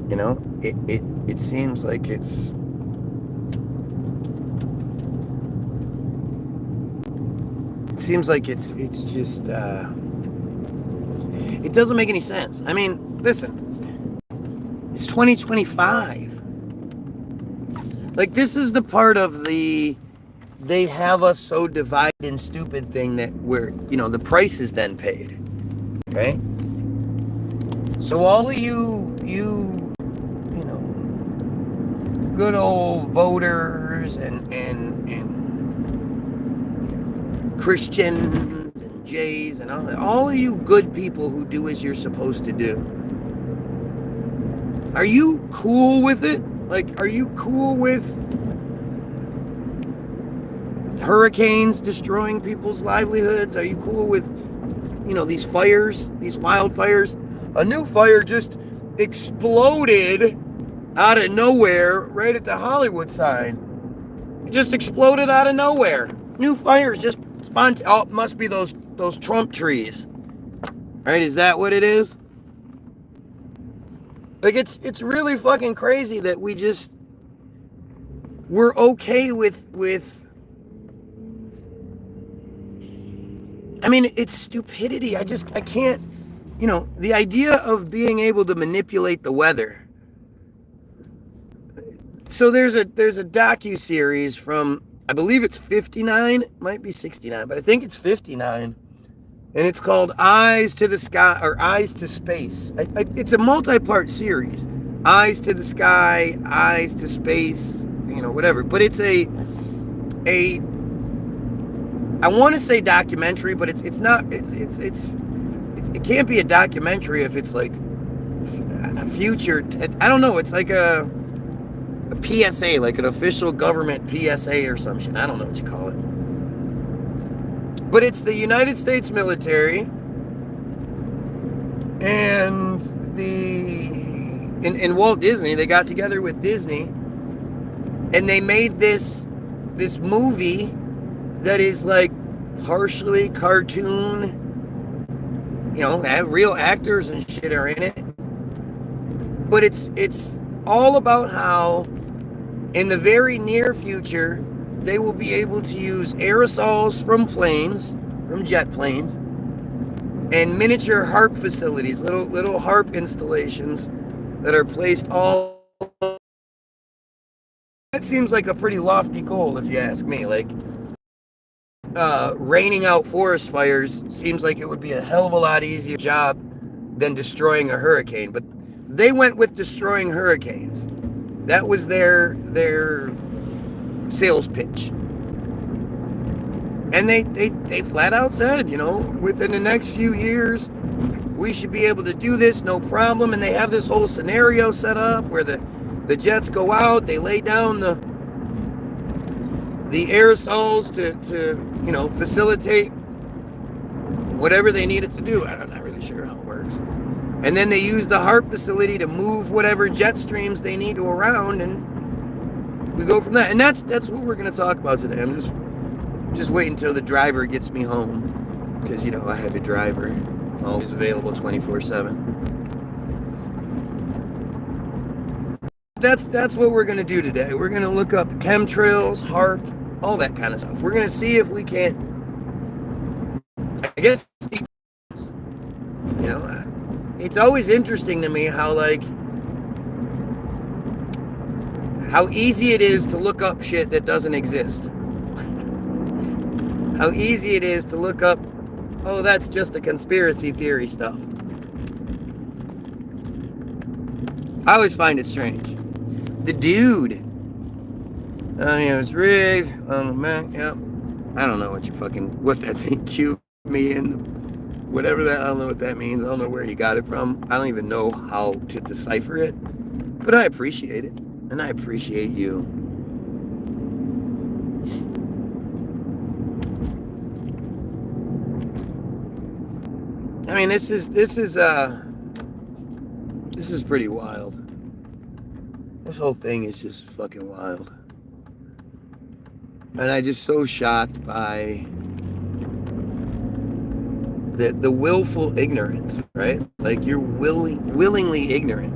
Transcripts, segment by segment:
You know, it seems like it's just it doesn't make any sense. I mean, listen, it's 2025. Like, this is the part of the they have us so divided and stupid thing that we're, the price is then paid. Right? So all of you know, good old voters and Christians and Jays and all of you good people who do as you're supposed to do. Are you cool with it? Like, are you cool with hurricanes destroying people's livelihoods? Are you cool with, these fires, these wildfires? A new fire just exploded out of nowhere right at the Hollywood sign. It just exploded out of nowhere. New fires just spontaneous. Oh, it must be those Trump trees. Right? Is that what it is? Like, it's really fucking crazy that we're okay with I mean, it's stupidity. I can't, the idea of being able to manipulate the weather. So there's a docu-series from, I believe it's 59, it might be 69, but I think it's 59. And it's called Eyes to the Sky, or Eyes to Space. It's a multi-part series. Eyes to the Sky, Eyes to Space, whatever. But it's I want to say documentary, but it's not. It can't be a documentary if it's like a future. I don't know. It's like a PSA, like an official government PSA or some shit. I don't know what you call it. But it's the United States military and and Walt Disney. They got together with Disney and they made this movie that is like partially cartoon. Real actors and shit are in it. But it's all about how in the very near future they will be able to use aerosols from jet planes, and miniature HAARP facilities, little HAARP installations that are placed all. That seems like a pretty lofty goal, if you ask me. Like, raining out forest fires seems like it would be a hell of a lot easier job than destroying a hurricane. But they went with destroying hurricanes. That was their sales pitch. And they flat out said, within the next few years, we should be able to do this, no problem. And they have this whole scenario set up where the jets go out, they lay down the aerosols to facilitate whatever they need it to do. I'm not really sure how it works. And then they use the HAARP facility to move whatever jet streams they need to around, and we go from that. And that's what we're going to talk about today. I'm just waiting until the driver gets me home, because I have a driver always available 24/7. That's what we're going to do today. We're going to look up chemtrails, HAARP, all that kind of stuff. We're going to see if we can't, I guess, it's always interesting to me how easy it is to look up shit that doesn't exist. How easy it is to look up, oh, that's just a conspiracy theory stuff. I always find it strange. The dude, it was rigged on the Mac. Yep. I don't know what that thing cued me in. Whatever that, I don't know what that means. I don't know where he got it from. I don't even know how to decipher it. But I appreciate it. And I appreciate you. I mean, this is pretty wild. This whole thing is just fucking wild. And I'm just so shocked by the willful ignorance, right? Like, you're willingly ignorant.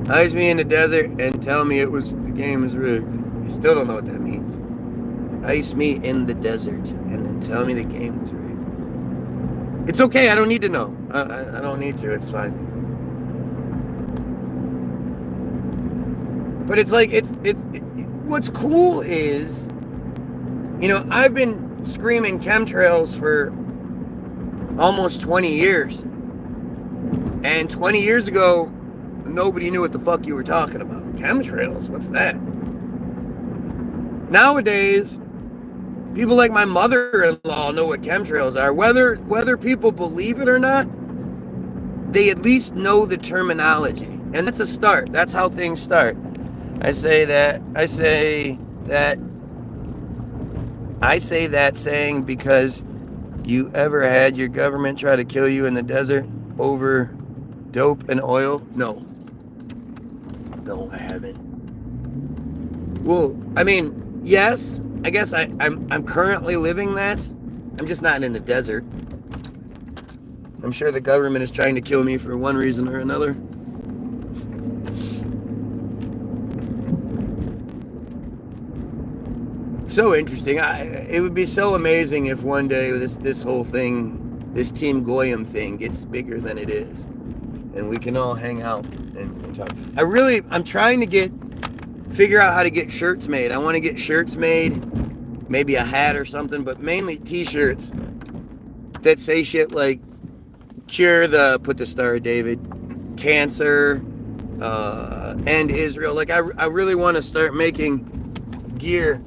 Ice me in the desert and tell me the game is rigged. I still don't know what that means. Ice me in the desert and then tell me the game was rigged. It's okay. I don't need to know. I don't need to. It's fine. But it's like what's cool is, I've been screaming chemtrails for almost 20 years. And 20 years ago, nobody knew what the fuck you were talking about. Chemtrails? What's that? Nowadays, people like my mother-in-law know what chemtrails are. Whether people believe it or not, they at least know the terminology. And that's a start. That's how things start. I say that saying because you ever had your government try to kill you in the desert over dope and oil? No, I haven't. Well, I mean, yes, I guess I'm currently living that. I'm just not in the desert. I'm sure the government is trying to kill me for one reason or another. So interesting. It would be so amazing if one day this whole thing, this Team Goyim thing, gets bigger than it is, and we can all hang out and talk. I'm trying to figure out how to get shirts made. I want to get shirts made, maybe a hat or something, but mainly T-shirts that say shit like put the Star of David, cancer, end Israel. Like I really want to start making gear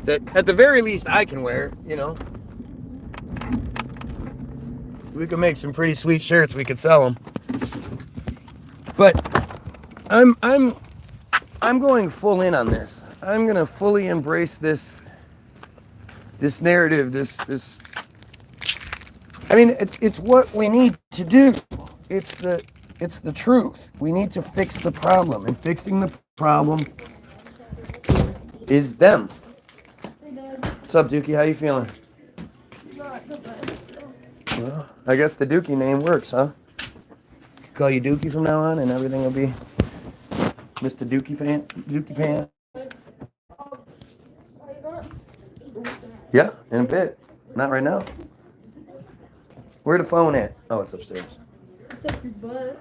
that at the very least I can wear, We could make some pretty sweet shirts. We could sell them. But I'm going full in on this. I'm gonna fully embrace this narrative. This. I mean, it's what we need to do. It's the truth. We need to fix the problem, and fixing the problem is them. What's up, Dookie? How you feeling? Not the best. Well, I guess the Dookie name works, huh? Call you Dookie from now on, and everything will be Mr. Dookie Pants. Yeah, in a bit. Not right now. Where the phone at? Oh, it's upstairs. It's up your butt.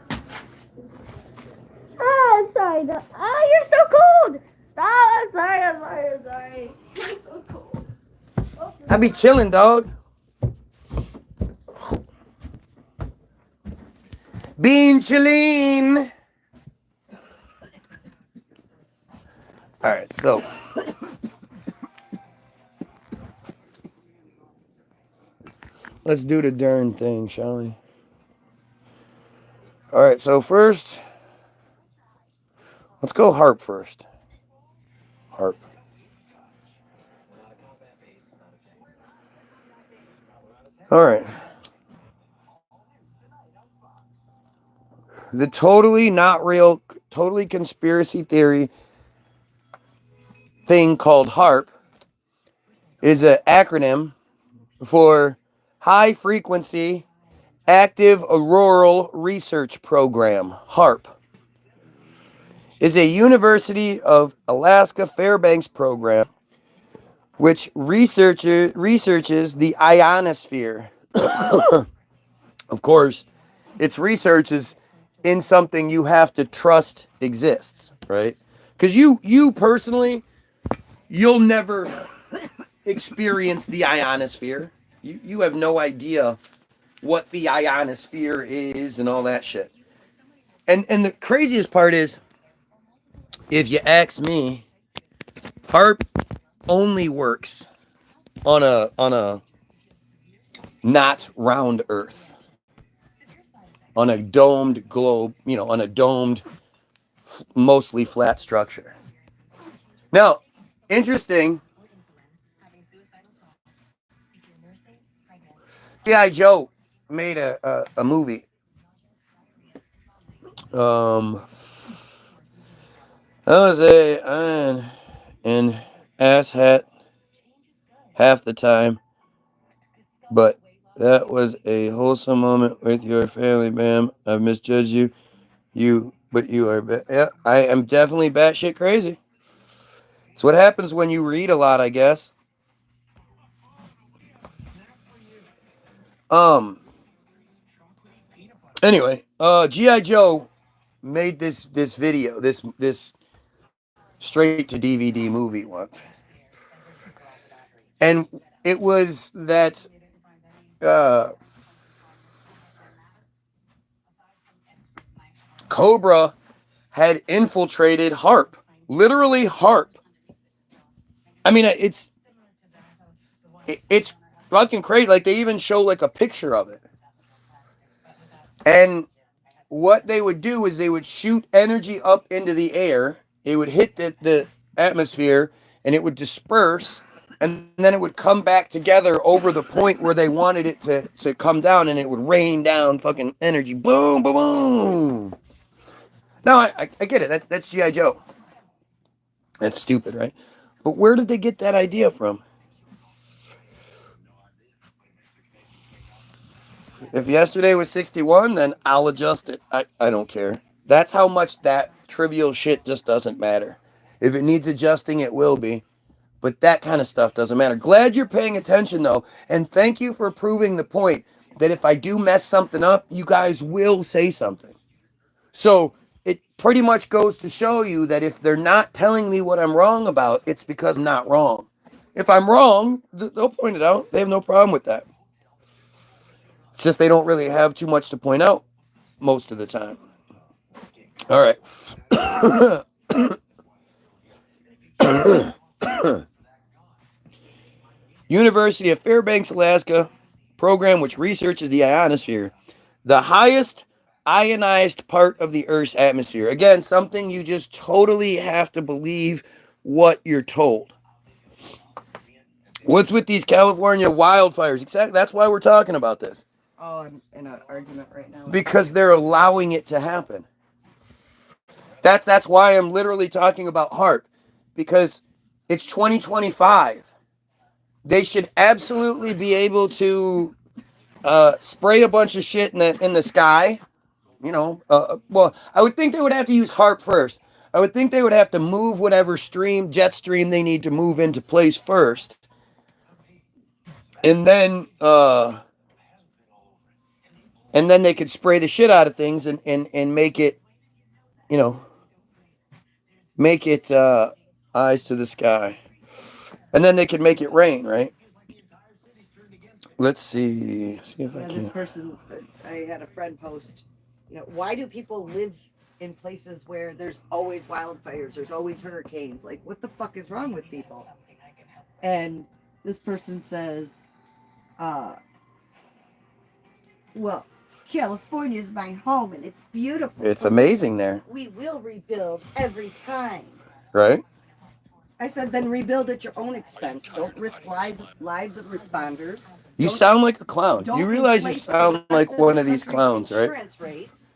Ah, I'm sorry. You're so cold. Stop. I'm sorry. You're so cold. I be chilling, dog. Being chilling. All right, so let's do the darn thing, shall we? All right, so first, let's go HAARP first. HAARP. All right. The totally not real, totally conspiracy theory thing called HAARP is an acronym for High Frequency Active Auroral Research Program. HAARP is a University of Alaska Fairbanks program which researches the ionosphere. Of course, its research is in something you have to trust exists, right? Because you personally, you'll never experience the ionosphere. You have no idea what the ionosphere is and all that shit. And the craziest part is, if you ask me, HAARP only works on a not round Earth, on a domed globe, on a domed, mostly flat structure. Now, interesting. G.I. Joe made a movie. I was an asshat half the time, but that was a wholesome moment with your family, ma'am. I've misjudged you. You But you are, yeah, I am definitely batshit crazy. It's what happens when you read a lot, I guess. Um. Anyway, GI Joe made this video, this straight to DVD movie once, and it was that uh, Cobra had infiltrated HAARP, literally HAARP. I mean, it's fucking crazy. Like they even show like a picture of it, and what they would do is they would shoot energy up into the air. It would hit the atmosphere and it would disperse, and then it would come back together over the point where they wanted it to come down, and it would rain down fucking energy. Boom, boom, boom. No, I get it. That's G.I. Joe. That's stupid, right? But where did they get that idea from? If yesterday was 61, then I'll adjust it. I don't care. That's how much that trivial shit just doesn't matter. If it needs adjusting, it will be. But that kind of stuff doesn't matter. Glad you're paying attention, though. And thank you for proving the point that if I do mess something up, you guys will say something. So it pretty much goes to show you that if they're not telling me what I'm wrong about, it's because I'm not wrong. If I'm wrong, they'll point it out. They have no problem with that. It's just they don't really have too much to point out most of the time. All right. University of Fairbanks, Alaska, program which researches the ionosphere, the highest ionized part of the Earth's atmosphere. Again, something you just totally have to believe what you're told. What's with these California wildfires? Exactly. That's why we're talking about this. Oh, I'm in an argument right now. Because they're allowing it to happen. That's why I'm literally talking about HAARP. Because it's 2025. They should absolutely be able to spray a bunch of shit in the sky. You know, well, I would think they would have to use HAARP first. I would think they would have to move whatever jet stream they need to move into place first. And then they could spray the shit out of things and make it, you know, make it eyes to the sky. And then they could make it rain, right? Let's see. See if I can. This person, I had a friend post, why do people live in places where there's always wildfires, there's always hurricanes? Like, what the fuck is wrong with people? And this person says, well, California is my home and it's beautiful. It's amazing there. We will rebuild every time. Right? I said, then rebuild at your own expense. Don't risk lives of responders. You sound like a clown. You realize you sound like one of these clowns, right? Rates,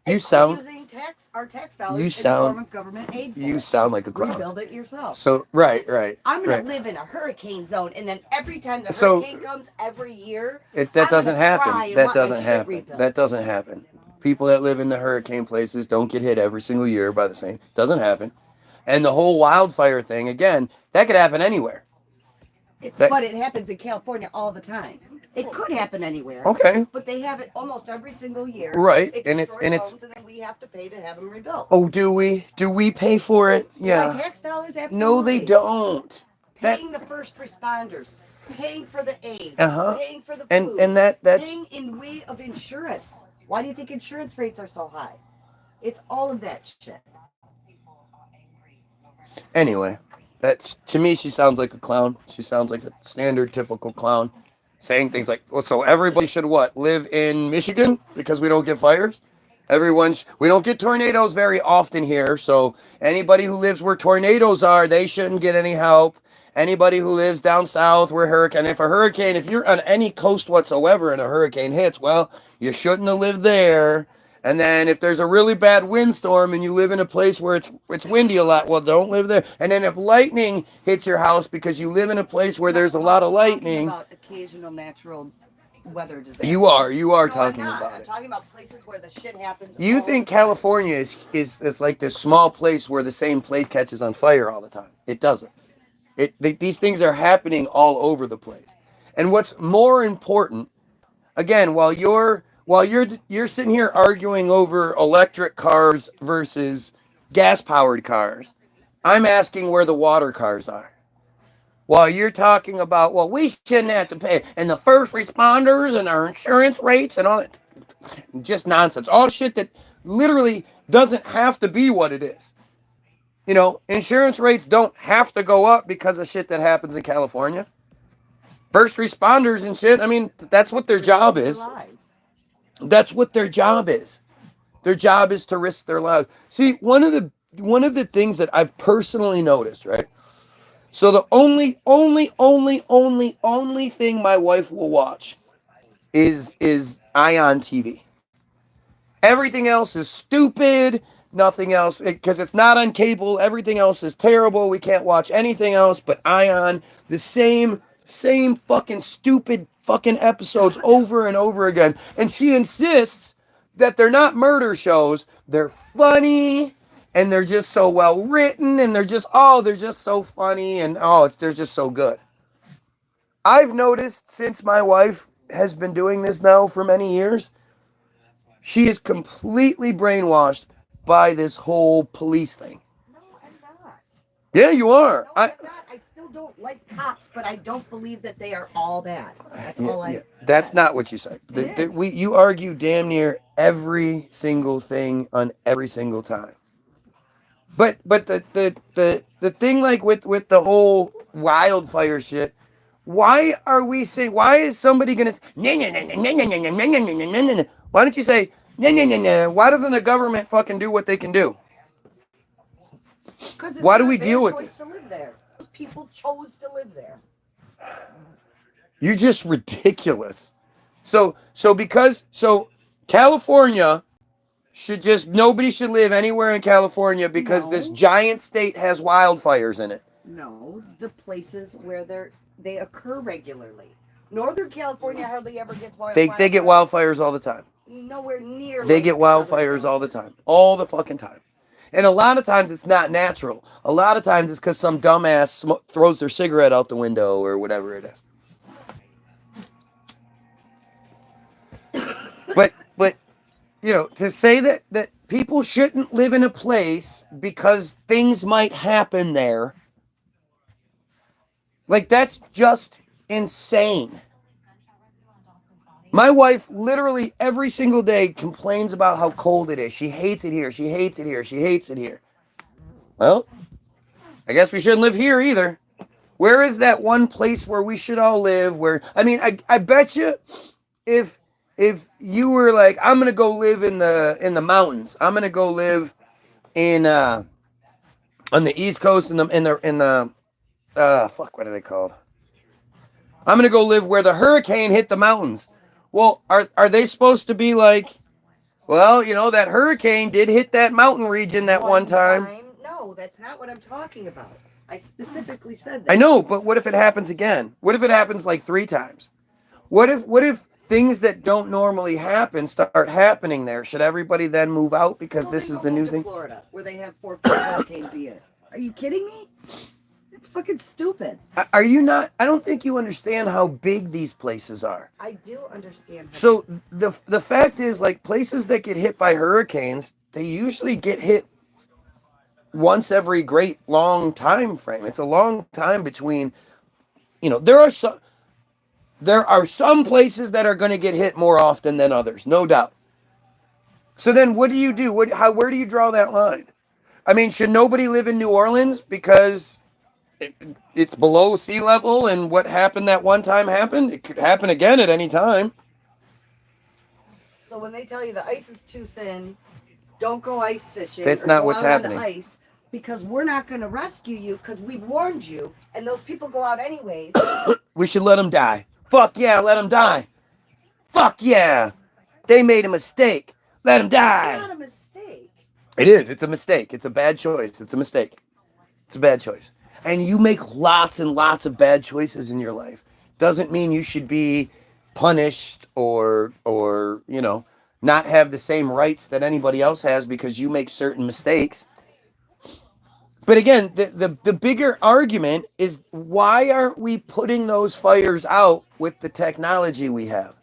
you sound. Using our tax dollars you sound. in the form of government aid. You sound like a clown. Rebuild it yourself. So right. I'm gonna live in a hurricane zone, and then every time the hurricane comes every year, that doesn't happen. That doesn't happen. That doesn't happen. People that live in the hurricane places don't get hit every single year by the same. Doesn't happen. And the whole wildfire thing, again, that could happen anywhere. But it happens in California all the time. It could happen anywhere. Okay. But they have it almost every single year. Right. And it's and then we have to pay to have them rebuilt. Oh, do we? Do we pay for it? Yeah. By tax dollars, absolutely. No, they don't. Paying the first responders, paying for the aid, paying for the food, and paying in way of insurance. Why do you think insurance rates are so high? It's all of that shit. Anyway, that's to me. She sounds like a clown. She sounds like a standard, typical clown, saying things like, "Well, so everybody should what? Live in Michigan because we don't get fires. We don't get tornadoes very often here. So anybody who lives where tornadoes are, they shouldn't get any help. Anybody who lives down south where if you're on any coast whatsoever and a hurricane hits, well, you shouldn't have lived there." And then if there's a really bad windstorm and you live in a place where it's windy a lot, well, don't live there. And then if lightning hits your house because you live in a place where there's a lot of lightning. About occasional natural weather disasters. You are No, talking I'm not. about I'm it. talking about places where the shit happens. You all think the time. California is like this small place where the same place catches on fire all the time. It doesn't. These things are happening all over the place. And what's more important, again, while you're sitting here arguing over electric cars versus gas powered cars, I'm asking where the water cars are. While you're talking about, well, we shouldn't have to pay, and the first responders and our insurance rates and all that, just nonsense. All shit that literally doesn't have to be what it is. You know, insurance rates don't have to go up because of shit that happens in California. First responders and shit, I mean, that's what their job is. That's what their job is. Their job is to risk their lives. See, one of the things that I've personally noticed, right? So the only thing my wife will watch is Ion TV. Everything else is stupid. Nothing else, because it's not on cable. Everything else is terrible. We can't watch anything else but Ion. The same fucking stupid fucking episodes over and over again. And she insists that they're not murder shows. They're funny and they're just so well written and they're just so funny and they're just so good. I've noticed since my wife has been doing this now for many years, she is completely brainwashed by this whole police thing. No, I'm not. Yeah, you are. No, I'm not. I still don't like cops, but I don't believe that they are all bad. That's all I. That's not what you say. You argue damn near every single thing on every single time. But the thing like with the whole wildfire shit, why is somebody gonna why don't you say why doesn't the government fucking do what they can do? Why do we deal with this? To live there. People chose to live there. You're just ridiculous. So California nobody should live anywhere in California because this giant state has wildfires in it. No, the places where they occur regularly. Northern California hardly ever gets wildfires. They get wildfires all the time. Nowhere near. They get wildfires all the time. All the fucking time. And a lot of times it's not natural. A lot of times it's because some dumbass throws their cigarette out the window or whatever it is. But to say that people shouldn't live in a place because things might happen there, like that's just insane. My wife literally every single day complains about how cold it is. She hates it here. She hates it here. She hates it here. Well, I guess we shouldn't live here either. Where is that one place where we should all live? I bet you if you were like, I'm gonna go live in the mountains. I'm gonna go live in on the East Coast in the fuck, what are they called? I'm gonna go live where the hurricane hit the mountains. Well, are they supposed to be like, well, that hurricane did hit that mountain region that one time? No, that's not what I'm talking about. I specifically said that. I know, but what if it happens again? What if it happens like 3 times? What if things that don't normally happen start happening there? Should everybody then move out because this is the new thing? Florida, where they have 4 hurricanes a year. Are you kidding me? It's fucking stupid. Are you not? I don't think you understand how big these places are. I do understand. So the fact is, like, places that get hit by hurricanes, they usually get hit once every great long time frame. It's a long time between, there are some places that are going to get hit more often than others, no doubt. So then what do you do? Where do you draw that line? I mean, should nobody live in New Orleans because it's below sea level and what happened that one time happened? It could happen again at any time. So when they tell you the ice is too thin, don't go ice fishing. That's not what's happening. On the ice because we're not going to rescue you because we warned you, and those people go out anyways. We should let them die. Fuck yeah, let them die. Fuck yeah. They made a mistake. Let them die. It's not a mistake. It is. It's a mistake. It's a bad choice. It's a mistake. It's a bad choice. And you make lots and lots of bad choices in your life. Doesn't mean you should be punished or not have the same rights that anybody else has because you make certain mistakes. But again, the bigger argument is, why aren't we putting those fires out with the technology we have?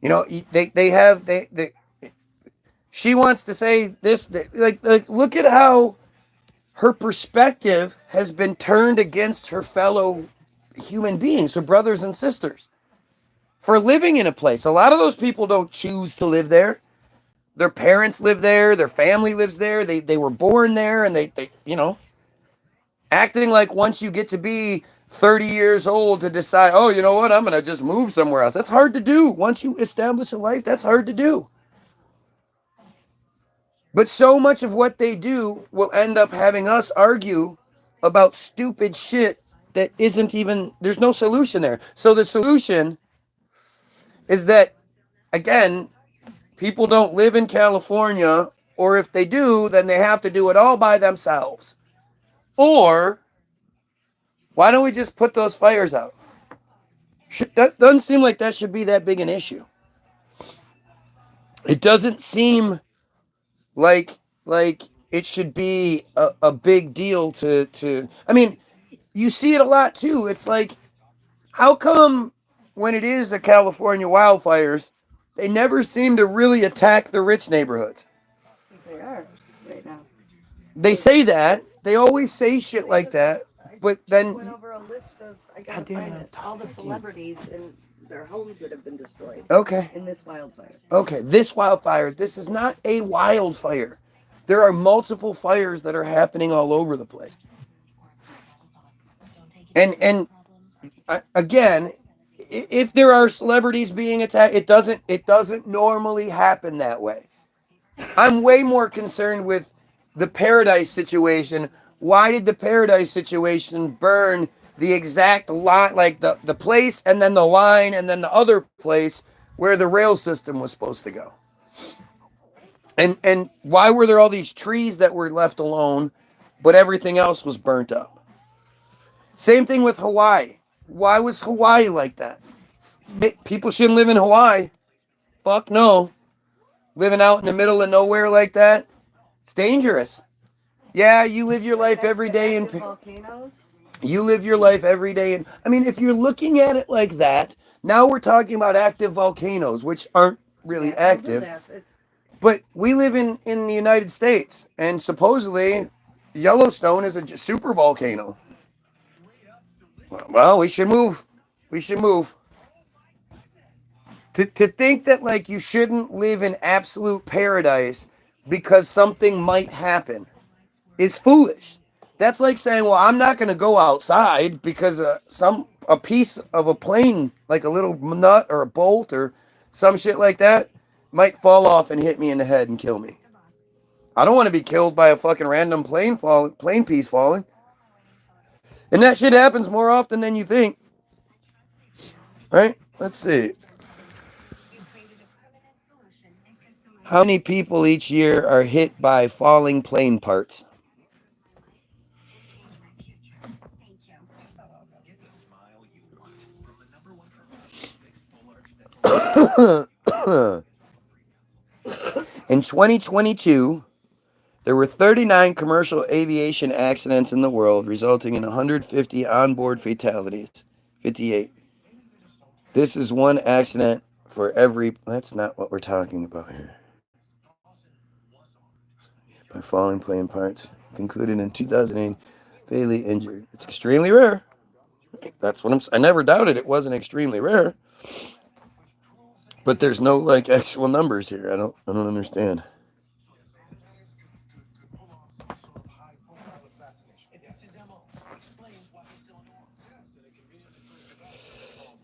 They she wants to say this, like look at how her perspective has been turned against her fellow human beings, her brothers and sisters, for living in a place. A lot of those people don't choose to live there. Their parents live there, their family lives there, they were born there, and they acting like once you get to be 30 years old to decide, oh, you know what, I'm going to just move somewhere else. That's hard to do. Once you establish a life, that's hard to do. But so much of what they do will end up having us argue about stupid shit that isn't even, there's no solution there. So the solution is that, again, people don't live in California, or if they do, then they have to do it all by themselves. Or why don't we just put those fires out? That doesn't seem like that should be that big an issue. It doesn't seem like it should be a big deal to. I mean, you see it a lot too. It's like, how come when it is the California wildfires, they never seem to really attack the rich neighborhoods? They are right now. They say that. They always say shit like that. But then went over a list of, I gotta find it, all the celebrities and their homes that have been destroyed. Okay. In this wildfire. Okay, this wildfire. This is not a wildfire. There are multiple fires that are happening all over the place. And again, if there are celebrities being attacked, it doesn't normally happen that way. I'm way more concerned with the Paradise situation. Why did the Paradise situation burn the exact line, like the place and then the line and then the other place where the rail system was supposed to go? And why were there all these trees that were left alone, but everything else was burnt up? Same thing with Hawaii. Why was Hawaii like that? People shouldn't live in Hawaii. Fuck no. Living out in the middle of nowhere like that, it's dangerous. Yeah, you live your life every day in volcanoes. You live your life every day in. I mean, if you're looking at it like that, now we're talking about active volcanoes, which aren't really active. But we live in the United States, and supposedly Yellowstone is a super volcano. Well, we should move. We should move. To think that, like, you shouldn't live in absolute paradise because something might happen is foolish. That's like saying, well, I'm not going to go outside because a piece of a plane, like a little nut or a bolt or some shit like that, might fall off and hit me in the head and kill me. I don't want to be killed by a fucking random plane piece falling. And that shit happens more often than you think. Right? Let's see. How many people each year are hit by falling plane parts? In 2022, there were 39 commercial aviation accidents in the world, resulting in 150 onboard fatalities. 58. This is one accident for every... That's not what we're talking about here. By falling plane parts. Concluded in 2008, fatally injured. It's extremely rare. That's what I never doubted it wasn't extremely rare. But there's no, like, actual numbers here. I don't understand.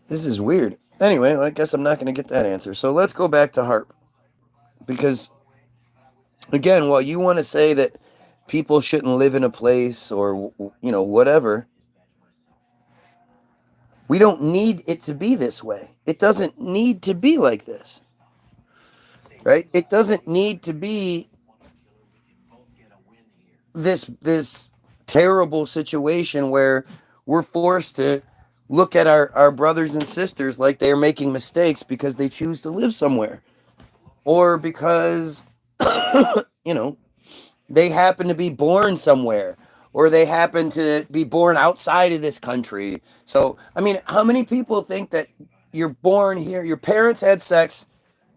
This is weird. Anyway, I guess I'm not going to get that answer. So let's go back to HAARP. Because, again, while you want to say that people shouldn't live in a place or, whatever, we don't need it to be this way. It doesn't need to be like this. Right? It doesn't need to be this terrible situation where we're forced to look at our brothers and sisters like they are making mistakes because they choose to live somewhere, or because, you know, they happen to be born somewhere, or they happen to be born outside of this country. So, I mean, how many people think that you're born here, your parents had sex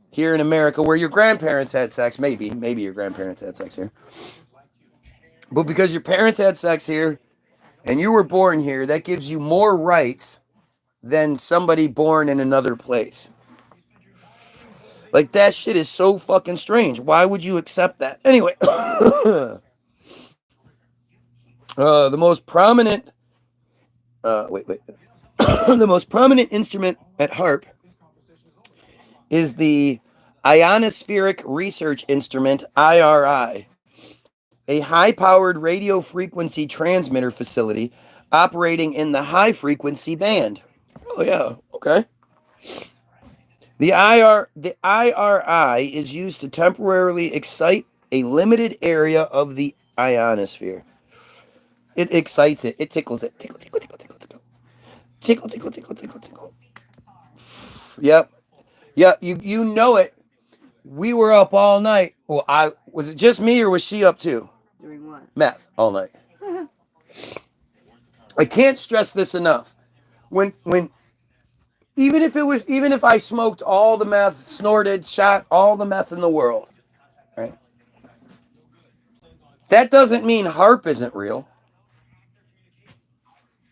here in America, where your grandparents had sex? Maybe your grandparents had sex here. But because your parents had sex here and you were born here, that gives you more rights than somebody born in another place. Like, that shit is so fucking strange. Why would you accept that? Anyway, the most prominent, wait, the most prominent instrument at HAARP is the Ionospheric Research Instrument, IRI, a high-powered radio frequency transmitter facility operating in the high frequency band. Oh yeah, okay. The IRI is used to temporarily excite a limited area of the ionosphere. It excites it. It tickles it. Tickle, tickle, tickle, tickle, tickle. Tickle, tickle, tickle, tickle, tickle. Yep. Yep. You know it. We were up all night. Well, was it just me or was she up too? Doing what? Meth all night. I can't stress this enough. When even if I smoked all the meth, snorted, shot all the meth in the world, right? That doesn't mean HAARP isn't real.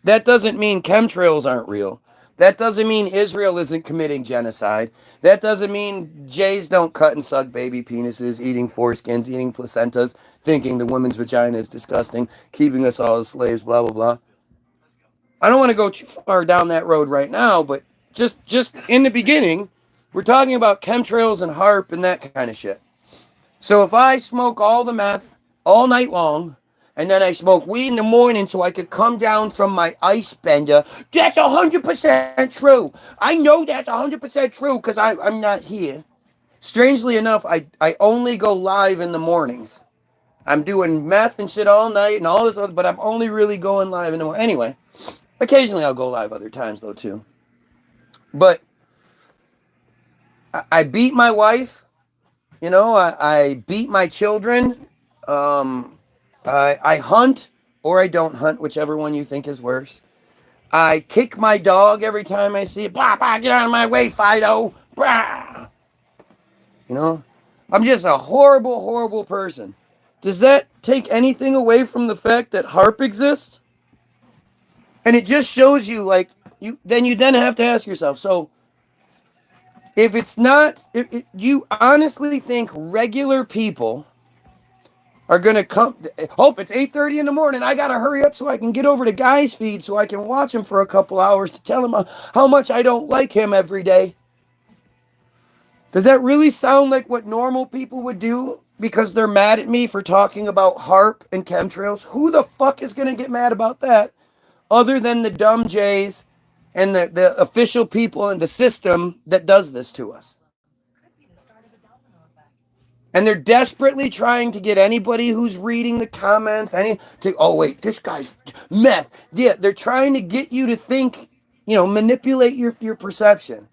That doesn't mean chemtrails aren't real. That doesn't mean Israel isn't committing genocide. That doesn't mean Jays don't cut and suck baby penises, eating foreskins, eating placentas, thinking the woman's vagina is disgusting, keeping us all as slaves, blah, blah, blah. I don't want to go too far down that road right now, but just in the beginning, we're talking about chemtrails and HAARP and that kind of shit. So if I smoke all the meth all night long, and then I smoke weed in the morning so I could come down from my ice bender, that's 100% true. I know that's 100% true because I'm not here. Strangely enough, I only go live in the mornings. I'm doing meth and shit all night and all this other, but I'm only really going live in the morning. Anyway, occasionally I'll go live other times though too. But I beat my wife, you know, I beat my children. I hunt or I don't hunt, whichever one you think is worse. I kick my dog every time I see it. Blah, blah, get out of my way, Fido. Blah. You know, I'm just a horrible, horrible person. Does that take anything away from the fact that HAARP exists? And it just shows you, like, you then have to ask yourself, so if it's not, if you honestly think regular people are going to come, hope it's 8:30 in the morning, I got to hurry up so I can get over to Guy's feed so I can watch him for a couple hours to tell him how much I don't like him every day. Does that really sound like what normal people would do because they're mad at me for talking about HAARP and chemtrails? Who the fuck is going to get mad about that other than the dumb Jays and the official people in the system that does this to us? And they're desperately trying to get anybody who's reading the comments, oh wait, this guy's meth. Yeah, they're trying to get you to think, you know, manipulate your perception.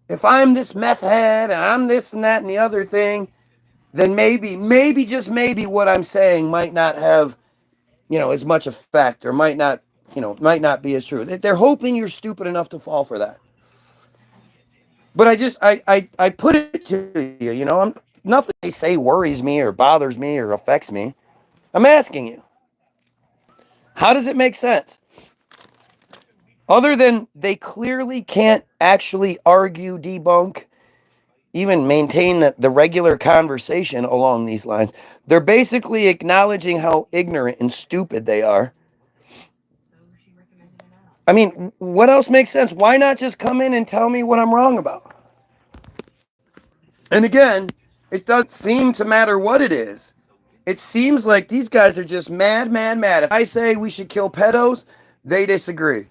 If I'm this meth head and I'm this and that and the other thing, then maybe, just maybe what I'm saying might not have, you know, as much effect or might not be as true. They're hoping you're stupid enough to fall for that. But I put it to you, you know, nothing they say worries me or bothers me or affects me. I'm asking you, how does it make sense? Other than they clearly can't actually argue, debunk, even maintain the regular conversation along these lines. They're basically acknowledging how ignorant and stupid they are. I mean, what else makes sense? Why not just come in and tell me what I'm wrong about? And again, it doesn't seem to matter what it is. It seems like these guys are just mad. If I say we should kill pedos, they disagree.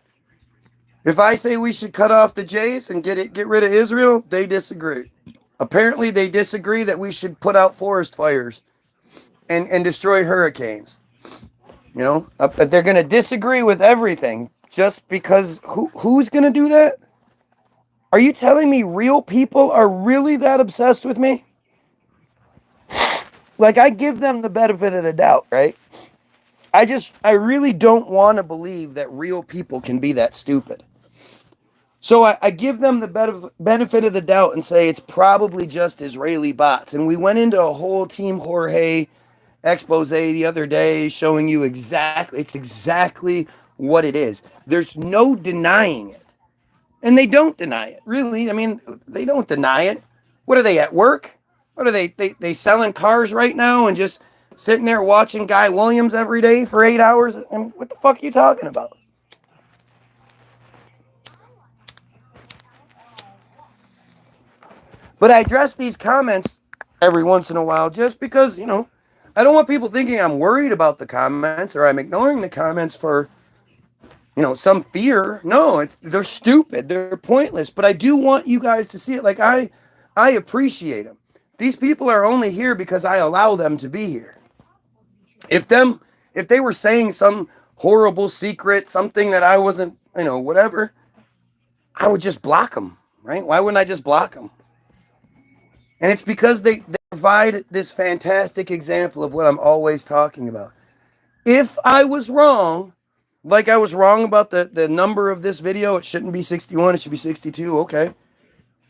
If I say we should cut off the Jays and get rid of Israel, they disagree. Apparently, they disagree that we should put out forest fires and destroy hurricanes. You know, they're going to disagree with everything just because who's going to do that? Are you telling me real people are really that obsessed with me? Like, I give them the benefit of the doubt, right? I really don't want to believe that real people can be that stupid. So I give them the benefit of the doubt and say it's probably just Israeli bots. And we went into a whole Team Jorge expose the other day showing you it's exactly what it is. There's no denying it. And they don't deny it, really. I mean, they don't deny it. What are they, at work? What are they selling cars right now and just sitting there watching Guy Williams every day for 8 hours? I mean, what the fuck are you talking about? But I address these comments every once in a while just because, I don't want people thinking I'm worried about the comments or I'm ignoring the comments for, some fear. No, they're stupid. They're pointless. But I do want you guys to see it. Like, I appreciate them. These people are only here because I allow them to be here. If they were saying some horrible secret, something that I wasn't, whatever, I would just block them, right? Why wouldn't I just block them? And it's because they provide this fantastic example of what I'm always talking about. If I was wrong, like I was wrong about the number of this video, it shouldn't be 61, it should be 62, okay.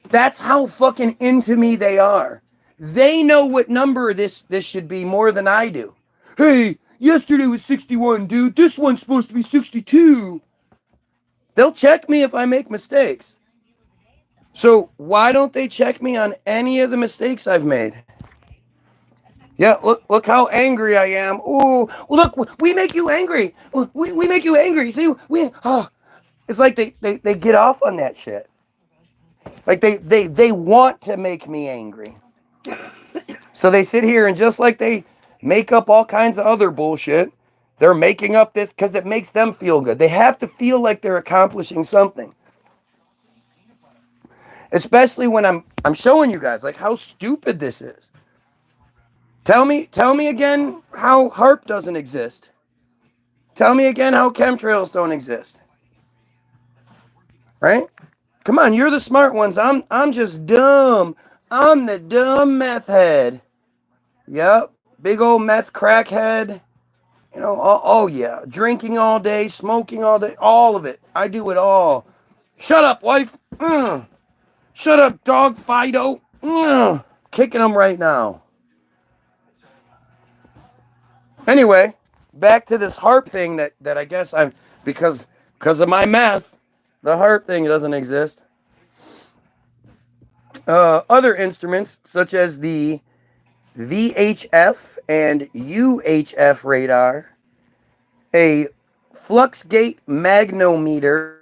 That's how fucking into me they are. They know what number this should be more than I do. Hey, yesterday was 61, dude. This one's supposed to be 62. They'll check me if I make mistakes. So why don't they check me on any of the mistakes I've made? Yeah, look how angry I am. Ooh, look, we make you angry. We make you angry. See, it's like they get off on that shit. Like they want to make me angry. So they sit here and just like they make up all kinds of other bullshit, they're making up this because it makes them feel good. They have to feel like they're accomplishing something. Especially when I'm showing you guys like how stupid this is. Tell me again how HAARP doesn't exist. Tell me again how chemtrails don't exist. Right? Come on, you're the smart ones. I'm just dumb. I'm the dumb meth head. Yep. Big old meth crackhead. Oh yeah. Drinking all day, smoking all day, all of it. I do it all. Shut up, wife. Shut up, dog Fido. Kicking them right now. Anyway, back to this HAARP thing that I guess I'm, because of my meth, the HAARP thing doesn't exist. Other instruments, such as the VHF and UHF radar, a fluxgate magnetometer,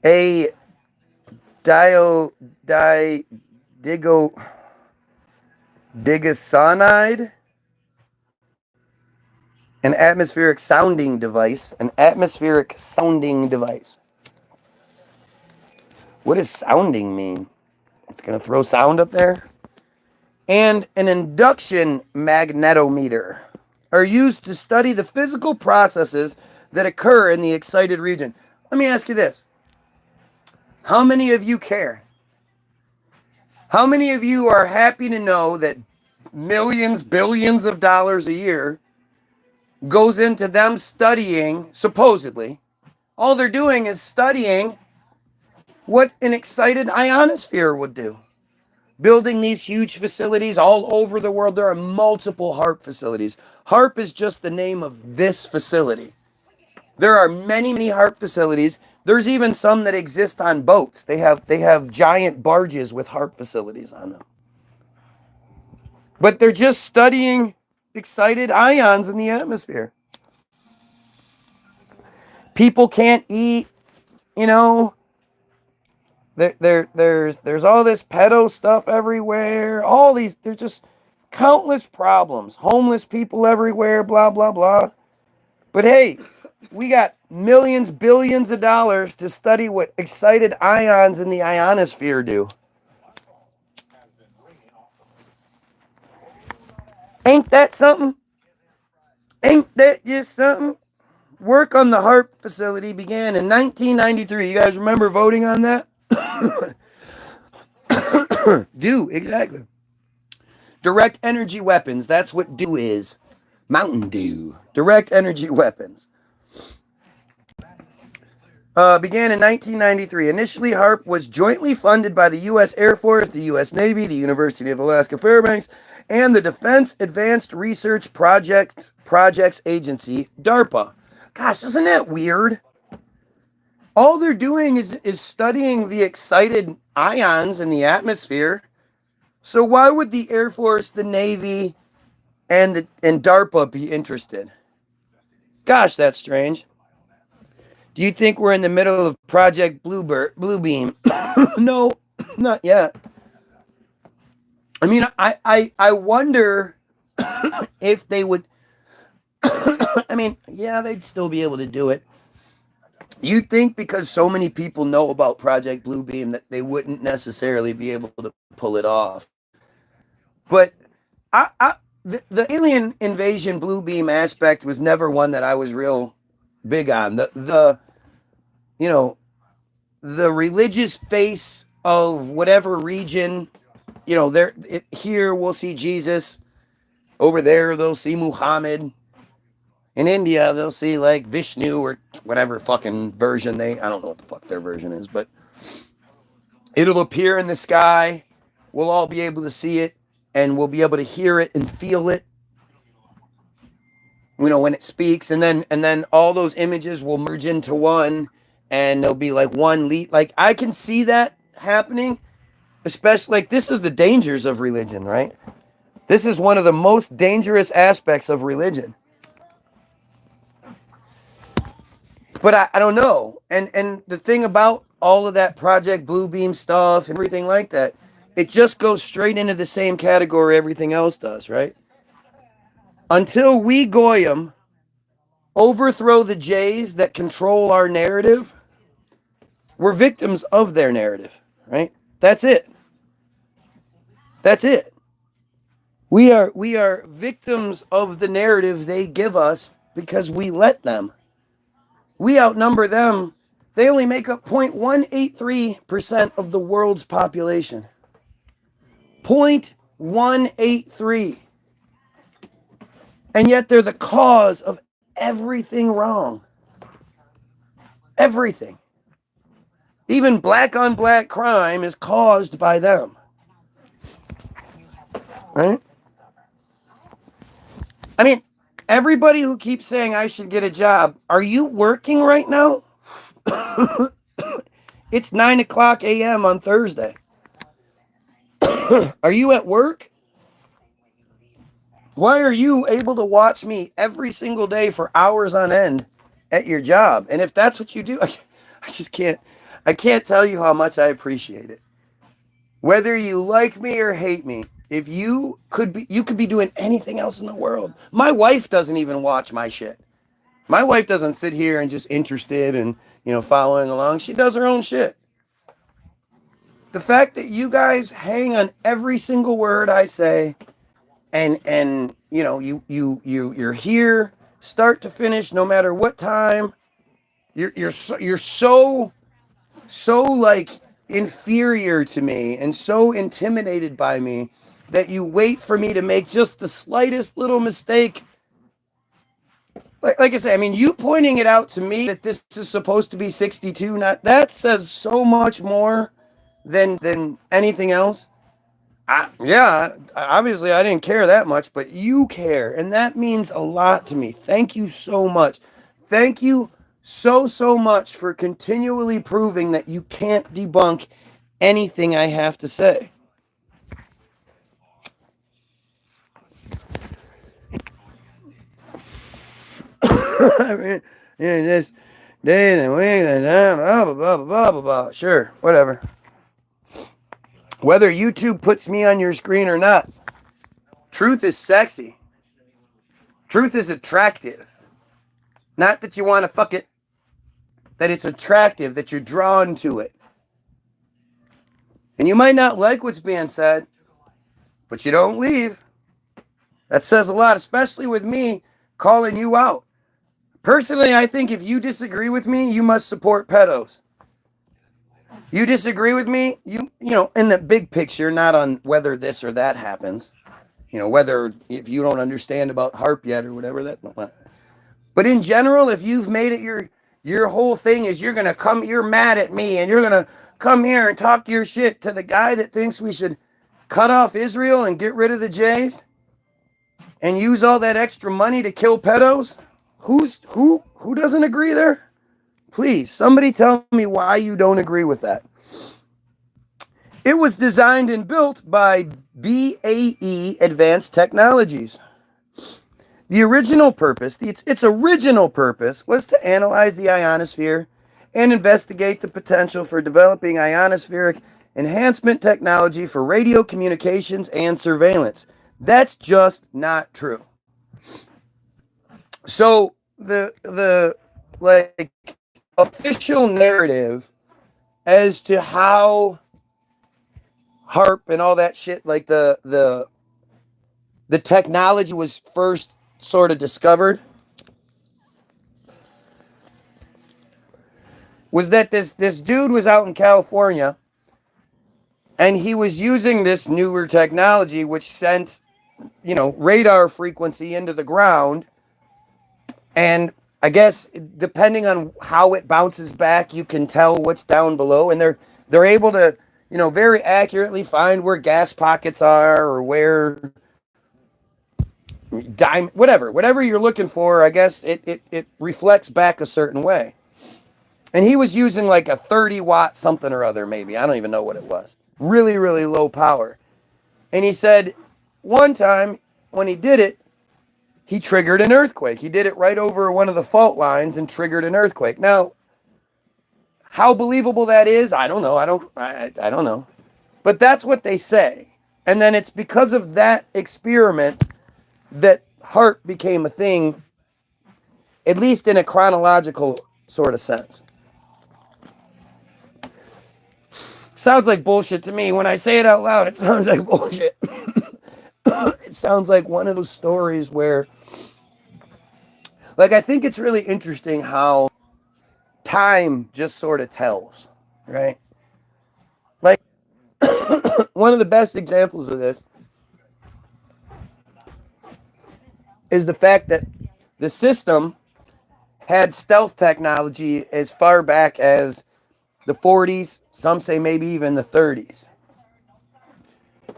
a digoxonide, an atmospheric sounding device. What does sounding mean? It's going to throw sound up there. And an induction magnetometer are used to study the physical processes that occur in the excited region. Let me ask you this. How many of you care? How many of you are happy to know that millions, billions of dollars a year goes into them studying, supposedly, all they're doing is studying what an excited ionosphere would do. Building these huge facilities all over the world. There are multiple HAARP facilities. HAARP is just the name of this facility. There are many, many HAARP facilities. There's even some that exist on boats. They have giant barges with HAARP facilities on them. But they're just studying excited ions in the atmosphere. People can't eat, There's all this pedo stuff everywhere. There's just countless problems. Homeless people everywhere, blah, blah, blah. But hey, we got millions, billions of dollars to study what excited ions in the ionosphere do. Ain't that something? Ain't that just something? Work on the HAARP facility began in 1993. You guys remember voting on that? Do, exactly. Direct energy weapons. That's what DEW is. Mountain Dew. Direct energy weapons. Began in 1993. Initially, HAARP was jointly funded by the U.S. Air Force, the U.S. Navy, the University of Alaska Fairbanks, and the Defense Advanced Research Projects Agency, DARPA. Gosh, isn't that weird? All they're doing is studying the excited ions in the atmosphere. So why would the Air Force, the Navy, and DARPA be interested? Gosh, that's strange. Do you think we're in the middle of Project Bluebeam? No, not yet. I mean, I wonder if they would. I mean, yeah, they'd still be able to do it. You'd think because so many people know about Project Bluebeam that they wouldn't necessarily be able to pull it off. But the alien invasion Bluebeam aspect was never one that I was real big on. The you know the religious face of whatever region, here we'll see Jesus, over there they'll see Muhammad, in India they'll see like Vishnu or whatever fucking version I don't know what the fuck their version is, but it'll appear in the sky. We'll all be able to see it, and we'll be able to hear it and feel it, when it speaks, and then all those images will merge into one, and there'll be like one lead. Like, I can see that happening, especially like this is the dangers of religion, right? This is one of the most dangerous aspects of religion. But I don't know. And the thing about all of that Project Bluebeam stuff and everything like that, it just goes straight into the same category everything else does, right? Until we Goyim overthrow the Jays that control our narrative, we're victims of their narrative, right? That's it. That's it. We are victims of the narrative they give us because we let them. We outnumber them. They only make up 0.183% of the world's population. 0.183. And yet they're the cause of everything wrong. Everything. Even black on black crime is caused by them. Right? I mean, everybody who keeps saying I should get a job, are you working right now? It's 9:00 a.m. on Thursday. Are you at work? Why are you able to watch me every single day for hours on end at your job? And if that's what you do, I just can't. I can't tell you how much I appreciate it. Whether you like me or hate me, if you could be doing anything else in the world. My wife doesn't even watch my shit. My wife doesn't sit here and just interested and, following along. She does her own shit. The fact that you guys hang on every single word I say, and you're here start to finish no matter what time. You're so like inferior to me and so intimidated by me that you wait for me to make just the slightest little mistake. Like I say, I mean, you pointing it out to me that this is supposed to be 62, not that says so much more than anything else. Obviously I didn't care that much, but you care, and that means a lot to me. Thank you so much. Thank you so much for continually proving that you can't debunk anything I have to say. I mean, this day and week and blah blah blah blah blah blah. Sure, whatever. Whether YouTube puts me on your screen or not, truth is sexy. Truth is attractive. Not that you want to fuck it, that it's attractive, that you're drawn to it. And you might not like what's being said, but you don't leave. That says a lot, especially with me, calling you out. Personally, I think if you disagree with me, you must support pedos. You disagree with me, you know, in the big picture, not on whether this or that happens. You know, whether if you don't understand about HAARP yet or whatever that. But in general, if you've made it your whole thing is you're mad at me and you're gonna come here and talk your shit to the guy that thinks we should cut off Israel and get rid of the Jays and use all that extra money to kill pedos. Who doesn't agree there? Please, somebody tell me why you don't agree with that. It was designed and built by BAE Advanced Technologies. The original purpose, its original purpose, was to analyze the ionosphere and investigate the potential for developing ionospheric enhancement technology for radio communications and surveillance. That's just not true. So the like official narrative as to how HAARP and all that shit, like the technology was first sort of discovered, was that this dude was out in California and he was using this newer technology which sent, you know, radar frequency into the ground, and I guess depending on how it bounces back, you can tell what's down below, and they're able to, you know, very accurately find where gas pockets are or where whatever you're looking for. I guess it reflects back a certain way. And he was using like a 30-watt something or other, maybe. I don't even know what it was. Really, really low power. And he said one time when he did it, he triggered an earthquake. He did it right over one of the fault lines and triggered an earthquake. Now, how believable that is, I don't know. I don't know. But that's what they say. And then it's because of that experiment that HAARP became a thing, at least in a chronological sort of sense. Sounds like bullshit to me. When I say it out loud, it sounds like bullshit. It sounds like one of those stories where, like, I think it's really interesting how time just sort of tells, right? Like, one of the best examples of this is the fact that the system had stealth technology as far back as the 40s, some say maybe even the 30s.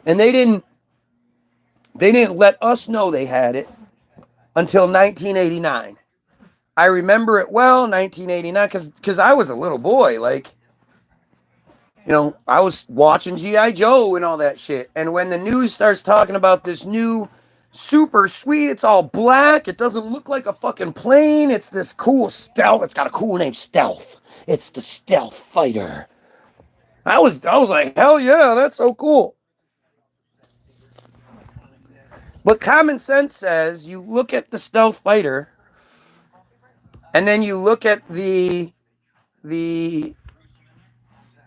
And they didn't let us know they had it until 1989. I remember it well, 1989, because I was a little boy. Like, you know, I was watching G.I. Joe and all that shit. And when the news starts talking about this new super sweet, it's all black, it doesn't look like a fucking plane, it's this cool stealth, it's got a cool name, Stealth. It's the stealth fighter. I was like, hell yeah, that's so cool. But common sense says you look at the stealth fighter, and then you look at the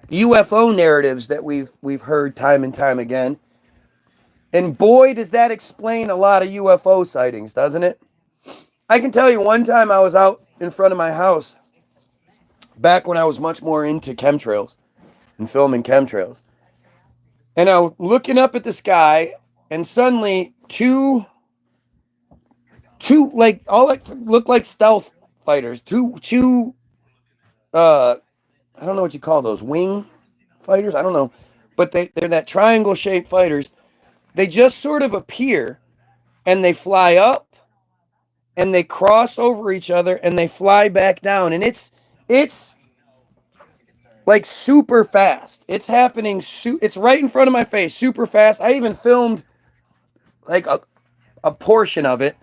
UFO narratives that we've heard time and time again. And boy, does that explain a lot of UFO sightings, doesn't it? I can tell you one time I was out in front of my house back when I was much more into chemtrails and filming chemtrails. And I was looking up at the sky, and suddenly two like all like look like stealth fighters, two I don't know what you call those, wing fighters, I don't know, but they're that triangle shaped fighters. They just sort of appear and they fly up and they cross over each other and they fly back down, and it's like super fast. It's happening. It's right in front of my face, super fast. I even filmed like a portion of it.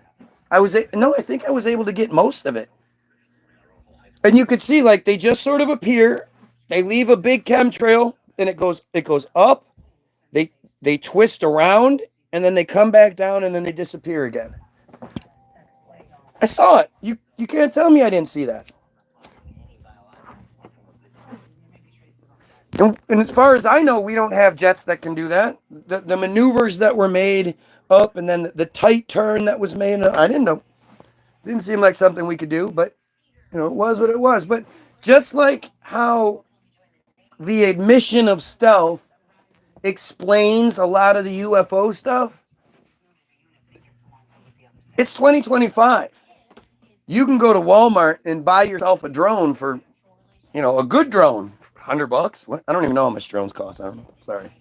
I think I was able to get most of it. And you could see like they just sort of appear. They leave a big chemtrail and it goes up. They twist around and then they come back down and then they disappear again. I saw it. You can't tell me I didn't see that. And as far as I know, we don't have jets that can do that. The maneuvers that were made up and then the tight turn that was made, I didn't know. Didn't seem like something we could do, but it was what it was. But just like how the admission of stealth explains a lot of the UFO stuff, it's 2025. You can go to Walmart and buy yourself a drone for, a good drone, $100. What? I don't even know how much drones cost. I don't know. Sorry.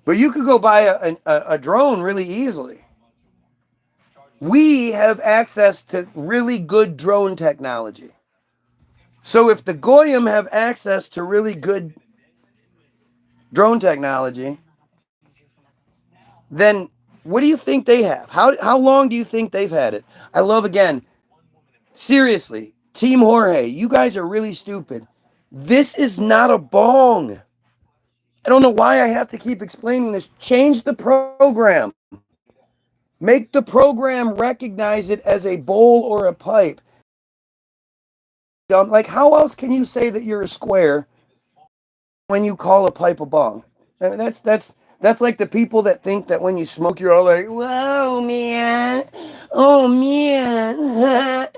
But you could go buy a drone really easily. We have access to really good drone technology. So if the Goyim have access to really good drone technology, then what do you think they have? How long do you think they've had it? I love, again, seriously, Team Jorge, you guys are really stupid. This is not a bong. I don't know why I have to keep explaining this. Change the program. Make the program recognize it as a bowl or a pipe. Like, how else can you say that you're a square when you call a pipe a bong? I mean, that's like the people that think that when you smoke, you're all like, "Whoa, man! Oh, man!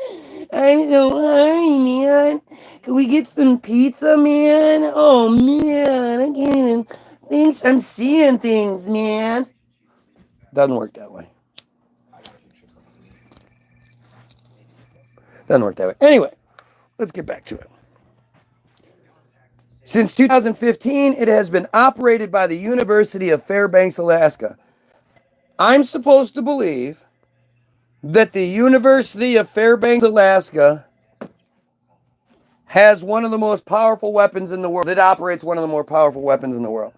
I'm so hungry, man! Can we get some pizza, man? Oh, man! I can't even think. I'm seeing things, man." Doesn't work that way. Doesn't work that way. Anyway, let's get back to it. Since 2015, it has been operated by the University of Fairbanks, Alaska. I'm supposed to believe that the University of Fairbanks, Alaska has one of the most powerful weapons in the world. It operates one of the more powerful weapons in the world.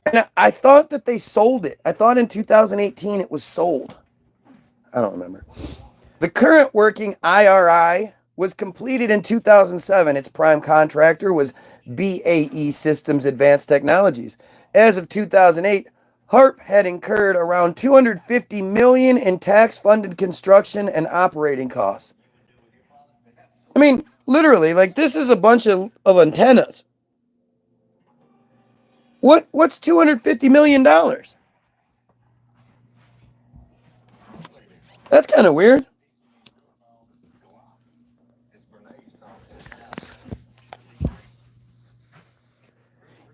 And I thought that they sold it. I thought in 2018 it was sold. I don't remember. The current working IRI was completed in 2007. Its prime contractor was BAE Systems Advanced Technologies. As of 2008, HAARP had incurred around $250 million in tax-funded construction and operating costs. I mean, literally, like, this is a bunch of antennas. What's $250 million? That's kind of weird.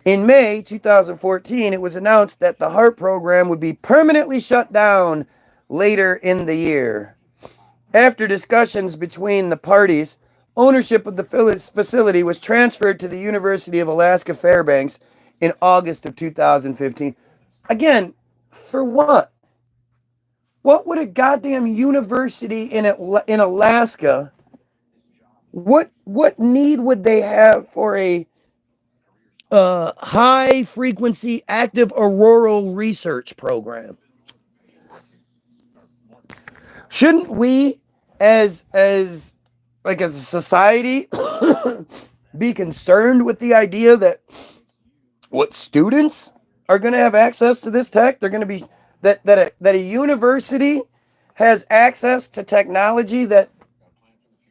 In May 2014, it was announced that the HAARP program would be permanently shut down later in the year. After discussions between the parties, ownership of the facility was transferred to the University of Alaska Fairbanks in August of 2015. Again, for what? What would a goddamn university in Alaska, what need would they have for a high frequency active auroral research program? Shouldn't we, as like as a society, be concerned with the idea that what students are going to have access to this tech? They're going to be that a university has access to technology that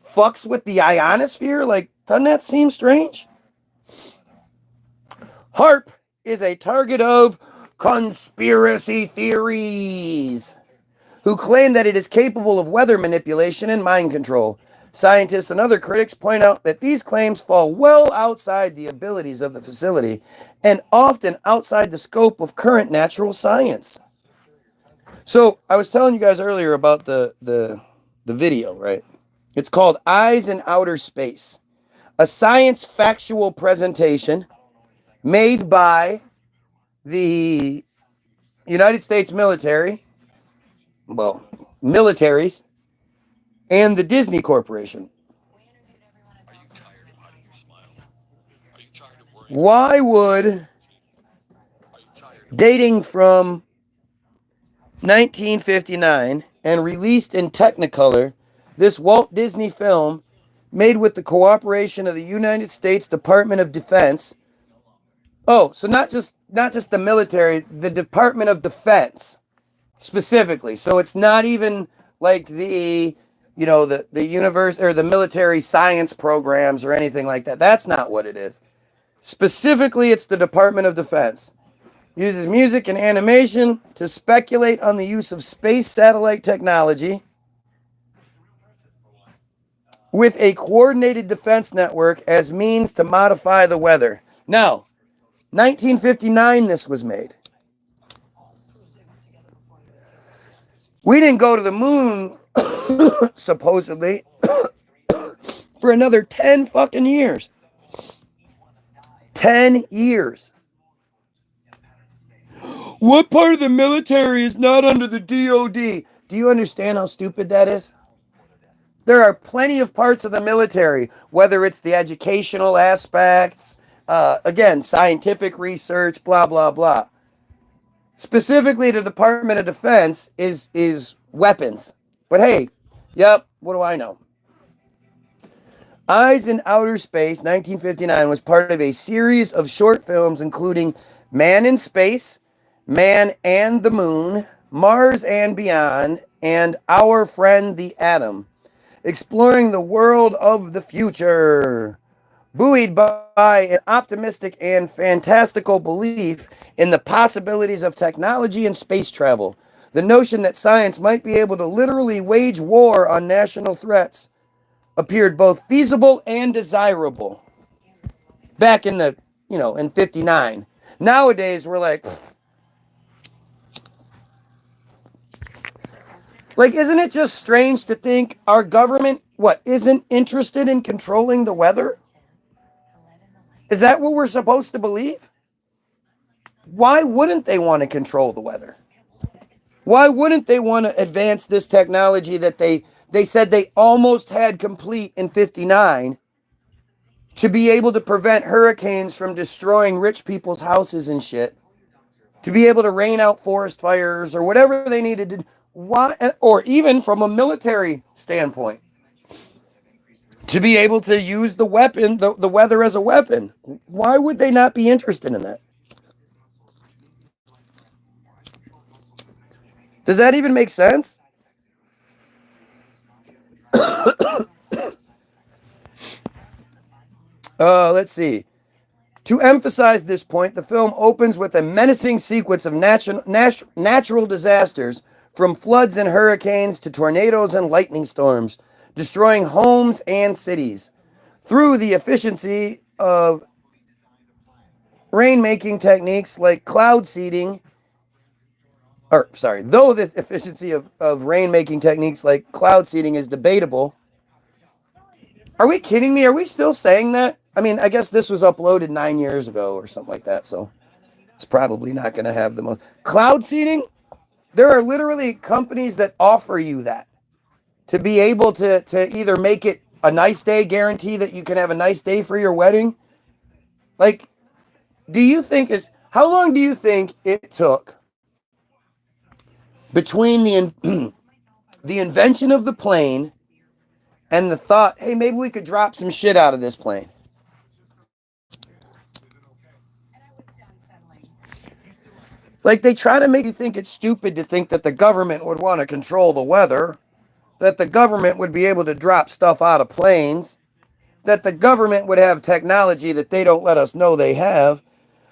fucks with the ionosphere. Like, doesn't that seem strange? HAARP is a target of conspiracy theories who claim that it is capable of weather manipulation and mind control. Scientists and other critics point out that these claims fall well outside the abilities of the facility and often outside the scope of current natural science. So I was telling you guys earlier about the video, right? It's called Eyes in Outer Space, a science factual presentation made by the United States militaries, and the Disney Corporation. Why would, dating from 1959 and released in Technicolor, this Walt Disney film, made with the cooperation of the United States Department of Defense. Oh, so not just the military, the Department of Defense specifically. So it's not even like the universe or the military science programs or anything like that. That's not what it is. Specifically, it's the Department of Defense. Uses music and animation to speculate on the use of space satellite technology with a coordinated defense network as means to modify the weather. Now, 1959 this was made. We didn't go to the moon, supposedly, for another 10 fucking years. 10 years. What part of the military is not under the DOD? Do you understand how stupid that is? There are plenty of parts of the military, whether it's the educational aspects, again, scientific research, blah, blah, blah. Specifically, the Department of Defense is weapons. But hey, yep, what do I know? Eyes in Outer Space, 1959, was part of a series of short films including Man in Space, Man and the Moon, Mars and Beyond, and Our Friend the Atom, exploring the world of the future. Buoyed by an optimistic and fantastical belief in the possibilities of technology and space travel, the notion that science might be able to literally wage war on national threats appeared both feasible and desirable back in in 59. Nowadays, we're like, isn't it just strange to think our government, isn't interested in controlling the weather? Is that what we're supposed to believe? Why wouldn't they want to control the weather? Why wouldn't they want to advance this technology that they said they almost had complete in 59 to be able to prevent hurricanes from destroying rich people's houses and shit, to be able to rain out forest fires or whatever they needed to do? Why, or even from a military standpoint, to be able to use the weapon, the weather as a weapon. Why would they not be interested in that? Does that even make sense? Let's see. To emphasize this point, the film opens with a menacing sequence of natural disasters, from floods and hurricanes to tornadoes and lightning storms, destroying homes and cities. Through the efficiency of rainmaking techniques like cloud seeding, though the efficiency of rainmaking techniques like cloud seeding is debatable. Are we kidding me? Are we still saying that? I mean, I guess this was uploaded 9 years ago or something like that, so it's probably not going to have the most. Cloud seeding? There are literally companies that offer you that to be able to either make it a nice day, guarantee that you can have a nice day for your wedding. Like, how long do you think it took between the invention of the plane and the thought, hey, maybe we could drop some shit out of this plane? Like, they try to make you think it's stupid to think that the government would want to control the weather, that the government would be able to drop stuff out of planes, that the government would have technology that they don't let us know they have.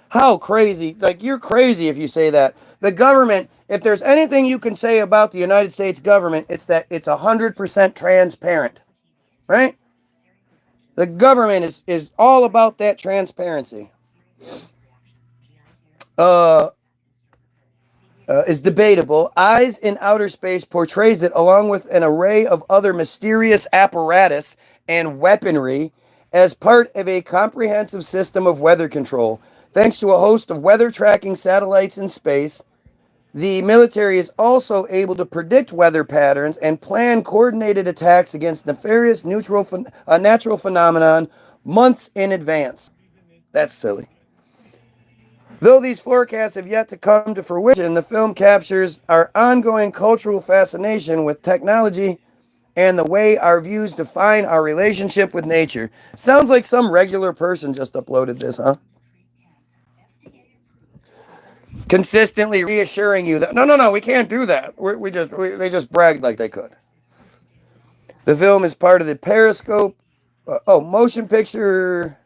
How crazy. Like, you're crazy if you say that. The government, if there's anything you can say about the United States government, it's that it's 100% transparent, right? The government is all about that transparency. Is debatable. Eyes in Outer Space portrays it along with an array of other mysterious apparatus and weaponry as part of a comprehensive system of weather control. Thanks to a host of weather tracking satellites in space, the military is also able to predict weather patterns and plan coordinated attacks against nefarious natural phenomenon months in advance. That's silly. Though these forecasts have yet to come to fruition, the film captures our ongoing cultural fascination with technology and the way our views define our relationship with nature. Sounds like some regular person just uploaded this, huh? Consistently reassuring you that, no, we can't do that. They just bragged like they could. The film is part of the Periscope. Motion picture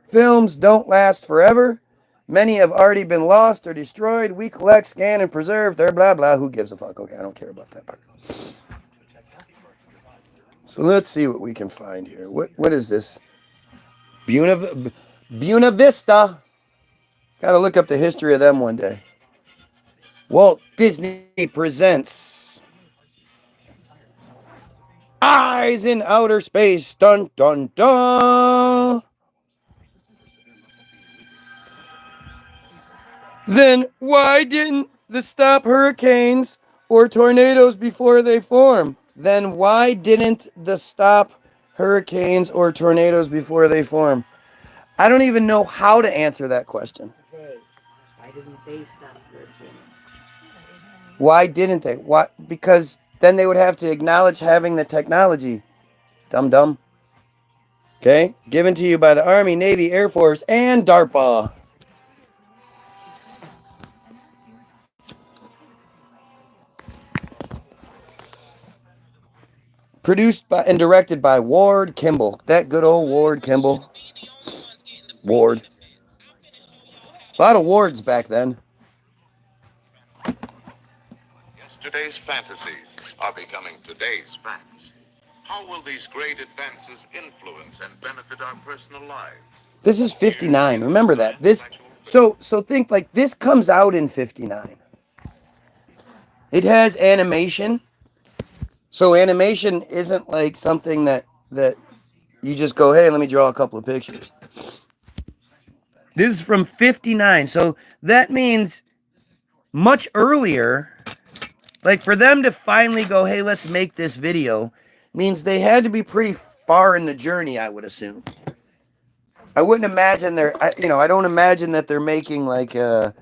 films don't last forever. Many have already been lost or destroyed. We collect, scan, and preserve their blah blah. Who gives a fuck? Okay, I don't care about that part. So let's see what we can find here. What is this? Buena Vista. Gotta look up the history of them one day. Walt Disney presents Eyes in Outer Space. Dun dun dun. Then why didn't the stop hurricanes or tornadoes before they form? Then why didn't the stop hurricanes or tornadoes before they form? I don't even know how to answer that question. Why didn't they stop hurricanes? Why didn't they? Why? Because then they would have to acknowledge having the technology. Dum dum. Okay? Given to you by the Army, Navy, Air Force, and DARPA. Produced by and directed by Ward Kimball. That good old Ward Kimball. Ward. A lot of wards back then. Yesterday's fantasies are becoming today's facts. How will these great advances influence and benefit our personal lives? This is 59. Remember that. So think like this comes out in 59. It has animation. So animation isn't like something that you just go, hey, let me draw a couple of pictures. This is from 59. So that means much earlier, like for them to finally go, hey, let's make this video, means they had to be pretty far in the journey, I would assume. I wouldn't imagine I don't imagine that they're making like a,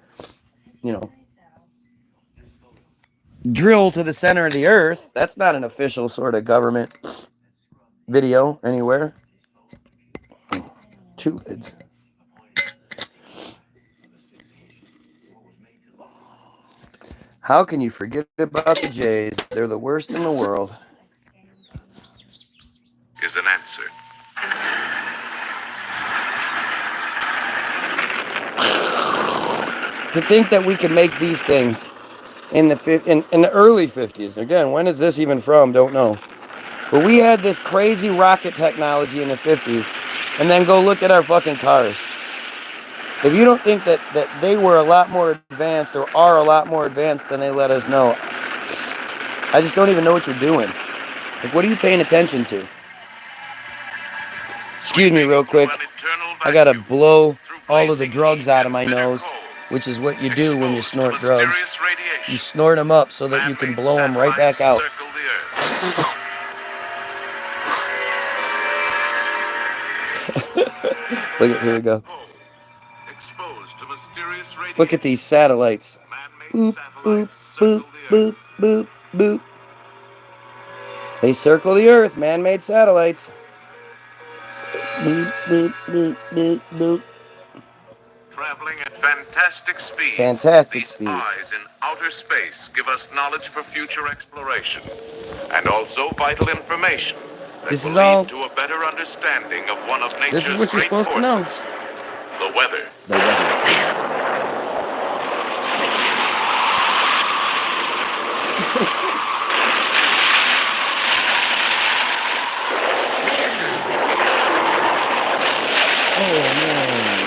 drill to the center of the earth. That's not an official sort of government video anywhere. Two lids. How can you forget about the Jays? They're the worst in the world. Is an answer. To think that we can make these things in the early 50s. Again, when is this even from? Don't know. But we had this crazy rocket technology in the 50s, and then go look at our fucking cars. If you don't think that they were a lot more advanced or are a lot more advanced than they let us know, I just don't even know what you're doing. Like, what are you paying attention to? Excuse me real quick. I gotta blow all of the drugs out of my nose, which is what you do when you snort drugs. You snort them up so that you can blow them right back out. Look at, here we go. Look at these satellites. Boop, boop, boop, boop, boop, boop. They circle the Earth, man-made satellites. Boop, boop, boop, boop, boop. Traveling at fantastic speeds. Fantastic These speeds. eyes in outer space give us knowledge for future exploration, and also vital information that This will is all. lead to a better understanding of one of nature's This is what you're great supposed to forces, know. the weather. The weather. Oh man.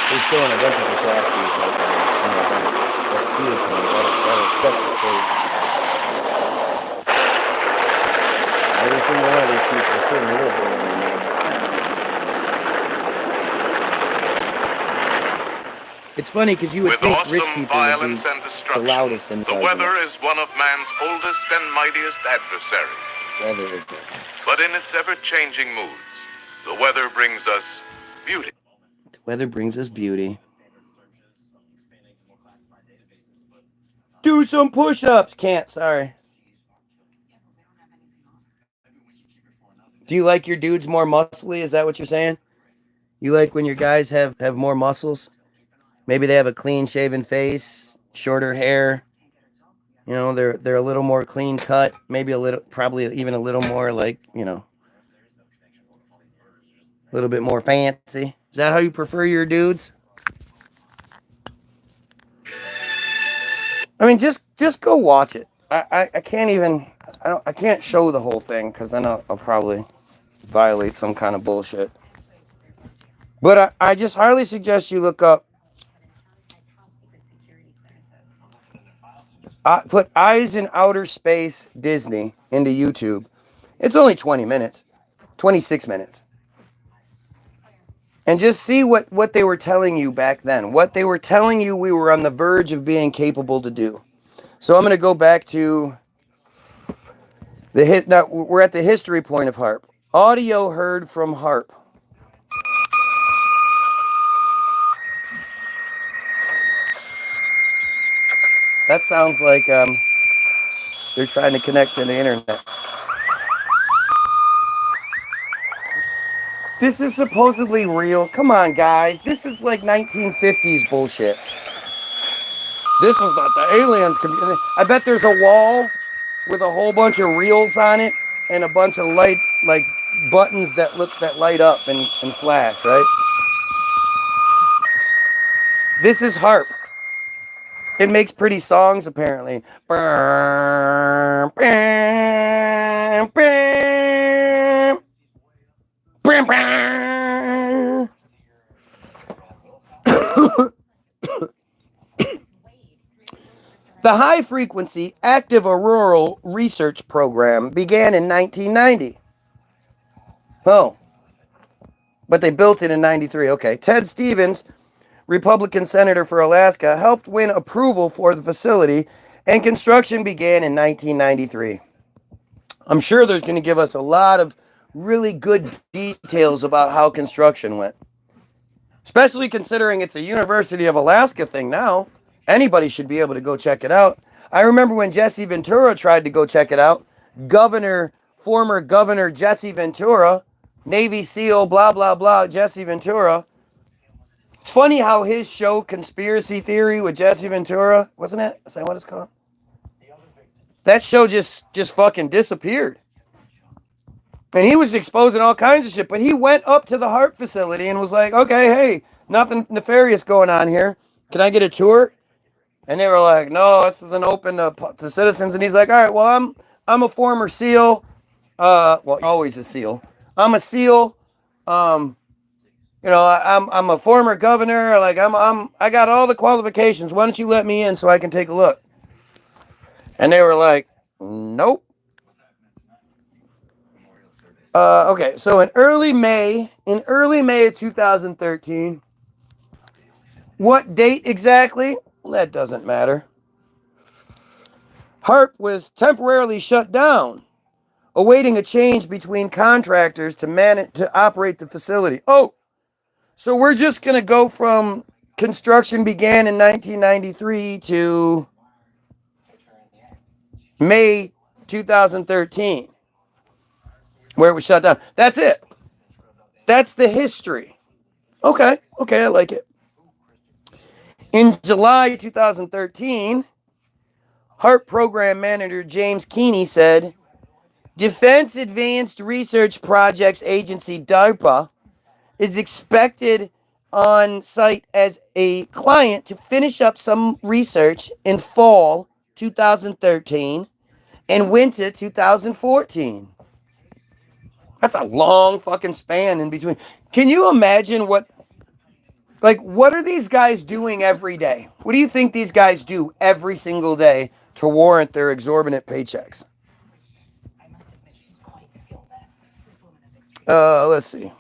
They're showing a bunch of disasters right now. That vehicle, that'll set the stage. Every single one of these people shouldn't live there anymore. It's funny because you would With think awesome rich people would be violence and the destruction, loudest in this the argument. weather is one of man's oldest and mightiest adversaries. Weather is there. But in its ever-changing moods, the weather brings us beauty. The weather brings us beauty. Do some push-ups. Can't, sorry. Do you like your dudes more muscly? Is that what you're saying? You like when your guys have more muscles? Maybe they have a clean-shaven face, shorter hair, You know, they're a little more clean cut, maybe a little, probably even a little more like, you know, a little bit more fancy. Is that how you prefer your dudes? I mean, just go watch it. I can't even, I can't show the whole thing because then I'll probably violate some kind of bullshit. But I just highly suggest you look up. Put Eyes in Outer Space Disney into YouTube. It's only 20 minutes, 26 minutes. And just see what they were telling you back then. What they were telling you we were on the verge of being capable to do. So I'm going to go back to the hit. Now we're at the history point of HAARP. Audio heard from HAARP. That sounds like they're trying to connect to the internet. This is supposedly real. Come on, guys. This is like 1950s bullshit. This is not the aliens. I bet there's a wall with a whole bunch of reels on it and a bunch of light, like buttons that light up and flash, right? This is HAARP. It makes pretty songs, apparently. The High Frequency Active Auroral Research Program began in 1990. Oh, but they built it in 93. Okay. Ted Stevens, Republican senator for Alaska, helped win approval for the facility, and construction began in 1993. I'm sure there's going to give us a lot of really good details about how construction went, especially considering it's a University of Alaska thing now. Anybody should be able to go check it out. I remember when Jesse Ventura tried to go check it out. Former Governor Jesse Ventura, Navy SEAL, blah, blah, blah, Jesse Ventura. It's funny how his show, Conspiracy Theory with Jesse Ventura, wasn't it? Is that what it's called? That show just fucking disappeared. And he was exposing all kinds of shit. But he went up to the HAARP facility and was like, okay, hey, nothing nefarious going on here. Can I get a tour? And they were like, no, this isn't open to citizens. And he's like, all right, well, I'm a former SEAL. Well, always a SEAL. I'm a SEAL. I'm a former governor. Like I got all the qualifications. Why don't you let me in so I can take a look? And they were like, nope. Okay, so in early May of 2013, what date exactly? Well, that doesn't matter. HAARP was temporarily shut down, awaiting a change between contractors to operate the facility. Oh, so we're just going to go from construction began in 1993 to May 2013, where it was shut down. That's it. That's the history. Okay, I like it. In July 2013, HAARP program manager James Keeney said, Defense Advanced Research Projects Agency, DARPA, is expected on site as a client to finish up some research in fall 2013 and winter 2014. That's a long fucking span in between. Can you imagine what are these guys doing every day? What do you think these guys do every single day to warrant their exorbitant paychecks? Let's see.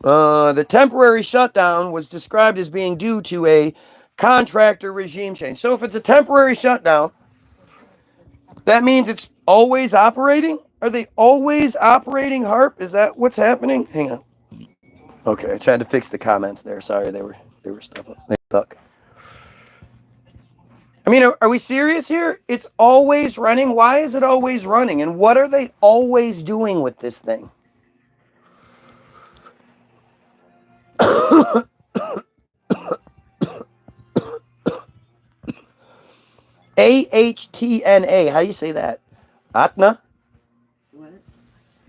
The temporary shutdown was described as being due to a contractor regime change. So if it's a temporary shutdown, that means it's always operating? Are they always operating HAARP? Is that what's happening? Hang on. Okay, I tried to fix the comments there. Sorry, they were stuck. I mean, are we serious here? It's always running. Why is it always running? And what are they always doing with this thing? AHTNA. How do you say that? Atna? What?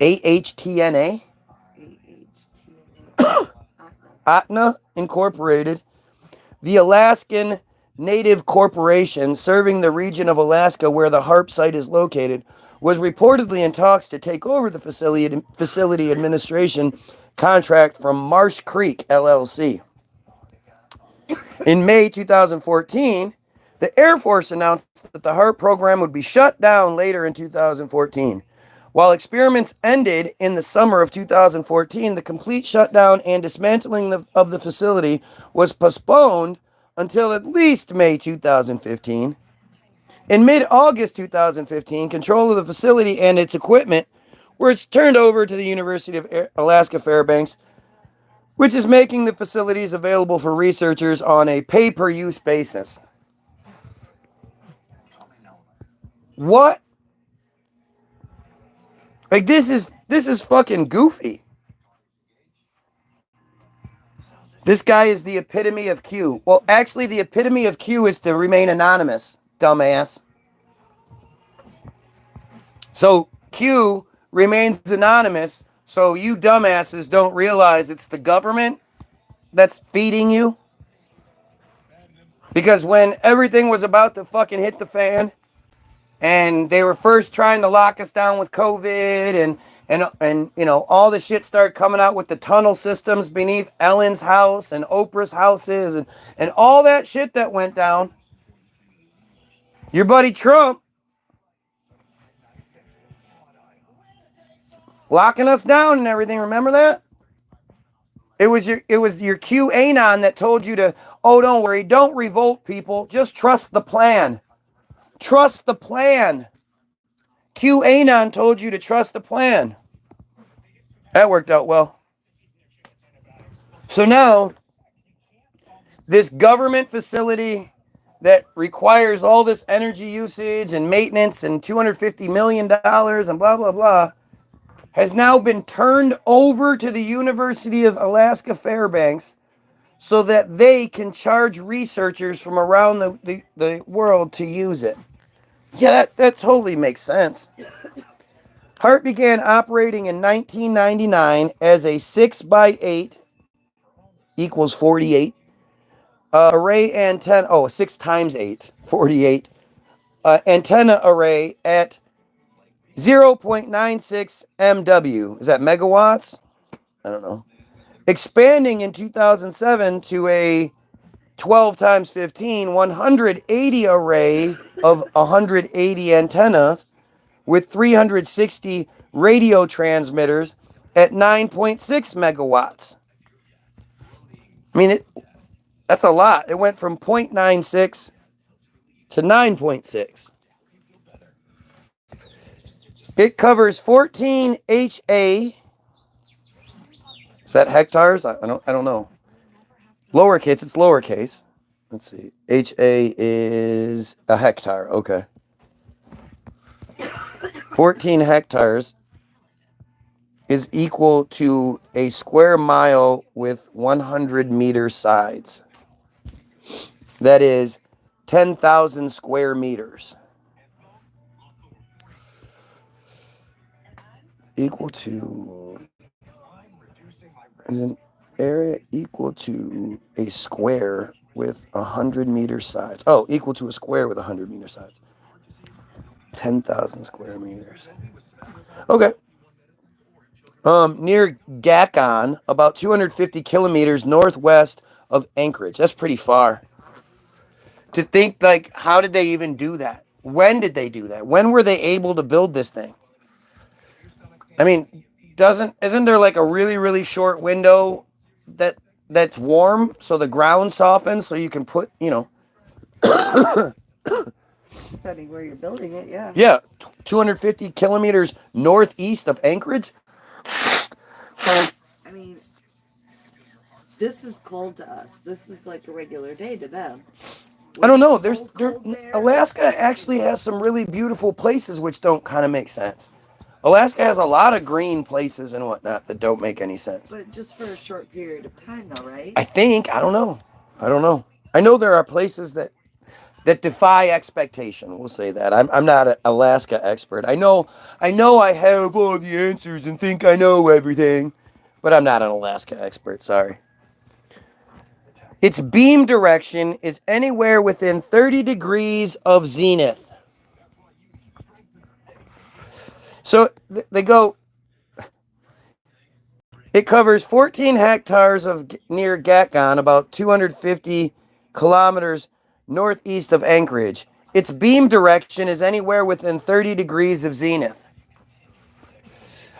AHTNA? AHTNA. Atna Incorporated, the Alaskan Native Corporation serving the region of Alaska where the HAARP site is located, was reportedly in talks to take over the facility administration contract from Marsh Creek LLC. In May 2014, the Air Force announced that the HAARP program would be shut down later in 2014. While experiments ended in the summer of 2014, the complete shutdown and dismantling of the facility was postponed until at least May 2015. In mid-August 2015, control of the facility and its equipment was turned over to the University of Alaska Fairbanks, which is making the facilities available for researchers on a pay-per-use basis. What? Like, this is fucking goofy. This guy is the epitome of Q. Well, actually, the epitome of Q is to remain anonymous, dumbass. So Q remains anonymous, so you dumbasses don't realize it's the government that's feeding you. Because when everything was about to fucking hit the fan, and they were first trying to lock us down with COVID, and you know, all the shit started coming out with the tunnel systems beneath Ellen's house and Oprah's houses, and all that shit that went down. Your buddy Trump locking us down and everything. Remember that? It was your QAnon that told you to, oh, don't worry, don't revolt, people. Just trust the plan. Trust the plan. QAnon told you to trust the plan. That worked out well. So now, this government facility that requires all this energy usage and maintenance and $250 million and blah, blah, blah, has now been turned over to the University of Alaska Fairbanks so that they can charge researchers from around the world to use it. Yeah, that totally makes sense. HAARP began operating in 1999 as a 6x8 equals 48 array antenna, 6 times 8, 48 antenna array at 0.96 MW. Is that megawatts? I don't know. Expanding in 2007 to a 12 times 15, 180 array of 180 antennas with 360 radio transmitters at 9.6 megawatts. I mean, that's a lot. It went from 0.96 to 9.6. It covers 14 HA. Is that hectares? I don't know. Lowercase, it's lowercase. Let's see. HA is a hectare. Okay. 14 hectares is equal to a square mile with 100 meter sides. That is 10,000 square meters. Equal to an area equal to a square with 100 meter sides. Oh, equal to a square with 100 meter sides. 10,000 square meters. Okay. Near Gakon, about 250 kilometers northwest of Anchorage. That's pretty far. To think, like, how did they even do that? When did they do that? When were they able to build this thing? I mean, isn't there like a really, really short window that's warm so the ground softens so you can put, Depending where you're building it, yeah. Yeah, 250 kilometers northeast of Anchorage. I mean, this is cold to us. This is like a regular day to them. I don't know. Alaska actually has some really beautiful places which don't kind of make sense. Alaska has a lot of green places and whatnot that don't make any sense. But just for a short period of time, though, right? I think. I don't know. I know there are places that that defy expectation. We'll say that. I'm not an Alaska expert. I have all the answers and think I know everything, but I'm not an Alaska expert. Sorry. Its beam direction is anywhere within 30 degrees of zenith. So they go. It covers 14 hectares of near Gatgon, about 250 kilometers northeast of Anchorage. Its beam direction is anywhere within 30 degrees of zenith.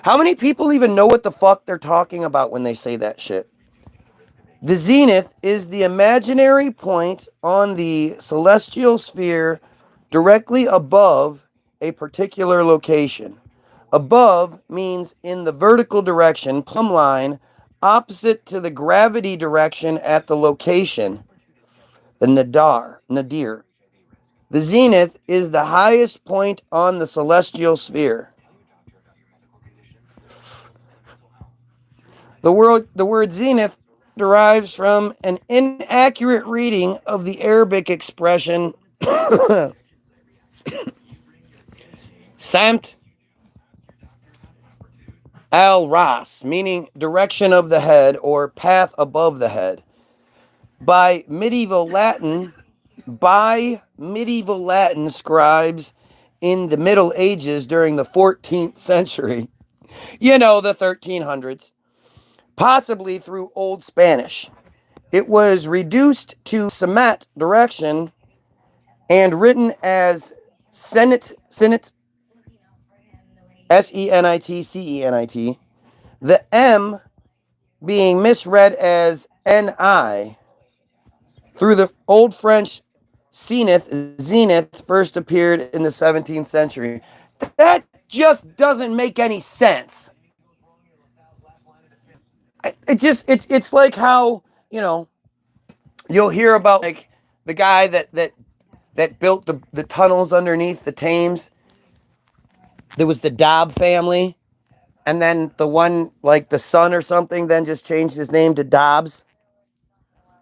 How many people even know what the fuck they're talking about when they say that shit? The zenith is the imaginary point on the celestial sphere directly above a particular location. Above means in the vertical direction, plumb line, opposite to the gravity direction at the location, the nadir. The zenith is the highest point on the celestial sphere. The word zenith derives from an inaccurate reading of the Arabic expression samt al-ras, meaning direction of the head or path above the head. By medieval Latin scribes in the Middle Ages during the 14th century, the 1300s, possibly through Old Spanish. It was reduced to Semet direction and written as Senit, Senit, the M being misread as NI. Through the Old French zenith first appeared in the 17th century. That just doesn't make any sense. It's like how, you'll hear about like the guy that built the tunnels underneath the Thames. There was the Dobb family, and then the one, like the son or something, then just changed his name to Dobbs.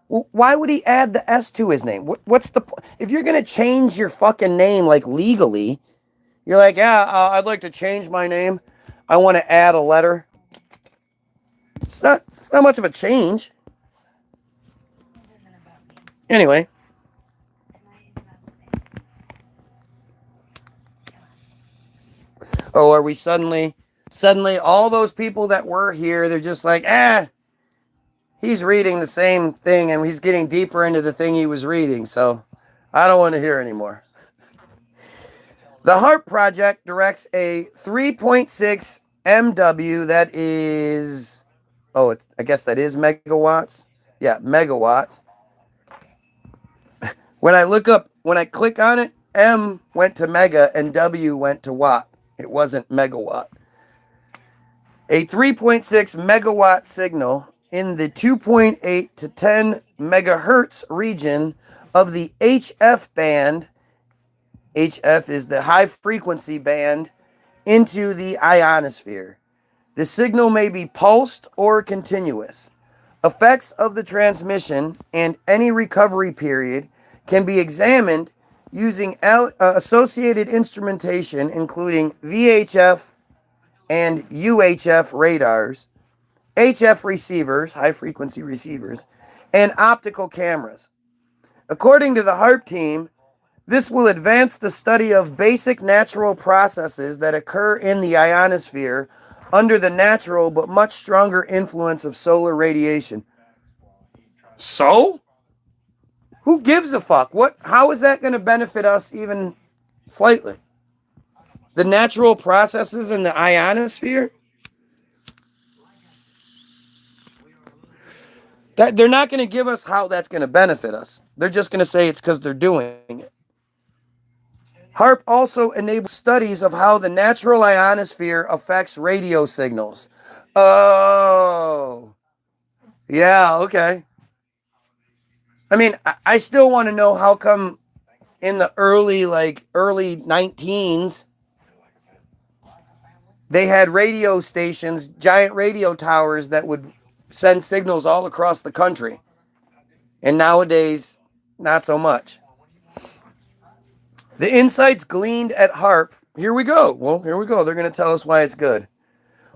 Why would he add the S to his name? What's the point? If you're going to change your fucking name, like legally, you're like, yeah, I'd like to change my name. I want to add a letter. It's not much of a change. Anyway. Oh, are we suddenly all those people that were here, they're just like, he's reading the same thing and he's getting deeper into the thing he was reading, so I don't want to hear anymore. The HAARP project directs a 3.6 MW, that is, I guess that is megawatts. Yeah, megawatts. When I click on it, M went to mega and W went to watt. It wasn't megawatt. A 3.6 megawatt signal in the 2.8 to 10 megahertz region of the HF band. HF is the high frequency band into the ionosphere. The signal may be pulsed or continuous. Effects of the transmission and any recovery period can be examined using associated instrumentation, including VHF and UHF radars, HF receivers, high frequency receivers, and optical cameras. According to the HAARP team, this will advance the study of basic natural processes that occur in the ionosphere under the natural but much stronger influence of solar radiation. So? Who gives a fuck? How is that going to benefit us even slightly? The natural processes in the ionosphere? They're not going to give us how that's going to benefit us. They're just going to say it's because they're doing it. HAARP also enables studies of how the natural ionosphere affects radio signals. Oh. Yeah, okay. I mean, I still want to know how come in the early 19s, they had radio stations, giant radio towers that would send signals all across the country. And nowadays, not so much. The insights gleaned at HAARP, here we go. Well, here we go. They're going to tell us why it's good.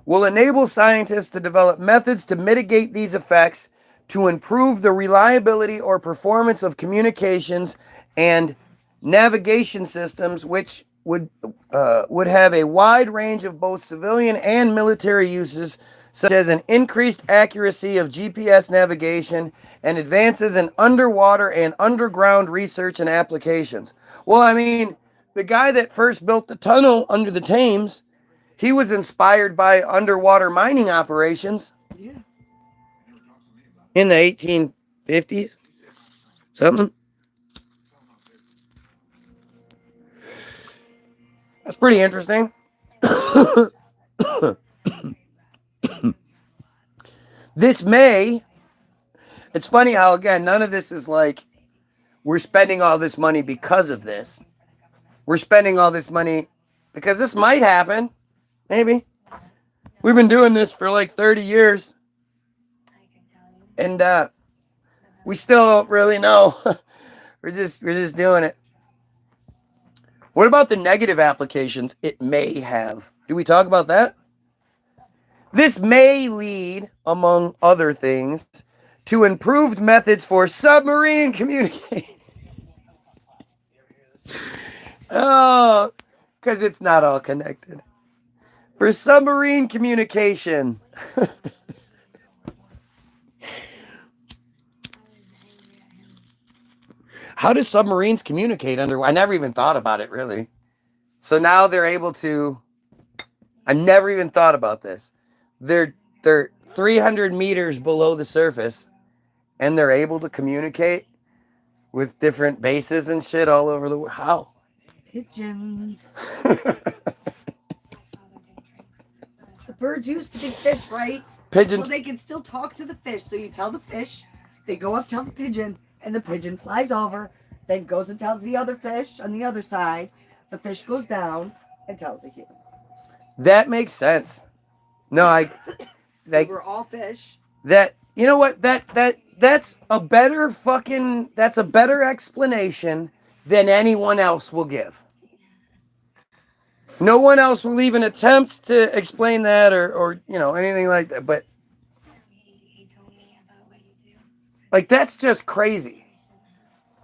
Will enable scientists to develop methods to mitigate these effects to improve the reliability or performance of communications and navigation systems, which would have a wide range of both civilian and military uses, such as an increased accuracy of GPS navigation and advances in underwater and underground research and applications. Well, I mean, the guy that first built the tunnel under the Thames, he was inspired by underwater mining operations Yeah. in the 1850s, something. That's pretty interesting. This may, it's funny how, again, none of this is like, we're spending all this money because of this. We're spending all this money because this might happen. Maybe. We've been doing this for like 30 years. And we still don't really know. we're just doing it. What about the negative applications it may have? Do we talk about that? This may lead, among other things, to improved methods for submarine communication. Oh, because it's not all connected. For submarine communication. How do submarines communicate under? I never even thought about it, really. So now they're able to. I never even thought about this. They're 300 meters below the surface, and they're able to communicate with different bases and shit all over the world. How? Pigeons. The birds used to be fish, right? Pigeons. So they can still talk to the fish. So you tell the fish, they go up, tell the pigeon, and the pigeon flies over, then goes and tells the other fish on the other side. The fish goes down and tells the human. That makes sense. No, We're all fish. That, you know what? That's a better explanation than anyone else will give. No one else will even attempt to explain that or anything like that. But like, that's just crazy.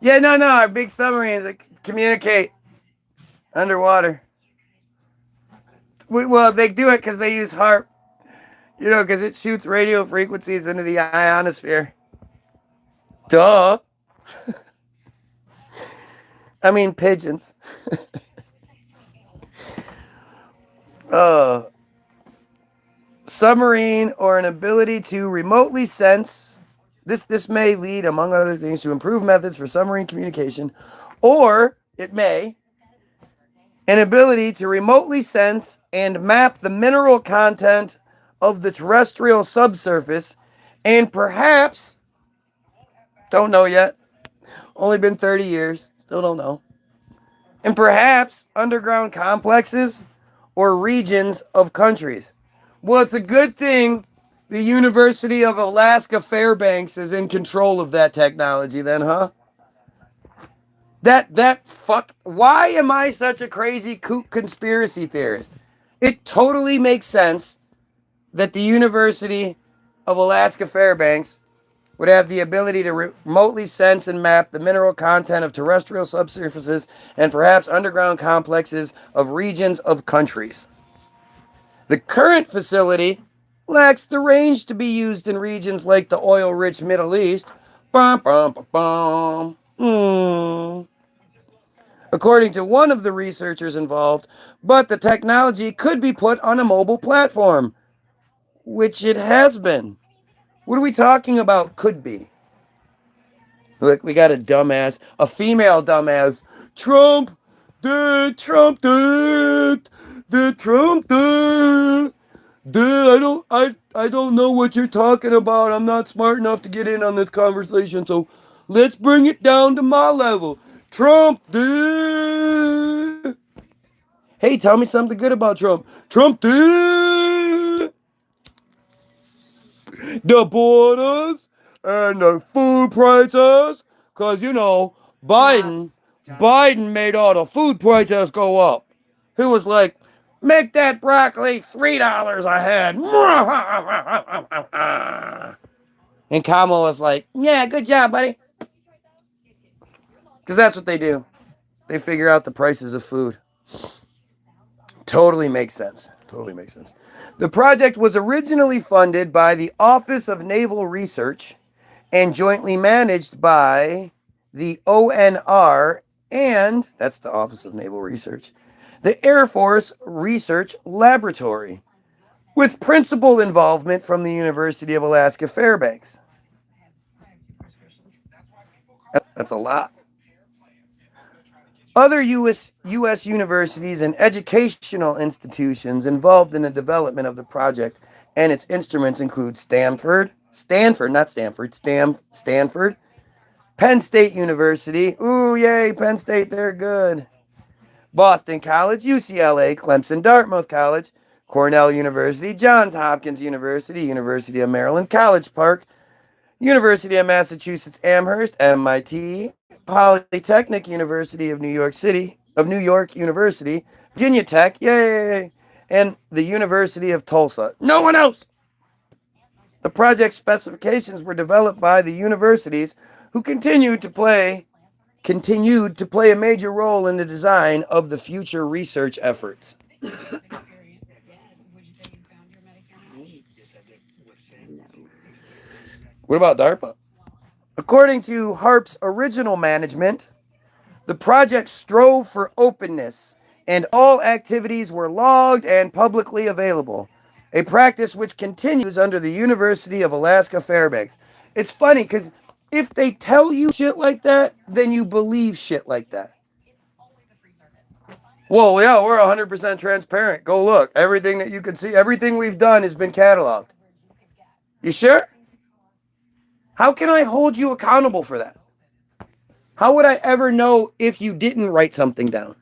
Yeah, no, our big submarines that communicate underwater. Well, they do it because they use HAARP. Because it shoots radio frequencies into the ionosphere. Duh. I mean, pigeons. Submarine or an ability to remotely sense. This may lead, among other things, to improved methods for submarine communication, or it may an ability to remotely sense and map the mineral content of the terrestrial subsurface, and perhaps, don't know yet, only been 30 years, still don't know, and perhaps underground complexes or regions of countries. Well, it's a good thing the University of Alaska Fairbanks is in control of that technology then, huh? Why am I such a crazy kook conspiracy theorist? It totally makes sense that the University of Alaska Fairbanks would have the ability to remotely sense and map the mineral content of terrestrial subsurfaces and perhaps underground complexes of regions of countries. The current facility lacks the range to be used in regions like the oil-rich Middle East. According to one of the researchers involved, but the technology could be put on a mobile platform, which it has been. What are we talking about? Could be. Look, we got a female dumbass. Trump did. I don't know what you're talking about. I'm not smart enough to get in on this conversation, so let's bring it down to my level. Trump did. Hey, tell me something good about Trump. Trump did. The borders and the food prices, because Biden Biden made all the food prices go up. He was like, make that broccoli $3 a head. And Kamala was like, yeah, good job, buddy. Because that's what they do. They figure out the prices of food. Totally makes sense. Totally makes sense. The project was originally funded by the Office of Naval Research and jointly managed by the ONR and, that's the Office of Naval Research, the Air Force Research Laboratory, with principal involvement from the University of Alaska Fairbanks. That's a lot. Other U.S. universities and educational institutions involved in the development of the project and its instruments include Stanford, Penn State University, ooh, yay, Penn State, they're good. Boston College, UCLA, Clemson, Dartmouth College, Cornell University, Johns Hopkins University, University of Maryland, College Park, University of Massachusetts Amherst, MIT, Polytechnic University of New York University, Virginia Tech, yay, and the University of Tulsa. No one else! The project specifications were developed by the universities who continued to play a major role in the design of the future research efforts. What about DARPA? According to HAARP's original management, the project strove for openness, and all activities were logged and publicly available, a practice which continues under the University of Alaska Fairbanks. It's funny because if they tell you shit like that, then you believe shit like that. Well, yeah, we're 100% transparent. Go look. Everything that you can see, everything we've done has been cataloged. You sure? How can I hold you accountable for that? How would I ever know if you didn't write something down?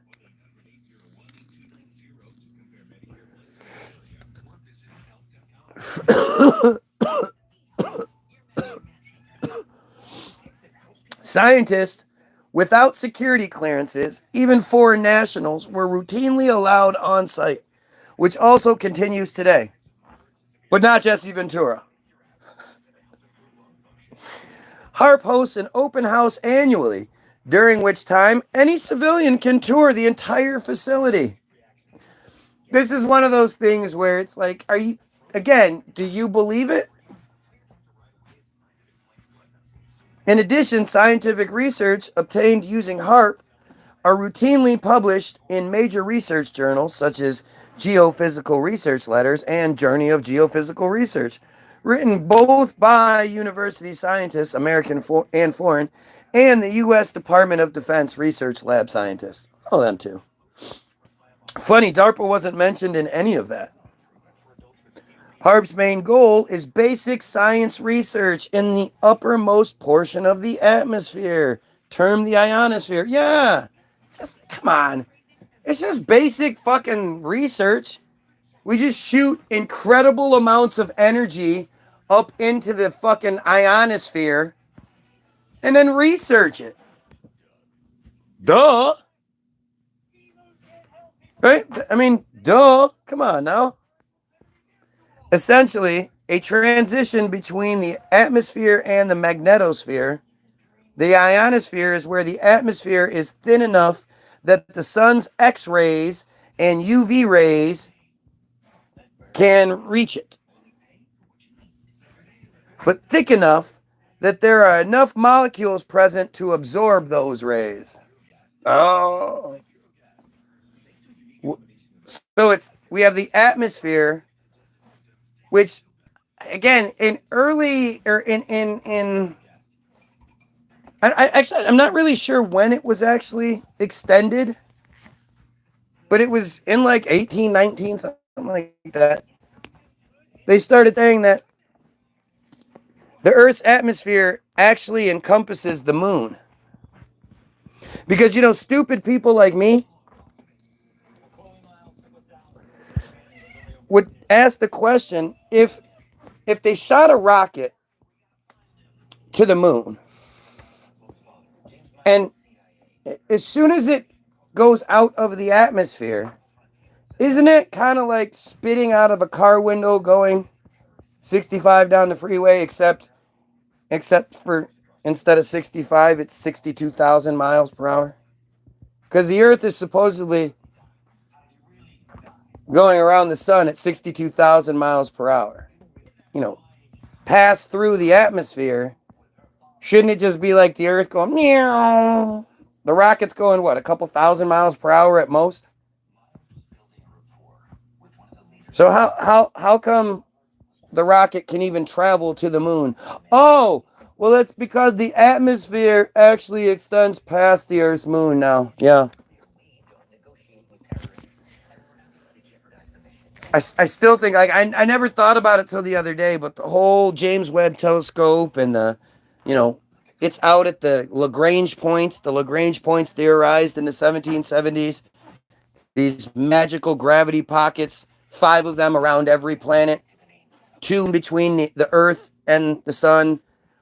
Scientists without security clearances, even foreign nationals, were routinely allowed on site, which also continues today. But not Jesse Ventura. HAARP hosts an open house annually, during which time any civilian can tour the entire facility. This is one of those things where it's like, do you believe it? In addition, scientific research obtained using HAARP are routinely published in major research journals such as Geophysical Research Letters and Journey of Geophysical Research, written both by university scientists, American and foreign, and the U.S. Department of Defense Research Lab scientists. Oh, them too. Funny, DARPA wasn't mentioned in any of that. HAARP's main goal is basic science research in the uppermost portion of the atmosphere, termed the ionosphere. Yeah, come on. It's just basic fucking research. We just shoot incredible amounts of energy up into the fucking ionosphere and then research it. Duh. Right? I mean, duh. Come on now. Essentially, a transition between the atmosphere and the magnetosphere. The ionosphere is where the atmosphere is thin enough that the sun's X-rays and UV rays can reach it, but thick enough that there are enough molecules present to absorb those rays. Oh. So we have the atmosphere, which, again, I'm not really sure when it was actually extended, but it was in like 1819, something like that. They started saying that the Earth's atmosphere actually encompasses the moon. Because, stupid people like me would ask the question, if they shot a rocket to the moon and as soon as it goes out of the atmosphere, isn't it kind of like spitting out of a car window going 65 down the freeway, except for instead of 65, it's 62,000 miles per hour? Because the Earth is supposedly going around the sun at 62,000 miles per hour. You know, pass through the atmosphere. Shouldn't it just be like the Earth going, meow? The rocket's going, what, a couple thousand miles per hour at most? So how come the rocket can even travel to the moon? Oh, well, that's because the atmosphere actually extends past the Earth's moon now. Yeah. I still think, like, I never thought about it till the other day, but the whole James Webb telescope and you know, it's out at the Lagrange points. The Lagrange points theorized in the 1770s. These magical gravity pockets, 5 of them around every planet, 2 between the Earth and the Sun,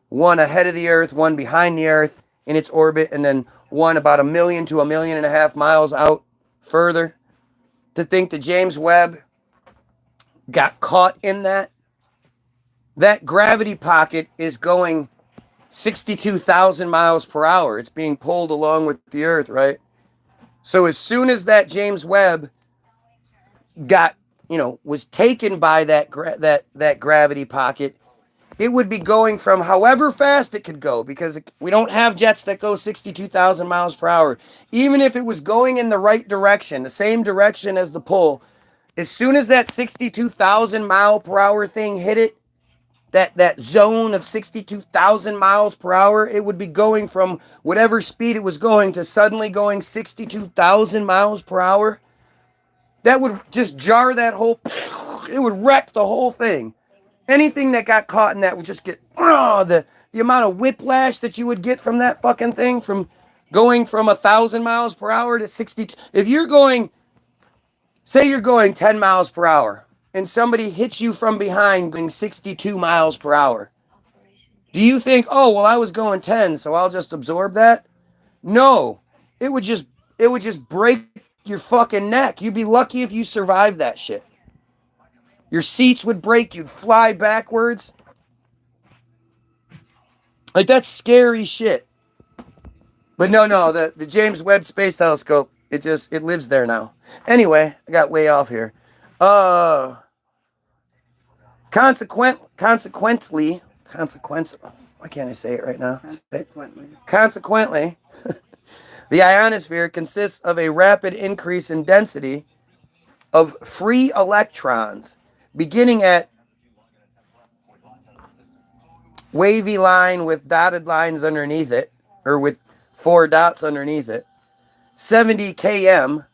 1 ahead of the Earth, 1 behind the Earth in its orbit, and then 1 about 1,000,000 to 1.5 million miles out further. To think that James Webb got caught in that gravity pocket is going 62,000 miles per hour. It's being pulled along with the Earth, right? So as soon as that James Webb got, was taken by that gravity pocket, it would be going from however fast it could go, because we don't have jets that go 62,000 miles per hour. Even if it was going in the right direction, the same direction as the pull, as soon as that 62,000 mile per hour thing hit it, that zone of 62,000 miles per hour, it would be going from whatever speed it was going to suddenly going 62,000 miles per hour. That would just jar that whole, it would wreck the whole thing. Anything that got caught in that would just get, the amount of whiplash that you would get from that fucking thing, from going from 1,000 miles per hour to 60. If you're going, say you're going 10 miles per hour and somebody hits you from behind going 62 miles per hour, do you think, oh, well, I was going 10, so I'll just absorb that? No, it would just break your fucking neck. You'd be lucky if you survived that shit. Your seats would break. You'd fly backwards. Like, that's scary shit. But no, the James Webb Space Telescope, it lives there now. Anyway, I got way off here. Consequently, why can't I say it right now? Consequently, the ionosphere consists of a rapid increase in density of free electrons, beginning at wavy line with dotted lines underneath it, or with 4 dots underneath it, 70 km,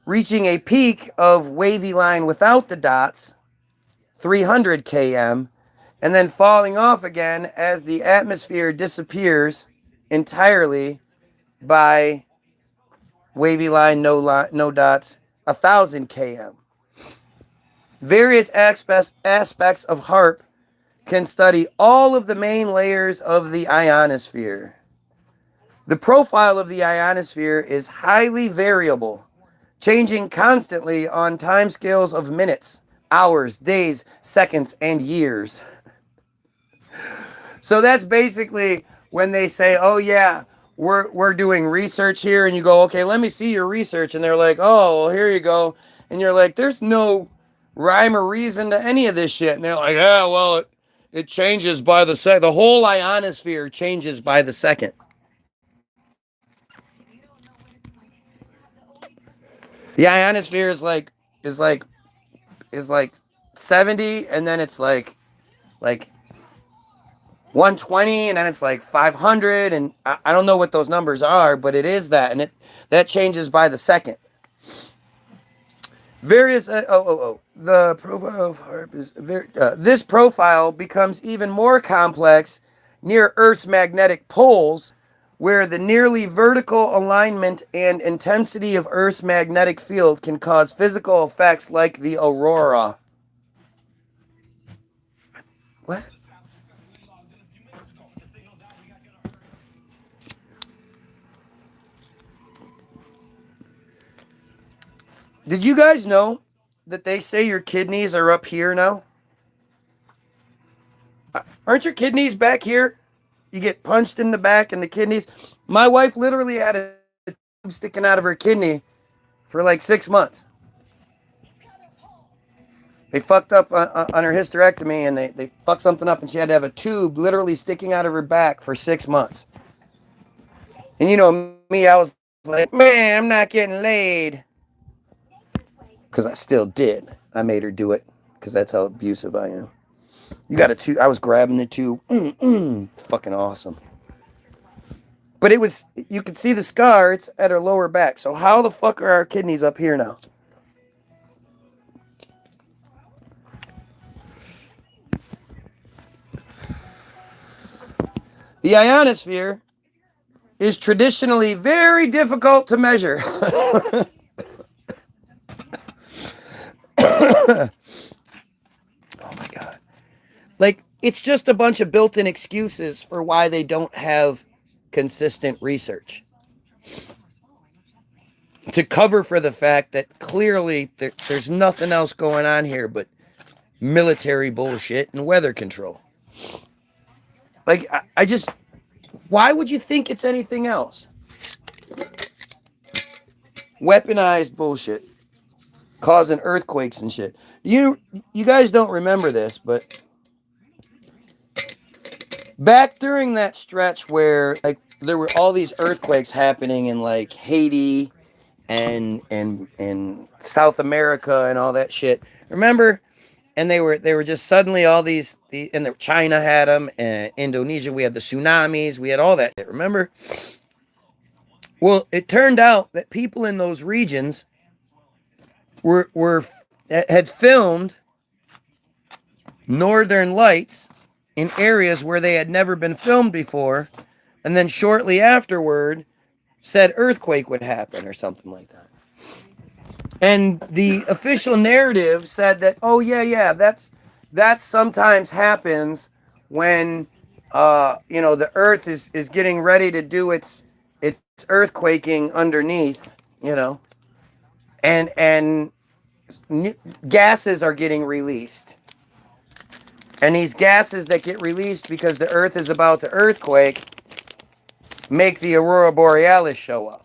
reaching a peak of wavy line without the dots, 300 km, and then falling off again as the atmosphere disappears entirely by wavy line, no dots, 1,000 km. Various aspects of HAARP can study all of the main layers of the ionosphere. The profile of the ionosphere is highly variable, changing constantly on timescales of minutes, hours, days, seconds, and years. So that's basically when they say, oh yeah, we're doing research here, and you go, okay, let me see your research, and they're like, oh, well, here you go. And you're like, there's no rhyme or reason to any of this shit. And they're like, yeah, well, it changes by the second. The whole ionosphere changes by the second. The ionosphere is like 70, and then it's like 120, and then it's like 500, and I don't know what those numbers are, but it is that, and that changes by the second. Various the profile of HAARP is this profile becomes even more complex near Earth's magnetic poles, where the nearly vertical alignment and intensity of Earth's magnetic field can cause physical effects like the aurora. What? Did you guys know that they say your kidneys are up here now? Aren't your kidneys back here? You get punched in the back and the kidneys. My wife literally had a tube sticking out of her kidney for like 6 months. They fucked up on her hysterectomy and they fucked something up and she had to have a tube literally sticking out of her back for 6 months. And you know me, I was like, man, I'm not getting laid. Because I still did. I made her do it because that's how abusive I am. You got a tube. I was grabbing the tube. Fucking awesome. But it was, you could see the scar. It's at her lower back. So how the fuck are our kidneys up here now? The ionosphere is traditionally very difficult to measure. Oh my God. Like, it's just a bunch of built-in excuses for why they don't have consistent research. To cover for the fact that clearly there's nothing else going on here but military bullshit and weather control. Like, I just, why would you think it's anything else? Weaponized bullshit causing earthquakes and shit. You guys don't remember this, but back during that stretch where like there were all these earthquakes happening in like Haiti and South America and all that shit. Remember? And they were just suddenly all and China had them, and Indonesia, we had the tsunamis, we had all that shit, remember? Well, it turned out that people in those regions had filmed northern lights in areas where they had never been filmed before, and then shortly afterward said earthquake would happen or something like that. And the official narrative said that, oh yeah, that sometimes happens when the earth is getting ready to do its earthquaking underneath, and gases are getting released. And these gases that get released because the earth is about to earthquake make the aurora borealis show up.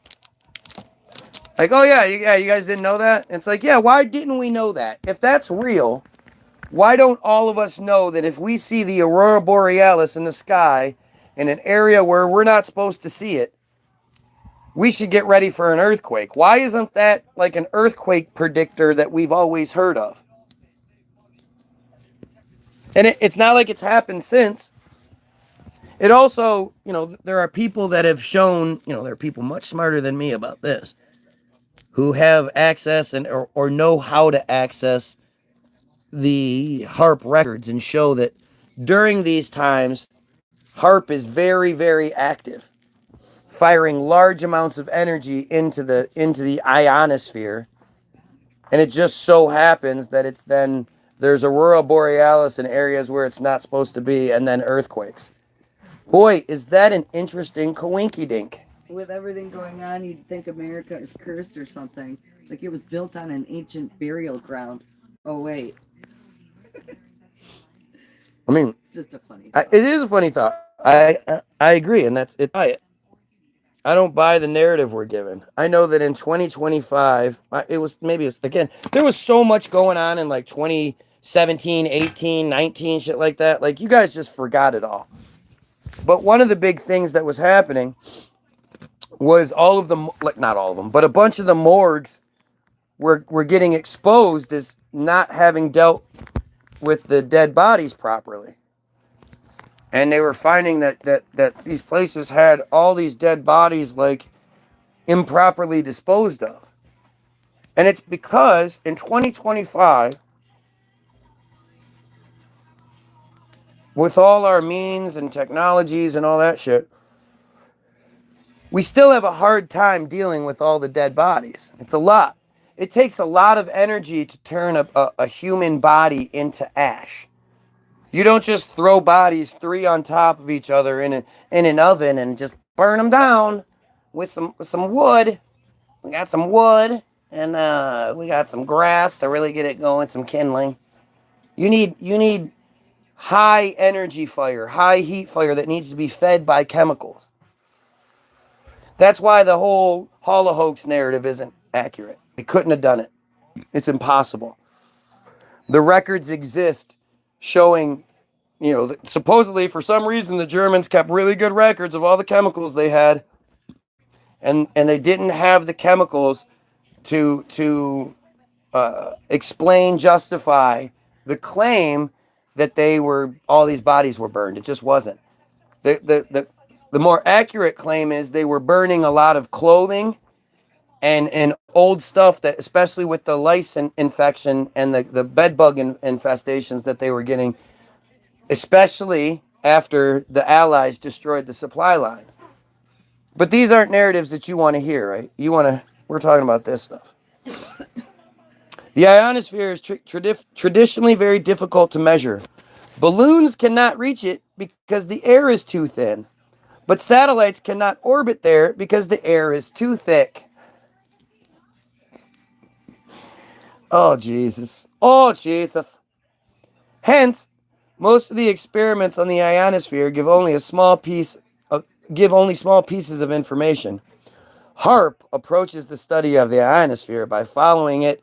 Like, oh yeah, you guys didn't know that? And it's like, yeah, why didn't we know that? If that's real, why don't all of us know that if we see the aurora borealis in the sky in an area where we're not supposed to see it, we should get ready for an earthquake? Why isn't that like an earthquake predictor that we've always heard of? And it's not like it's happened since. It also, there are people that have shown, there are people much smarter than me about this, who have access or know how to access the HAARP records and show that during these times, HAARP is very, very active, firing large amounts of energy into the ionosphere. And it just so happens that there's aurora borealis in areas where it's not supposed to be, and then earthquakes. Boy, is that an interesting coinky-dink. With everything going on, you'd think America is cursed or something. Like it was built on an ancient burial ground. Oh, wait. I mean, it's just a funny thought. It is a funny thought. I agree, and that's it. I don't buy the narrative we're given. I know that in 2025, again, there was so much going on in like 2017, 18, 19, shit like that. Like, you guys just forgot it all. But one of the big things that was happening was all of them, like not all of them, but a bunch of the morgues were getting exposed as not having dealt with the dead bodies properly. And they were finding that these places had all these dead bodies like improperly disposed of. And it's because in 2025, with all our means and technologies and all that shit, we still have a hard time dealing with all the dead bodies. It's a lot. It takes a lot of energy to turn a human body into ash. You don't just throw bodies 3 on top of each other in an oven and just burn them down with some wood. We got some wood. and we got some grass to really get it going, some kindling. You need high energy fire, high heat fire that needs to be fed by chemicals. That's why the whole Holocaust narrative isn't accurate. They couldn't have done it. It's impossible. The records exist showing, supposedly for some reason the Germans kept really good records of all the chemicals they had, and they didn't have the chemicals to explain, justify the claim that all these bodies were burned. It just wasn't. The more accurate claim is they were burning a lot of clothing and old stuff, that especially with the lice infection and the bed bug infestations that they were getting, especially after the Allies destroyed the supply lines. But these aren't narratives that you want to hear, right? We're talking about this stuff. The ionosphere is traditionally very difficult to measure. Balloons cannot reach it because the air is too thin. But satellites cannot orbit there because the air is too thick. Oh, Jesus. Oh, Jesus. Hence, most of the experiments on the ionosphere give only small pieces of information. HAARP approaches the study of the ionosphere by following in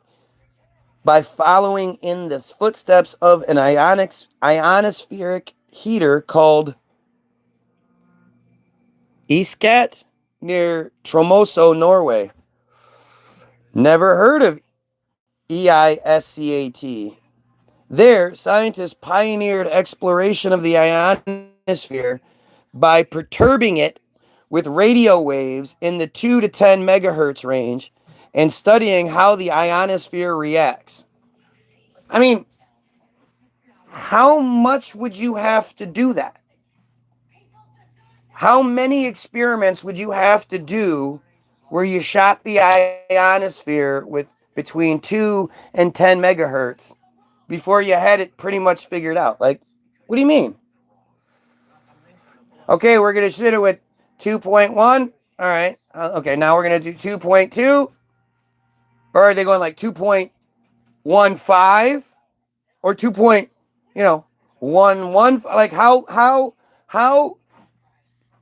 the footsteps of an ionospheric heater called Iskat near Tromsø, Norway. Never heard of EISCAT. There, scientists pioneered exploration of the ionosphere by perturbing it with radio waves in the 2 to 10 megahertz range and studying how the ionosphere reacts. I mean, how much would you have to do that? How many experiments would you have to do where you shot the ionosphere with between 2 and 10 megahertz before you had it pretty much figured out? Like, what do you mean? Okay, we're going to shoot it with 2.1. All right. Okay, now we're going to do 2.2. Or are they going like 2.15 or 2.11? Like how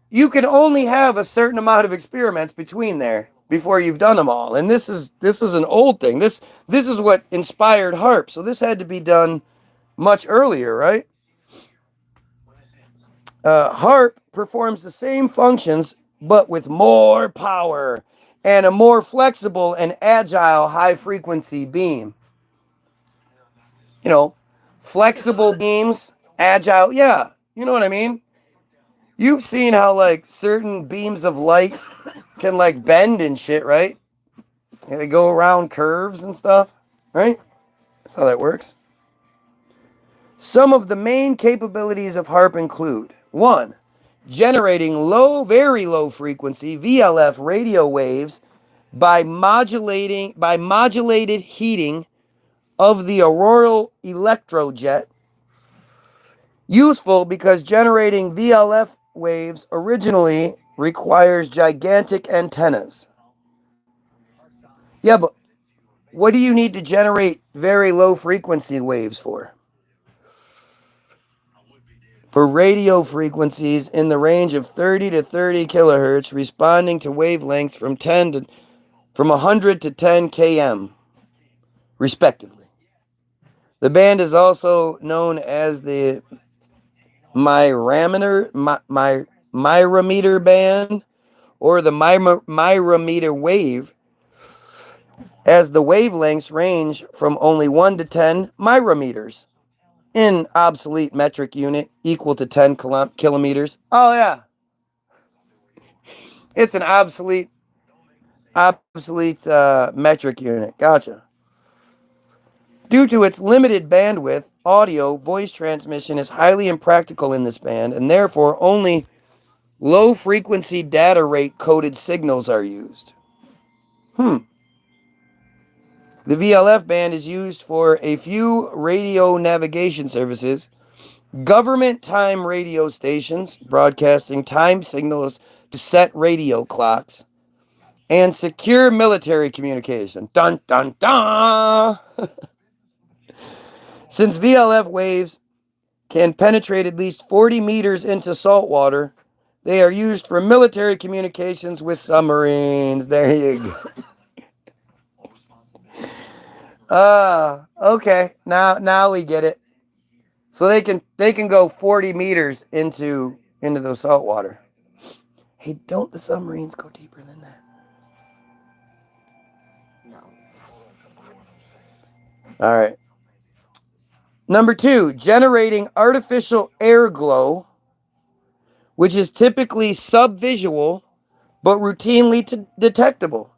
you can only have a certain amount of experiments between there before you've done them all. And this is an old thing. This is what inspired HAARP. So this had to be done much earlier, right? HAARP performs the same functions, but with more power and a more flexible and agile high-frequency beam. Flexible beams, agile, yeah, you know what I mean? You've seen how, like, certain beams of light can, like, bend and shit, right? And they go around curves and stuff, right? That's how that works. Some of the main capabilities of HAARP include: 1. Generating very low frequency VLF radio waves by modulated heating of the auroral electrojet. Useful because generating VLF waves originally requires gigantic antennas. Yeah, but what do you need to generate very low frequency waves for? For radio frequencies in the range of 30 to 30 kilohertz, responding to wavelengths from 100 to 10 km, respectively. The band is also known as the myrometer band, or the myrometer wave, as the wavelengths range from only 1 to 10 micrometers, in obsolete metric unit equal to 10 kilometers. Oh yeah, it's an obsolete metric unit. Gotcha. Due to its limited bandwidth, audio voice transmission is highly impractical in this band, and therefore only low frequency data rate coded signals are used. The VLF band is used for a few radio navigation services, government time radio stations broadcasting time signals to set radio clocks, and secure military communication. Dun dun dun! Since VLF waves can penetrate at least 40 meters into salt water, they are used for military communications with submarines. There you go. Okay. Now we get it. So they can go 40 meters into the salt water. Hey, don't the submarines go deeper than that? No. All right. Number 2, generating artificial air glow, which is typically subvisual but routinely detectable.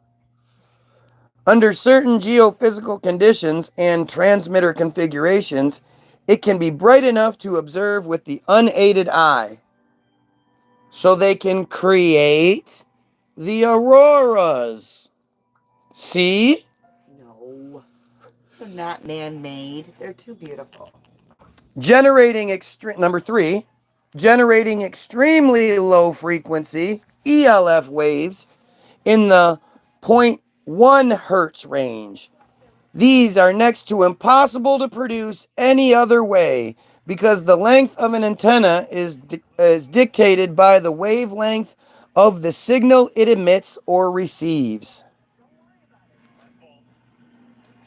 Under certain geophysical conditions and transmitter configurations, it can be bright enough to observe with the unaided eye. So they can create the auroras. See? No. So not man-made. They're too beautiful. Number 3, generating extremely low frequency ELF waves in the zero point 0.1 hertz range. These are next to impossible to produce any other way because the length of an antenna is dictated by the wavelength of the signal it emits or receives.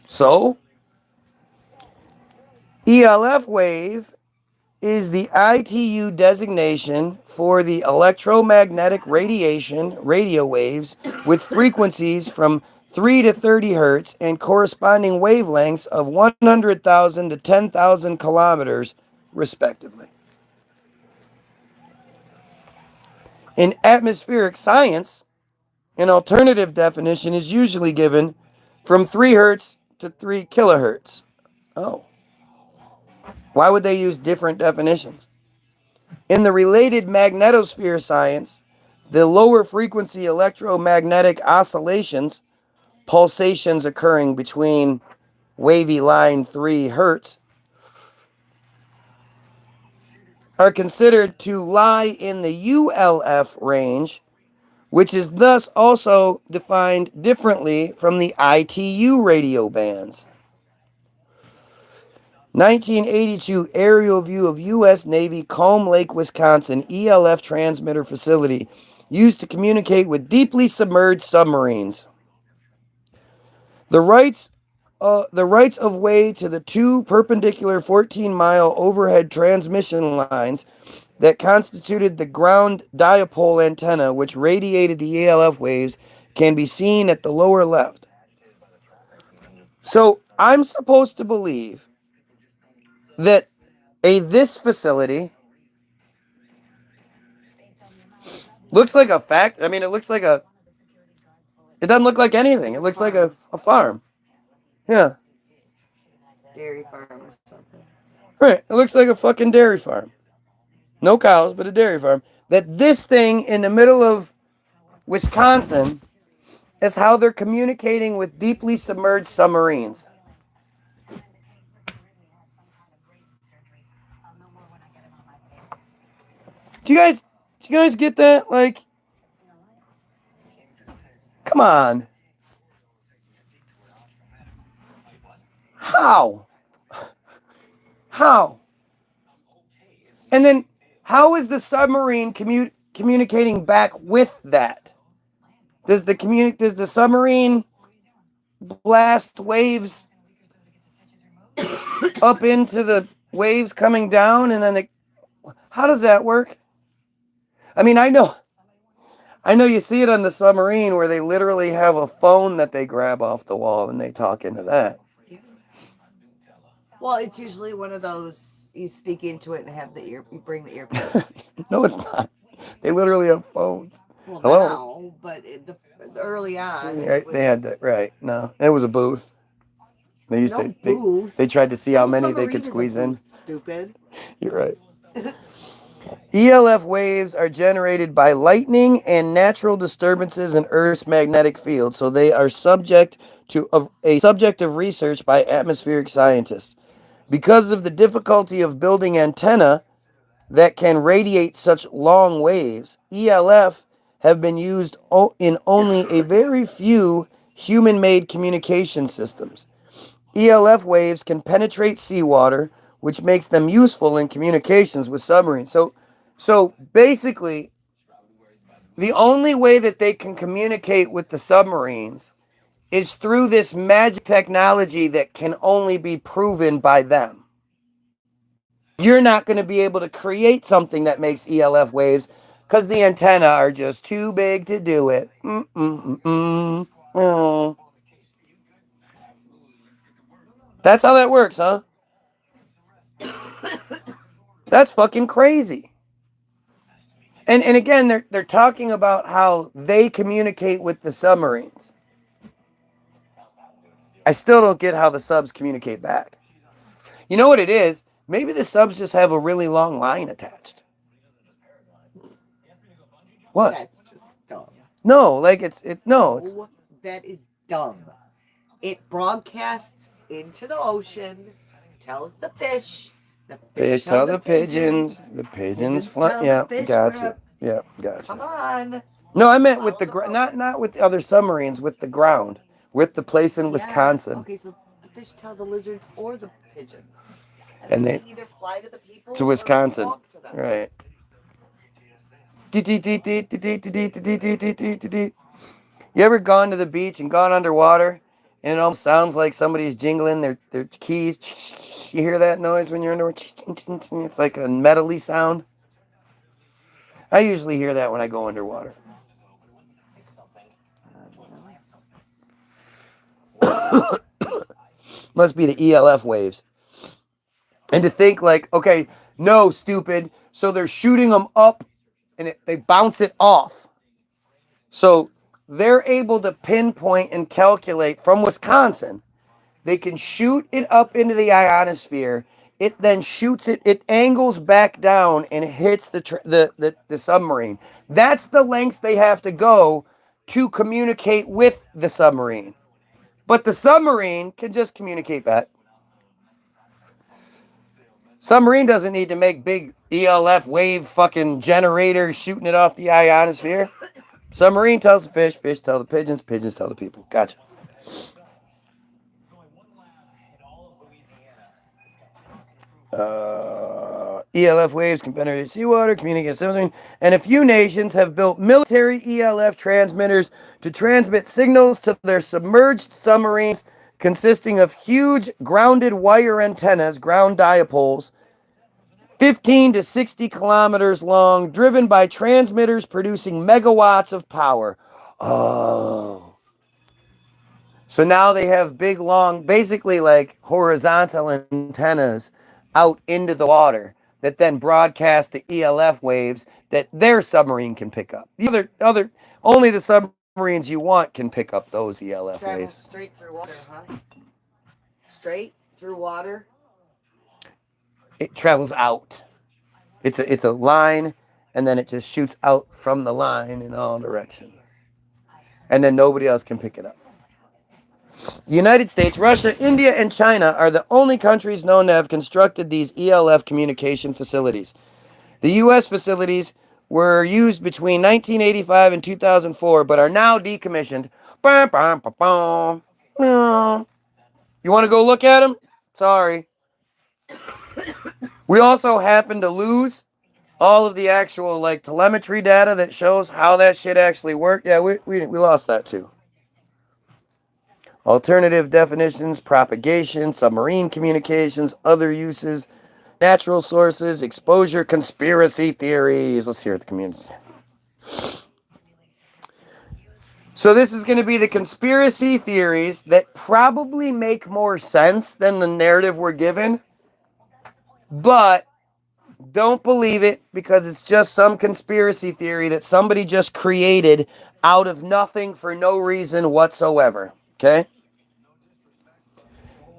So, ELF wave is the ITU designation for the electromagnetic radiation radio waves with frequencies from 3 to 30 hertz and corresponding wavelengths of 100,000 to 10,000 kilometers, respectively. In atmospheric science, an alternative definition is usually given from 3 hertz to 3 kilohertz. Oh. Why would they use different definitions? In the related magnetosphere science, the lower frequency electromagnetic oscillations, pulsations occurring between wavy line 3 hertz, are considered to lie in the ULF range, which is thus also defined differently from the ITU radio bands. 1982 aerial view of U.S. Navy Calm Lake, Wisconsin ELF transmitter facility used to communicate with deeply submerged submarines. The rights of way to the 2 perpendicular 14-mile overhead transmission lines that constituted the ground dipole antenna which radiated the ELF waves can be seen at the lower left. So I'm supposed to believe that this facility looks like a fact. I mean, it doesn't look like anything. It looks like a farm. Yeah. Dairy farm or something. Right. It looks like a fucking dairy farm. No cows, but a dairy farm. That this thing in the middle of Wisconsin is how they're communicating with deeply submerged submarines. Do you guys get that? Like, come on. How? How? And then how is the submarine communicating back with that? Does the submarine blast waves up into the waves coming down and then how does that work? I mean, I know you see it on the submarine where they literally have a phone that they grab off the wall and they talk into that. Well, it's usually one of those you speak into it and have you bring the earpiece. No, it's not. They literally have phones. Well, Hello? now, but early on, Yeah, they had that right. No, it was a booth. They used no to. booth. They tried to see how many they could squeeze in. Stupid. You're right. ELF waves are generated by lightning and natural disturbances in Earth's magnetic field, so they are subject of research by atmospheric scientists. Because of the difficulty of building antenna that can radiate such long waves, ELF have been used in only a very few human-made communication systems. ELF waves can penetrate seawater, which makes them useful in communications with submarines. So basically, the only way that they can communicate with the submarines is through this magic technology that can only be proven by them. You're not going to be able to create something that makes ELF waves because the antenna are just too big to do it. That's how that works, huh? That's fucking crazy. And again, they're talking about how they communicate with the submarines. I still don't get how the subs communicate back. You know what it is? Maybe the subs just have a really long line attached. What? That's just dumb. No, like it's that is dumb. It broadcasts into the ocean, tells the fish fish tell the pigeons fly. tell the Yeah, fish gotcha. Yeah, gotcha. Come on. No, I meant with the not with the other submarines, with the ground, with the place in Yes. Wisconsin. Okay, so the fish tell the lizards or the pigeons, and they either fly to the people to Wisconsin, or walk to them. right? You ever gone to the beach and gone underwater, and it almost sounds like somebody's jingling their keys? You hear that noise when you're underwater? It's like a metally sound. I usually hear that when I go underwater. Must be the ELF waves. And to think like, okay, no, stupid. So they're shooting them up and they bounce it off. So they're able to pinpoint and calculate from Wisconsin. They can shoot it up into the ionosphere. It then shoots it. It angles back down and hits the submarine. That's the lengths they have to go to communicate with the submarine. But the submarine can just communicate back. Submarine doesn't need to make big ELF wave fucking generators shooting it off the ionosphere. Submarine tells the fish, fish tell the pigeons, pigeons tell the people. Gotcha. ELF waves can penetrate seawater, communicate with submarine, and a few nations have built military ELF transmitters to transmit signals to their submerged submarines, consisting of huge grounded wire antennas, ground dipoles, 15 to 60 kilometers long, driven by transmitters producing megawatts of power. Oh. So now they have big, long, basically like horizontal antennas out into the water that then broadcast the ELF waves that their submarine can pick up. The other only the submarines you want can pick up those ELF waves. Straight through water, huh? Straight through water. It travels out. It's a line, and then it just shoots out from the line in all directions. And then nobody else can pick it up. The United States, Russia, India, and China are the only countries known to have constructed these ELF communication facilities. The U.S. facilities were used between 1985 and 2004, but are now decommissioned. You want to go look at them? Sorry. We also happen to lose all of the actual like telemetry data that shows how that shit actually worked. Yeah, we lost that too. Alternative definitions, propagation, submarine communications, other uses, natural sources, exposure, conspiracy theories. Let's hear the community. So this is going to be the conspiracy theories that probably make more sense than the narrative we're given. But don't believe it because it's just some conspiracy theory that somebody just created out of nothing for no reason whatsoever. Okay?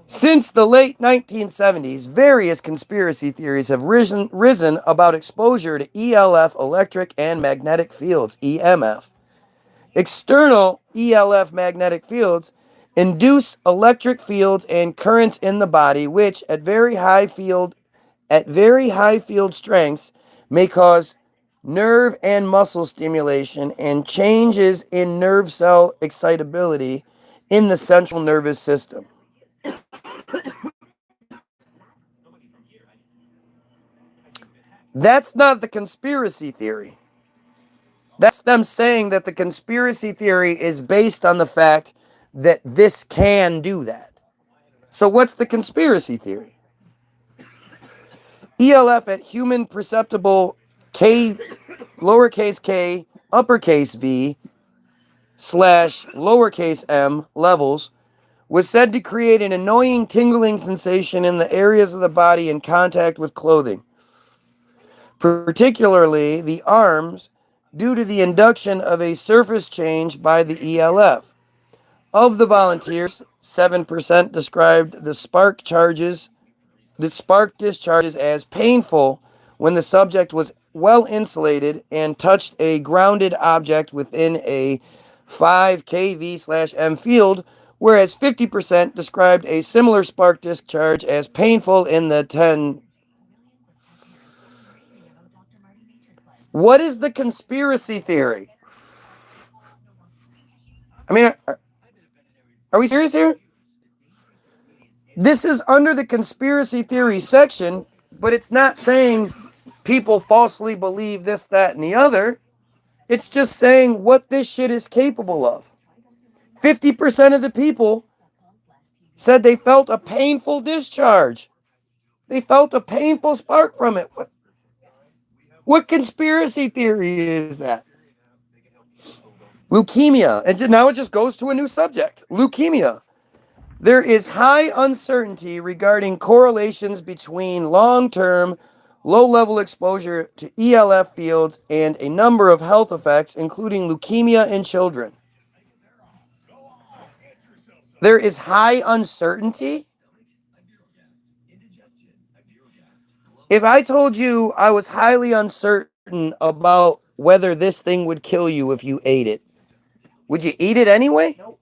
Since the late 1970s, various conspiracy theories have risen about exposure to ELF, electric and magnetic fields, EMF. External ELF magnetic fields induce electric fields and currents in the body, which at very high field strengths may cause nerve and muscle stimulation, and changes in nerve cell excitability in the central nervous system. That's not the conspiracy theory. That's them saying that the conspiracy theory is based on the fact that this can do that. So what's the conspiracy theory? ELF at human perceptible K, lowercase k, uppercase v, slash lowercase m levels was said to create an annoying tingling sensation in the areas of the body in contact with clothing, particularly the arms, due to the induction of a surface change by the ELF. Of the volunteers, 7% described the spark discharges as painful when the subject was well insulated and touched a grounded object within a 5 kV/m field, whereas 50% described a similar spark discharge as painful in the 10. What is the conspiracy theory? I mean, are we serious here? This is under the conspiracy theory section, but it's not saying people falsely believe this, that, and the other. It's just saying what this shit is capable of. 50% of the people said they felt a painful discharge. They felt a painful spark from it. What conspiracy theory is that? Leukemia. And now it just goes to a new subject. Leukemia. There is high uncertainty regarding correlations between long-term, low-level exposure to ELF fields and a number of health effects, including leukemia in children. There is high uncertainty? If I told you I was highly uncertain about whether this thing would kill you if you ate it, would you eat it anyway? Nope.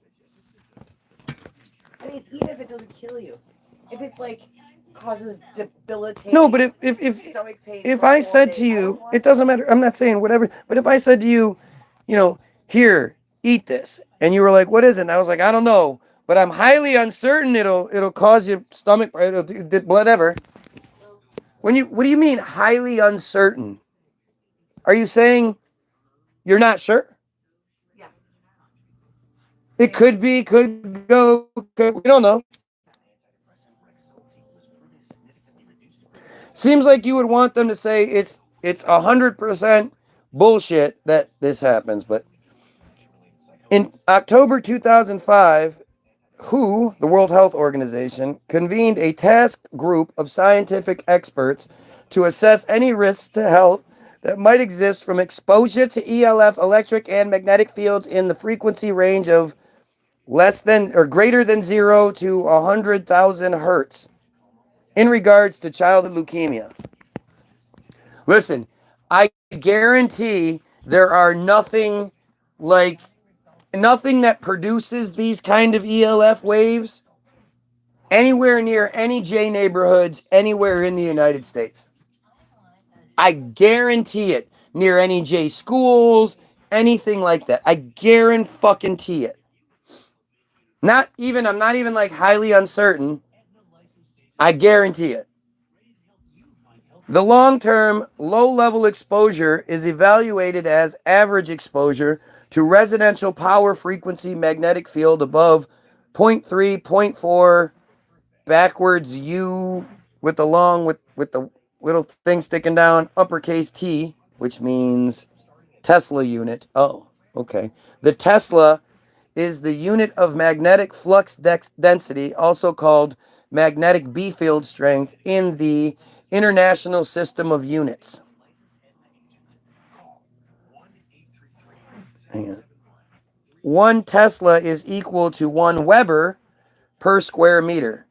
I mean, even if it doesn't kill you, if it's like causes debilitating. No, but stomach pain if for I a said day, to you, it doesn't matter. I'm not saying whatever, but if I said to you, here, eat this, and you were like, what is it? And I was like, I don't know, but I'm highly uncertain it'll cause you stomach, whatever. What do you mean highly uncertain? Are you saying you're not sure? Yeah. It could be, could go, we don't know. Seems like you would want them to say it's 100% bullshit that this happens, but in October 2005, WHO, the World Health Organization, convened a task group of scientific experts to assess any risks to health that might exist from exposure to ELF electric and magnetic fields in the frequency range of less than or greater than 0 to 100,000 hertz in regards to childhood leukemia. Listen, I guarantee there are nothing that produces these kind of ELF waves anywhere near any J neighborhoods anywhere in the United States. I guarantee it. Near any J schools, anything like that. I guarantee it. I'm not even like highly uncertain. I guarantee it. The long-term, low-level exposure is evaluated as average exposure to residential power frequency magnetic field above 0.3, 0.4 backwards U with the little thing sticking down, uppercase T, which means Tesla unit. Oh, okay. The Tesla is the unit of magnetic flux density, also called magnetic B field strength, in the International System of Units. Hang on. 1 Tesla is equal to 1 Weber per square meter.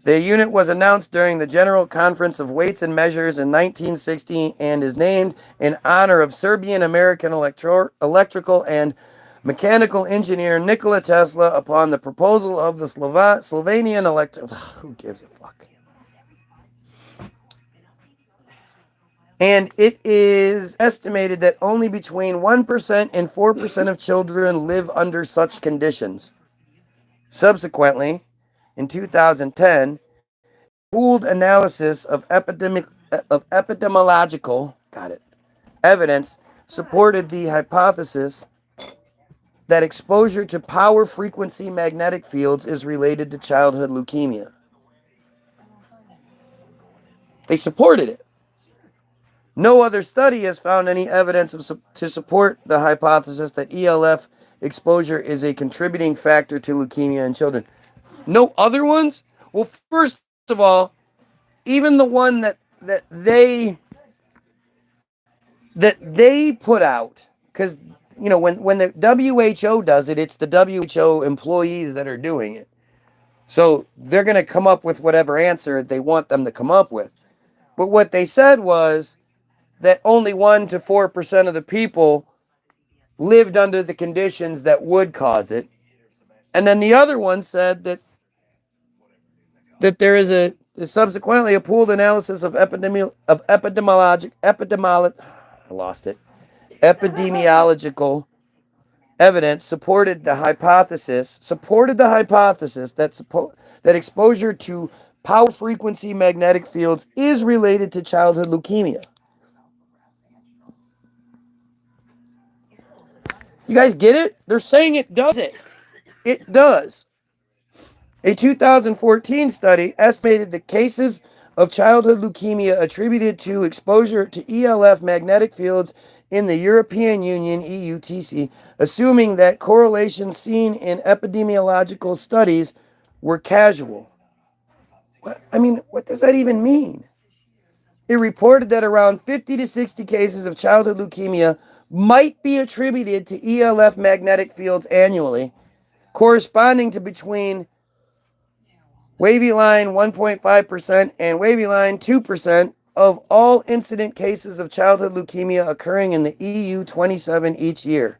The unit was announced during the General Conference of Weights and Measures in 1960 and is named in honor of Serbian-American electrical and mechanical engineer Nikola Tesla upon the proposal of the Slovenian who gives a fuck? And it is estimated that only between 1% and 4% of children live under such conditions. Subsequently, in 2010, pooled analysis of epidemiological evidence supported the hypothesis that exposure to power frequency magnetic fields is related to childhood leukemia. They supported it. No other study has found any evidence to support the hypothesis that ELF exposure is a contributing factor to leukemia in children. No other ones? Well, first of all, even the one that they put out, because when the WHO does it, it's the WHO employees that are doing it. So they're going to come up with whatever answer they want them to come up with. But what they said was that only 1 to 4% of the people lived under the conditions that would cause it. And then the other one said that there is subsequently a pooled analysis of epidemiological evidence supported the hypothesis that exposure to power frequency magnetic fields is related to childhood leukemia. You guys get it? They're saying it does it. It does. A 2014 study estimated the cases of childhood leukemia attributed to exposure to ELF magnetic fields in the European Union, EUTC, assuming that correlations seen in epidemiological studies were causal. What does that even mean? It reported that around 50 to 60 cases of childhood leukemia might be attributed to ELF magnetic fields annually, corresponding to between wavy line 1.5% and wavy line 2% of all incident cases of childhood leukemia occurring in the EU 27 each year.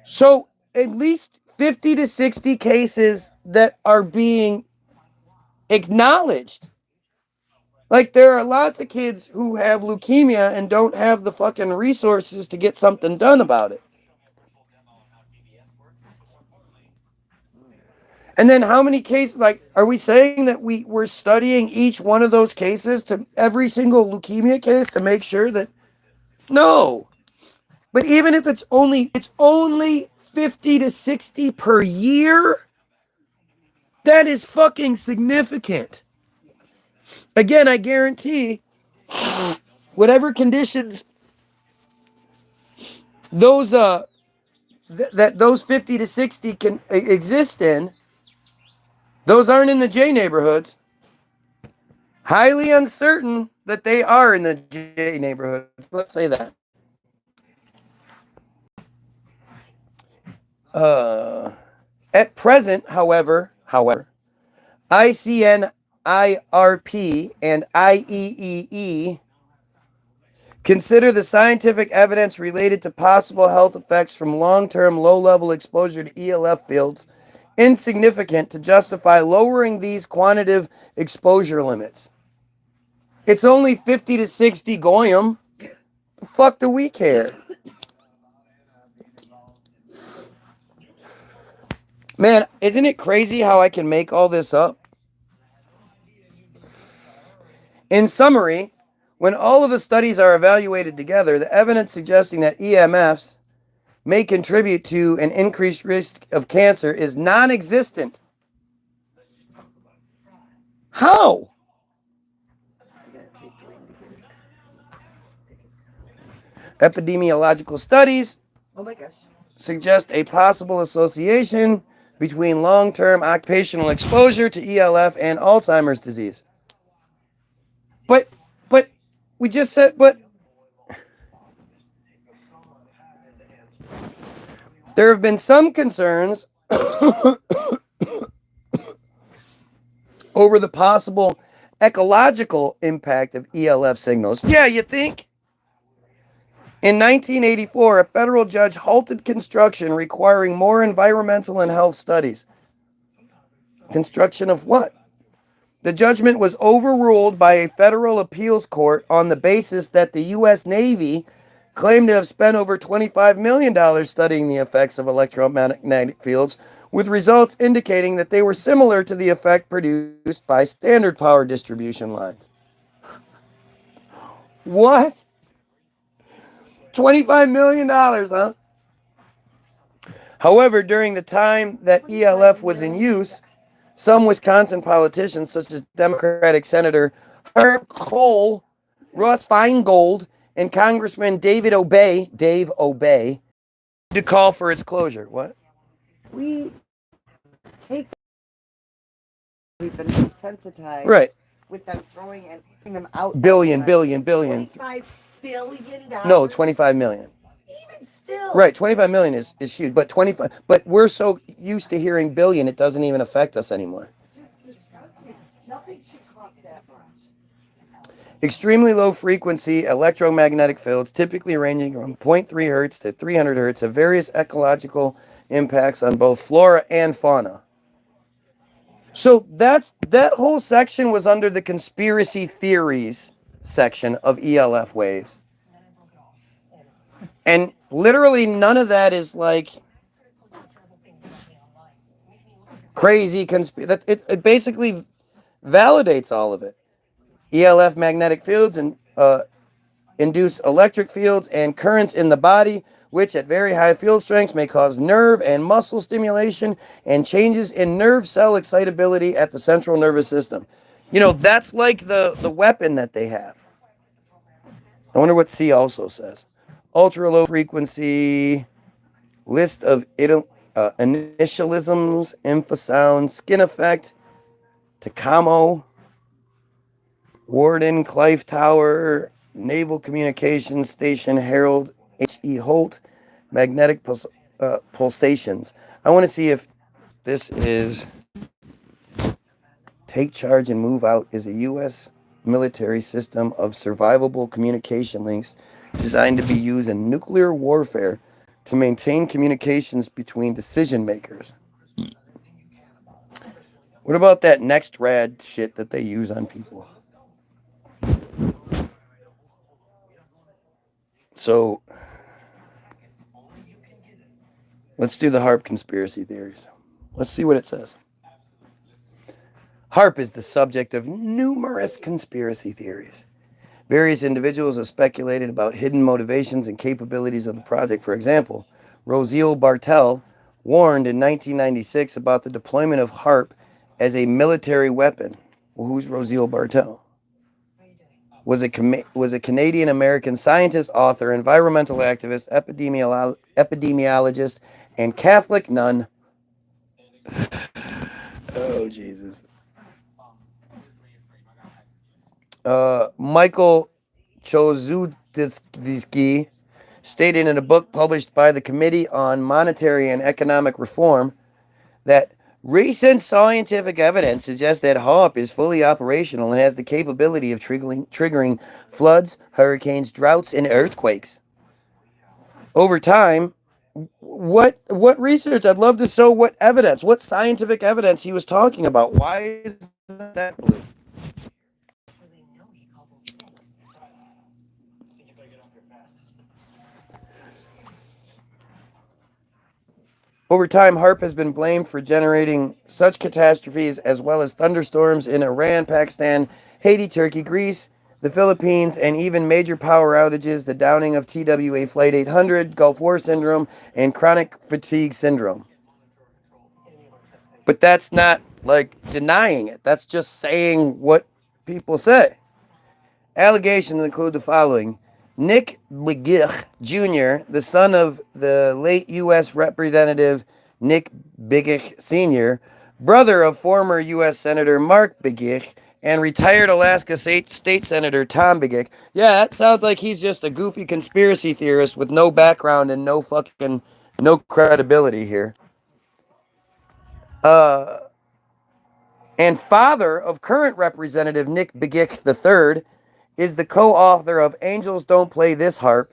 So at least 50 to 60 cases that are being acknowledged. Like, there are lots of kids who have leukemia and don't have the fucking resources to get something done about it. And then how many cases, are we saying that we're studying each one of those cases, to every single leukemia case, to make sure that, no. But even if it's only 50 to 60 per year, that is fucking significant. Again, I guarantee whatever conditions those that those 50 to 60 can exist in, those aren't in the J neighborhoods. Highly uncertain that they are in the J neighborhood. Let's say that. At present, however, ICNIRP and IEEE consider the scientific evidence related to possible health effects from long-term low-level exposure to ELF fields insignificant to justify lowering these quantitative exposure limits. It's only 50 to 60 goyim. The fuck do we care? Man, isn't it crazy how I can make all this up? In summary, when all of the studies are evaluated together, the evidence suggesting that EMFs may contribute to an increased risk of cancer is non-existent. How? Epidemiological studies suggest a possible association between long-term occupational exposure to ELF and Alzheimer's disease. But we just said, but there have been some concerns over the possible ecological impact of ELF signals. Yeah, you think? In 1984, a federal judge halted construction requiring more environmental and health studies. Construction of what? The judgment was overruled by a federal appeals court on the basis that the U.S. Navy claimed to have spent over $25 million studying the effects of electromagnetic fields, with results indicating that they were similar to the effect produced by standard power distribution lines. What? $25 million, huh? However, during the time that ELF was in use, some Wisconsin politicians, such as Democratic Senator Herb Kohl, Russ Feingold, and Congressman Dave Obey, to call for its closure. What? We take we've been desensitized Right. with them throwing and putting them out. Billion. $25 billion. No, 25 million. Even still. Right, 25 million is huge, but 25. But we're so used to hearing billion, it doesn't even affect us anymore. Nothing should cost that much. Extremely low frequency electromagnetic fields, typically ranging from 0.3 hertz to 300 hertz, have various ecological impacts on both flora and fauna. So that whole section was under the conspiracy theories section of ELF waves. And literally none of that is like crazy conspiracy. It basically validates all of it. ELF magnetic fields and induce electric fields and currents in the body, which at very high field strengths may cause nerve and muscle stimulation and changes in nerve cell excitability at the central nervous system. You know, that's like the weapon that they have. I wonder what C also says. Ultra low frequency, list of initialisms, infrasound, skin effect, Tacamo, Warden, Clive Tower, Naval Communications Station, Harold H.E. Holt, magnetic pulsations. I want to see if this is Take Charge and Move Out is a U.S. military system of survivable communication links designed to be used in nuclear warfare to maintain communications between decision makers. What about that next rad shit that they use on people? So, let's do the HAARP conspiracy theories. Let's see what it says. HAARP is the subject of numerous conspiracy theories. Various individuals have speculated about hidden motivations and capabilities of the project. For example, Roziel Bartel warned in 1996 about the deployment of HAARP as a military weapon. Well, who's Roziel Bartel? Was a Canadian-American scientist, author, environmental activist, epidemiologist, and Catholic nun. Oh, Jesus. Michael Chozudzki stated in a book published by the Committee on Monetary and Economic Reform that recent scientific evidence suggests that HAARP is fully operational and has the capability of triggering floods, hurricanes, droughts, and earthquakes. Over time, what research? I'd love to know what evidence, what scientific evidence he was talking about. Why is that? Over time, HAARP has been blamed for generating such catastrophes as well as thunderstorms in Iran, Pakistan, Haiti, Turkey, Greece, the Philippines, and even major power outages, the downing of TWA Flight 800, Gulf War Syndrome, and chronic fatigue syndrome. But that's not like denying it. That's just saying what people say. Allegations include the following. Nick Begich Jr., the son of the late U.S. Representative Nick Begich Sr., brother of former U.S. Senator Mark Begich, and retired Alaska State Senator Tom Begich. Yeah, that sounds like he's just a goofy conspiracy theorist with no background and no credibility here. And father of current Representative Nick Begich III, is the co-author of Angels Don't Play This HAARP.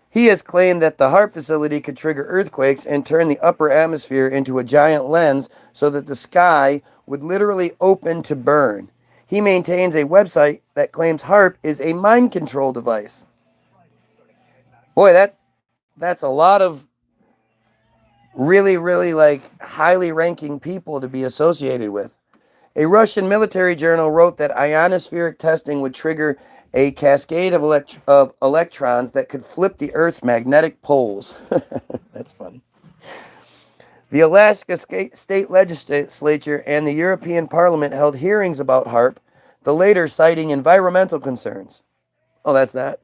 He has claimed that the HAARP facility could trigger earthquakes and turn the upper atmosphere into a giant lens so that the sky would literally open to burn. he maintains a website that claims HAARP is a mind control device. Boy, that's a lot of really, really like highly ranking people to be associated with. A Russian military journal wrote that ionospheric testing would trigger a cascade of electrons that could flip the Earth's magnetic poles. That's funny. The Alaska State Legislature and the European Parliament held hearings about HAARP, the later citing environmental concerns. Oh, that's that.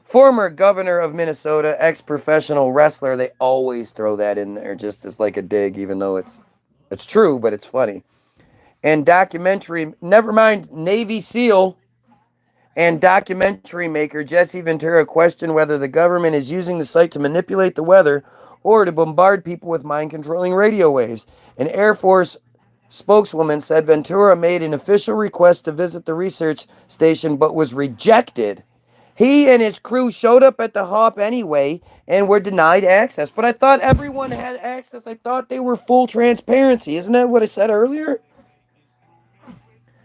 Former governor of Minnesota, ex-professional wrestler, they always throw that in there just as like a dig, even though it's true, but it's funny. And never mind, Navy SEAL and documentary maker Jesse Ventura questioned whether the government is using the site to manipulate the weather or to bombard people with mind-controlling radio waves. An Air Force spokeswoman said Ventura made an official request to visit the research station but was rejected. He and his crew showed up at the HAARP anyway and were denied access. But I thought everyone had access. I thought they were full transparency. Isn't that what I said earlier?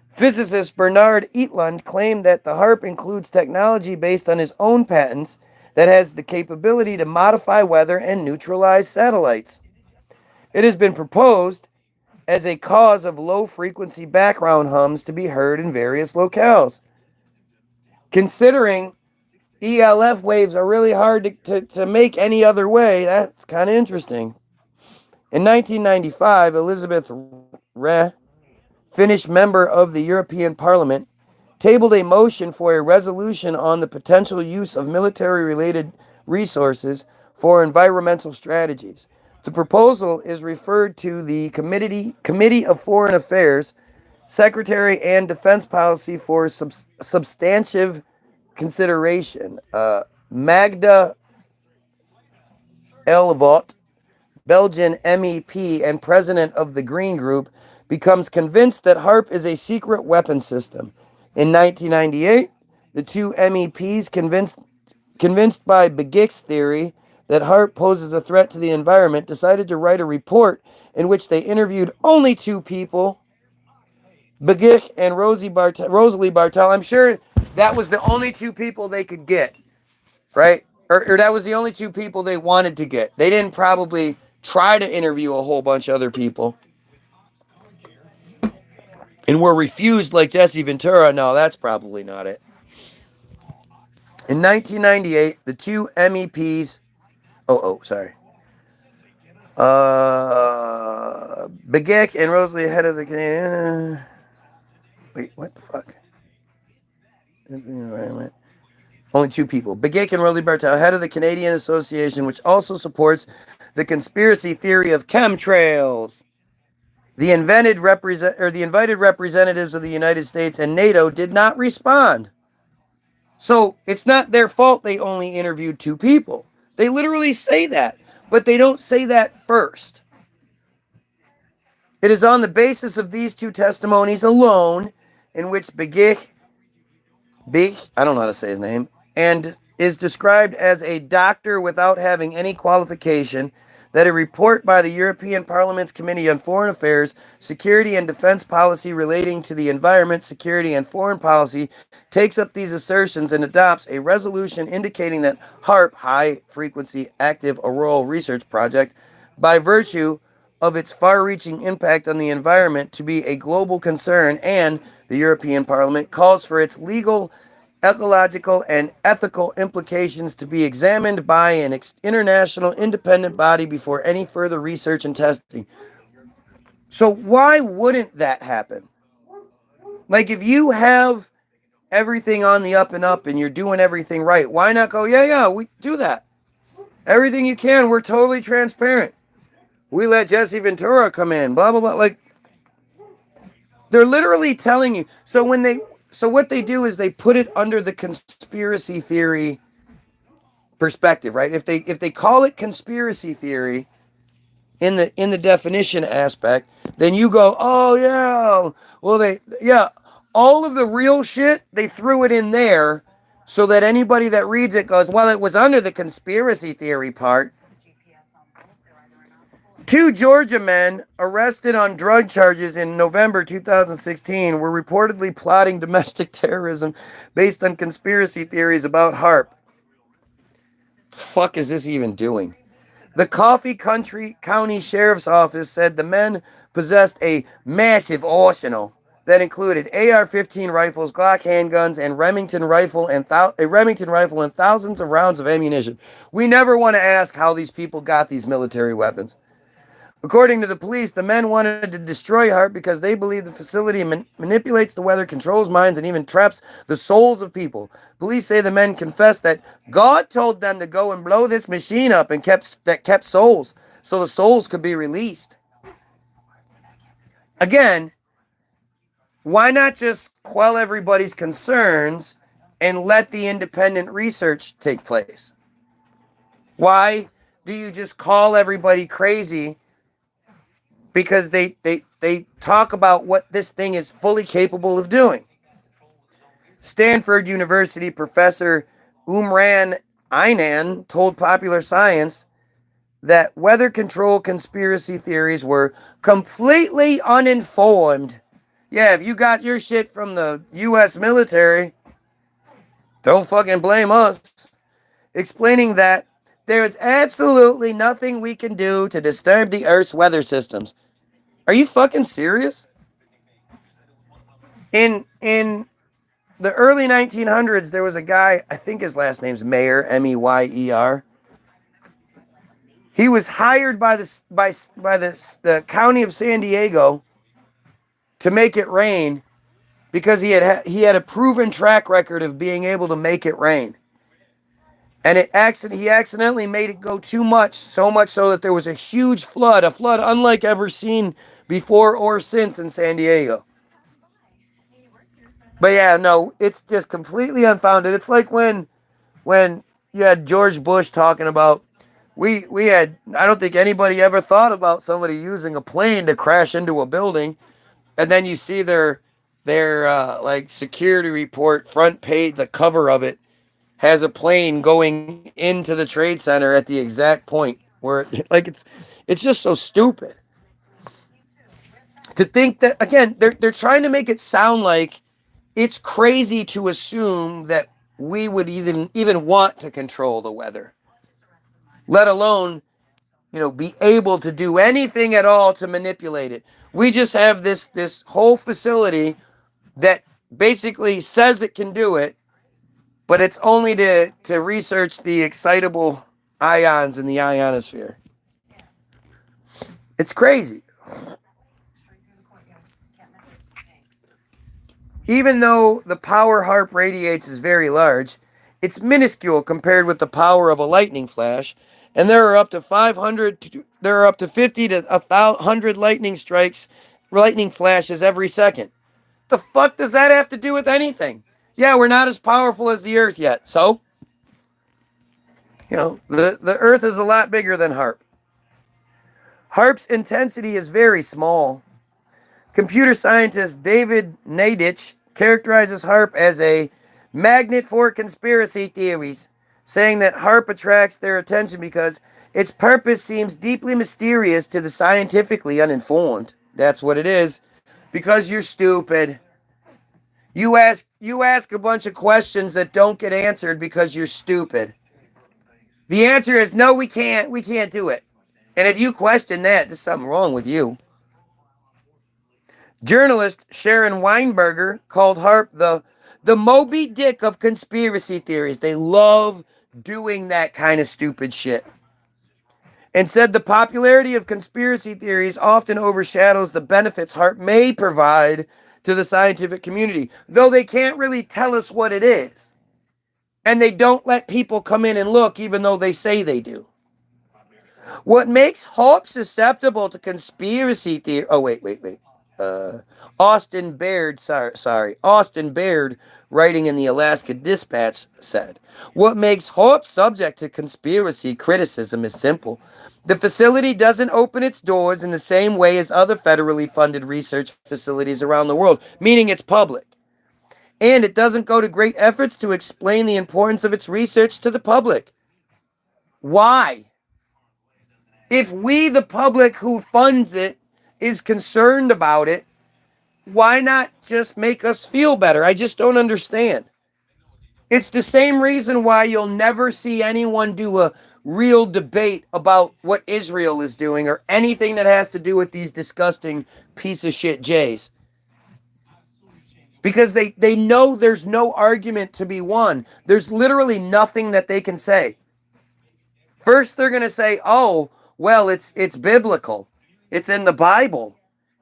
Physicist Bernard Eatlund claimed that the HAARP includes technology based on his own patents that has the capability to modify weather and neutralize satellites. It has been proposed as a cause of low-frequency background hums to be heard in various locales. Considering ELF waves are really hard to make any other way, that's kind of interesting. In 1995, Elizabeth Reh, Finnish member of the European Parliament, tabled a motion for a resolution on the potential use of military-related resources for environmental strategies. The proposal is referred to the Committee of Foreign Affairs, Secretary and Defense Policy for substantive consideration. Magda Elvot, Belgian MEP and president of the Green Group, becomes convinced that HAARP is a secret weapon system. In 1998, the two MEPs, convinced by Begich's theory that HAARP poses a threat to the environment, decided to write a report in which they interviewed only two people, Begich and Rosalie Bartel. I'm sure that was the only two people they could get, right? Or that was the only two people they wanted to get. They didn't probably try to interview a whole bunch of other people and were refused like Jesse Ventura. No, that's probably not it. In 1998, the two MEPs, Begich and Rosalie, head of the Canadian, wait, what the fuck? Only two people. Begich and Rosalie Bartel, head of the Canadian Association, which also supports the conspiracy theory of chemtrails. The invited representatives of the United States and NATO did not respond. So it's not their fault they only interviewed two people. They literally say that, but they don't say that first. It is on the basis of these two testimonies alone in which Begich, I don't know how to say his name, and is described as a doctor without having any qualification, that a report by the European Parliament's Committee on Foreign Affairs, Security and Defense Policy relating to the environment, security, and foreign policy takes up these assertions and adopts a resolution indicating that HAARP, High Frequency Active Auroral Research Project, by virtue of its far-reaching impact on the environment to be a global concern, and the European Parliament calls for its legal, ecological, and ethical implications to be examined by an international independent body before any further research and testing. So why wouldn't that happen? Like, if you have everything on the up and up and you're doing everything right, why not go, yeah, we do that. Everything you can, we're totally transparent. We let Jesse Ventura come in, blah, blah, blah. Like, they're literally telling you. So what they do is they put it under the conspiracy theory perspective, right? If they call it conspiracy theory in the definition aspect, then you go, oh yeah, well all of the real shit, they threw it in there so that anybody that reads it goes, well, it was under the conspiracy theory part. Two Georgia men arrested on drug charges in November 2016 were reportedly plotting domestic terrorism based on conspiracy theories about HAARP. The fuck is this even doing? The County Sheriff's Office said the men possessed a massive arsenal that included AR-15 rifles, Glock handguns, and a Remington rifle and thousands of rounds of ammunition. We never want to ask how these people got these military weapons. According to the police, the men wanted to destroy HAARP because they believe the facility manipulates the weather, controls minds, and even traps the souls of people. Police say the men confessed that God told them to go and blow this machine up and kept souls, so the souls could be released. Again, why not just quell everybody's concerns and let the independent research take place? Why do you just call everybody crazy because they talk about what this thing is fully capable of doing? Stanford University professor Umran Aynan told Popular Science that weather control conspiracy theories were completely uninformed. Yeah, if you got your shit from the U.S. military, don't fucking blame us. Explaining that there is absolutely nothing we can do to disturb the Earth's weather systems. Are you fucking serious? In the early 1900s, there was a guy, I think his last name's Meyer, Meyer. He was hired by the county of San Diego to make it rain because he had a proven track record of being able to make it rain. And he accidentally made it go too much, so much so that there was a huge flood, a flood unlike ever seen before or since in San Diego. But yeah, no, it's just completely unfounded. It's like when you had George Bush talking about we had, I don't think anybody ever thought about somebody using a plane to crash into a building, and then you see their like security report front page, the cover of it has a plane going into the Trade Center at the exact point where like it's just so stupid to think that. Again, they're trying to make it sound like it's crazy to assume that we would even want to control the weather, let alone, be able to do anything at all to manipulate it. We just have this whole facility that basically says it can do it, but it's only to research the excitable ions in the ionosphere. It's crazy. Even though the power HAARP radiates is very large, it's minuscule compared with the power of a lightning flash, and there are up to 50 to 100 lightning flashes every second. The fuck does that have to do with anything? Yeah, we're not as powerful as the Earth yet, so the Earth is a lot bigger than HAARP. HAARP's intensity is very small. Computer scientist David Nadich characterizes HAARP as a magnet for conspiracy theories, saying that HAARP attracts their attention because its purpose seems deeply mysterious to the scientifically uninformed. That's what it is. Because you're stupid. You ask a bunch of questions that don't get answered because you're stupid. The answer is no, we can't do it. And if you question that, there's something wrong with you. Journalist Sharon Weinberger called HAARP the Moby Dick of conspiracy theories. They love doing that kind of stupid shit. And said the popularity of conspiracy theories often overshadows the benefits HAARP may provide to the scientific community, though they can't really tell us what it is. And they don't let people come in and look, even though they say they do. What makes HAARP susceptible to conspiracy theory... Oh, wait. Austin Baird, writing in the Alaska Dispatch, said, "What makes HAARP subject to conspiracy criticism is simple. The facility doesn't open its doors in the same way as other federally funded research facilities around the world, meaning it's public. And it doesn't go to great efforts to explain the importance of its research to the public." Why? If we, the public who funds it, is concerned about it, why not just make us feel better? I just don't understand. It's the same reason why you'll never see anyone do a real debate about what Israel is doing or anything that has to do with these disgusting piece of shit Jays. Because they know there's no argument to be won. There's literally nothing that they can say. First, they're going to say, "Oh, well, it's biblical. It's in the Bible."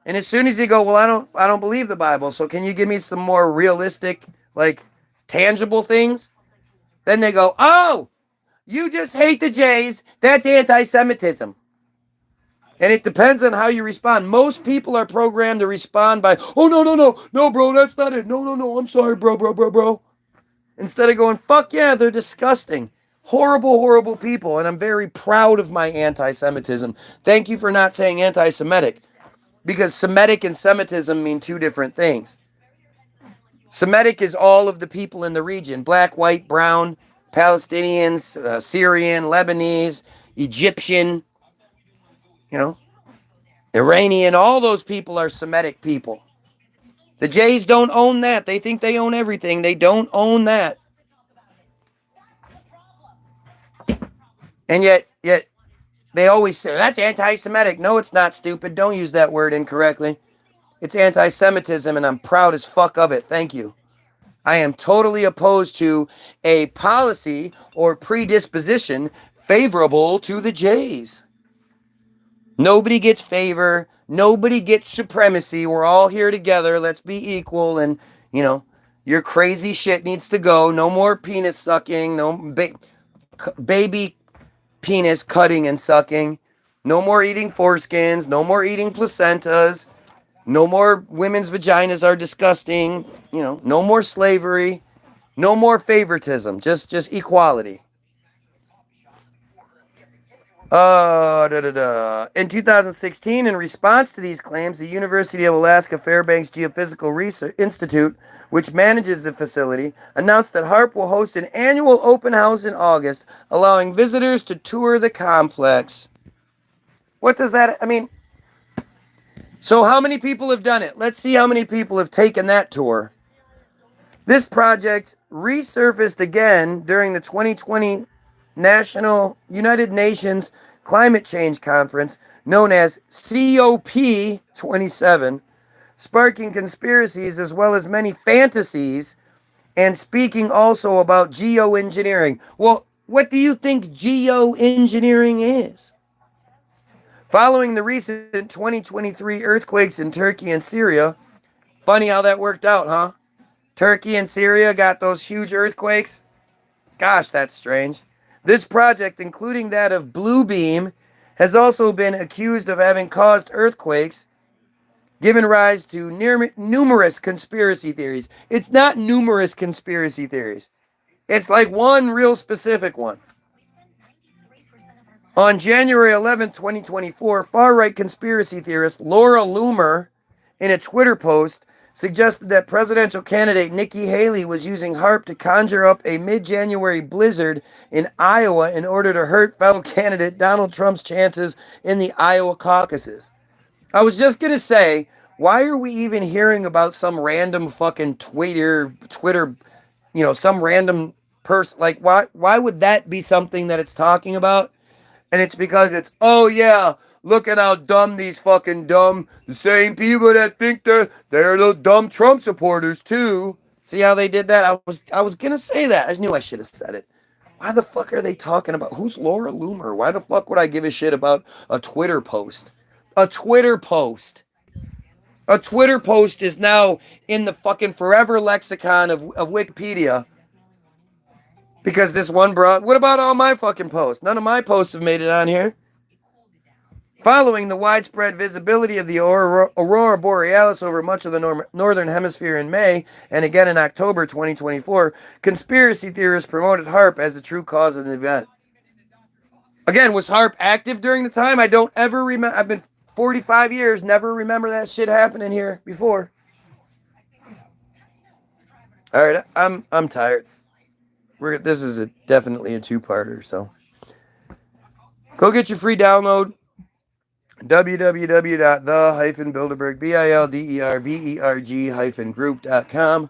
And as soon as you go, "Well, I don't believe the Bible. So can you give me some more realistic, like tangible things?" Then they go, "Oh, you just hate the Jays. That's anti-Semitism." And it depends on how you respond. Most people are programmed to respond by, "Oh, no, no, no. No, bro, that's not it. No, no, no. I'm sorry, bro. Instead of going, "Fuck yeah, they're disgusting. Horrible, horrible people." And I'm very proud of my anti-Semitism. Thank you for not saying anti-Semitic. Because Semitic and Semitism mean two different things. Semitic is all of the people in the region. Black, white, brown, Palestinians, Syrian, Lebanese, Egyptian, you know, Iranian. All those people are Semitic people. The Jays don't own that. They think they own everything. They don't own that. And yet, they always say, "That's anti-Semitic." No, it's not, stupid. Don't use that word incorrectly. It's anti-Semitism, and I'm proud as fuck of it. Thank you. I am totally opposed to a policy or predisposition favorable to the Jays. Nobody gets favor. Nobody gets supremacy. We're all here together. Let's be equal. And, your crazy shit needs to go. No more penis sucking. No baby penis cutting and sucking. No more eating foreskins. No more eating placentas. No more women's vaginas are disgusting. No more slavery. No more favoritism. Just equality. In 2016, in response to these claims, the University of Alaska Fairbanks Geophysical Research Institute, which manages the facility, announced that HAARP will host an annual open house in August, allowing visitors to tour the complex. What does that, so how many people have done it? Let's see how many people have taken that tour. This project resurfaced again during the 2020 National United Nations Climate Change Conference, known as COP27, sparking conspiracies as well as many fantasies, and speaking also about geoengineering. Well, what do you think geoengineering is? Following the recent 2023 earthquakes in Turkey and Syria, funny how that worked out, huh? Turkey and Syria got those huge earthquakes. Gosh, that's strange. This project, including that of Bluebeam, has also been accused of having caused earthquakes, given rise to numerous conspiracy theories. It's not numerous conspiracy theories. It's like one real specific one. On January 11th, 2024, far-right conspiracy theorist Laura Loomer, in a Twitter post, suggested that presidential candidate Nikki Haley was using HAARP to conjure up a mid-January blizzard in Iowa in order to hurt fellow candidate Donald Trump's chances in the Iowa caucuses. I was just going to say, why are we even hearing about some random fucking Twitter, some random person? Like, why would that be something that it's talking about? And it's because oh yeah, look at how dumb these fucking the same people that think they're the dumb Trump supporters too. See how they did that? I was gonna say that. I knew I should have said it. Why the fuck are they talking about? Who's Laura Loomer? Why the fuck would I give a shit about a Twitter post? A Twitter post. A Twitter post is now in the fucking forever lexicon of Wikipedia. Because this one brought, what about all my fucking posts? None of my posts have made it on here. Following the widespread visibility of the Aurora Borealis over much of the northern hemisphere in May, and again in October 2024, conspiracy theorists promoted HAARP as the true cause of the event. Again, was HAARP active during the time? I don't ever remember. I've been 45 years, never remember that shit happening here before. All right, I'm tired. This is definitely a two-parter, so. Go get your free download. www.the-bilderberg, bilderberg-group.com.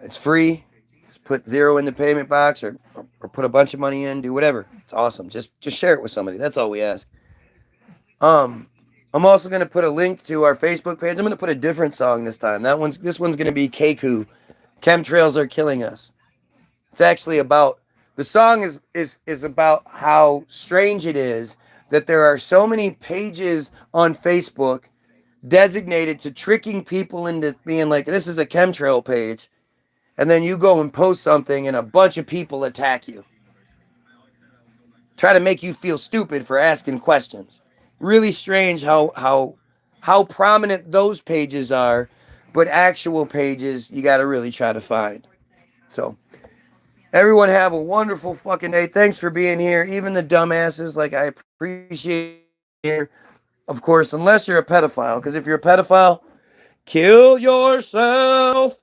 It's free. Just put zero in the payment box, or put a bunch of money in. Do whatever. It's awesome. Just share it with somebody. That's all we ask. I'm also gonna put a link to our Facebook page. I'm gonna put a different song this time. This one's gonna be CAKU. Chemtrails are killing us. It's actually about the song is about how strange it is that there are so many pages on Facebook designated to tricking people into being like, this is a chemtrail page, and then you go and post something and a bunch of people attack you. Try to make you feel stupid for asking questions. Really strange how prominent those pages are, but actual pages you got to really try to find. So, everyone have a wonderful fucking day. Thanks for being here. Even the dumbasses, like, I appreciate it. Of course, unless you're a pedophile, because if you're a pedophile, kill yourself.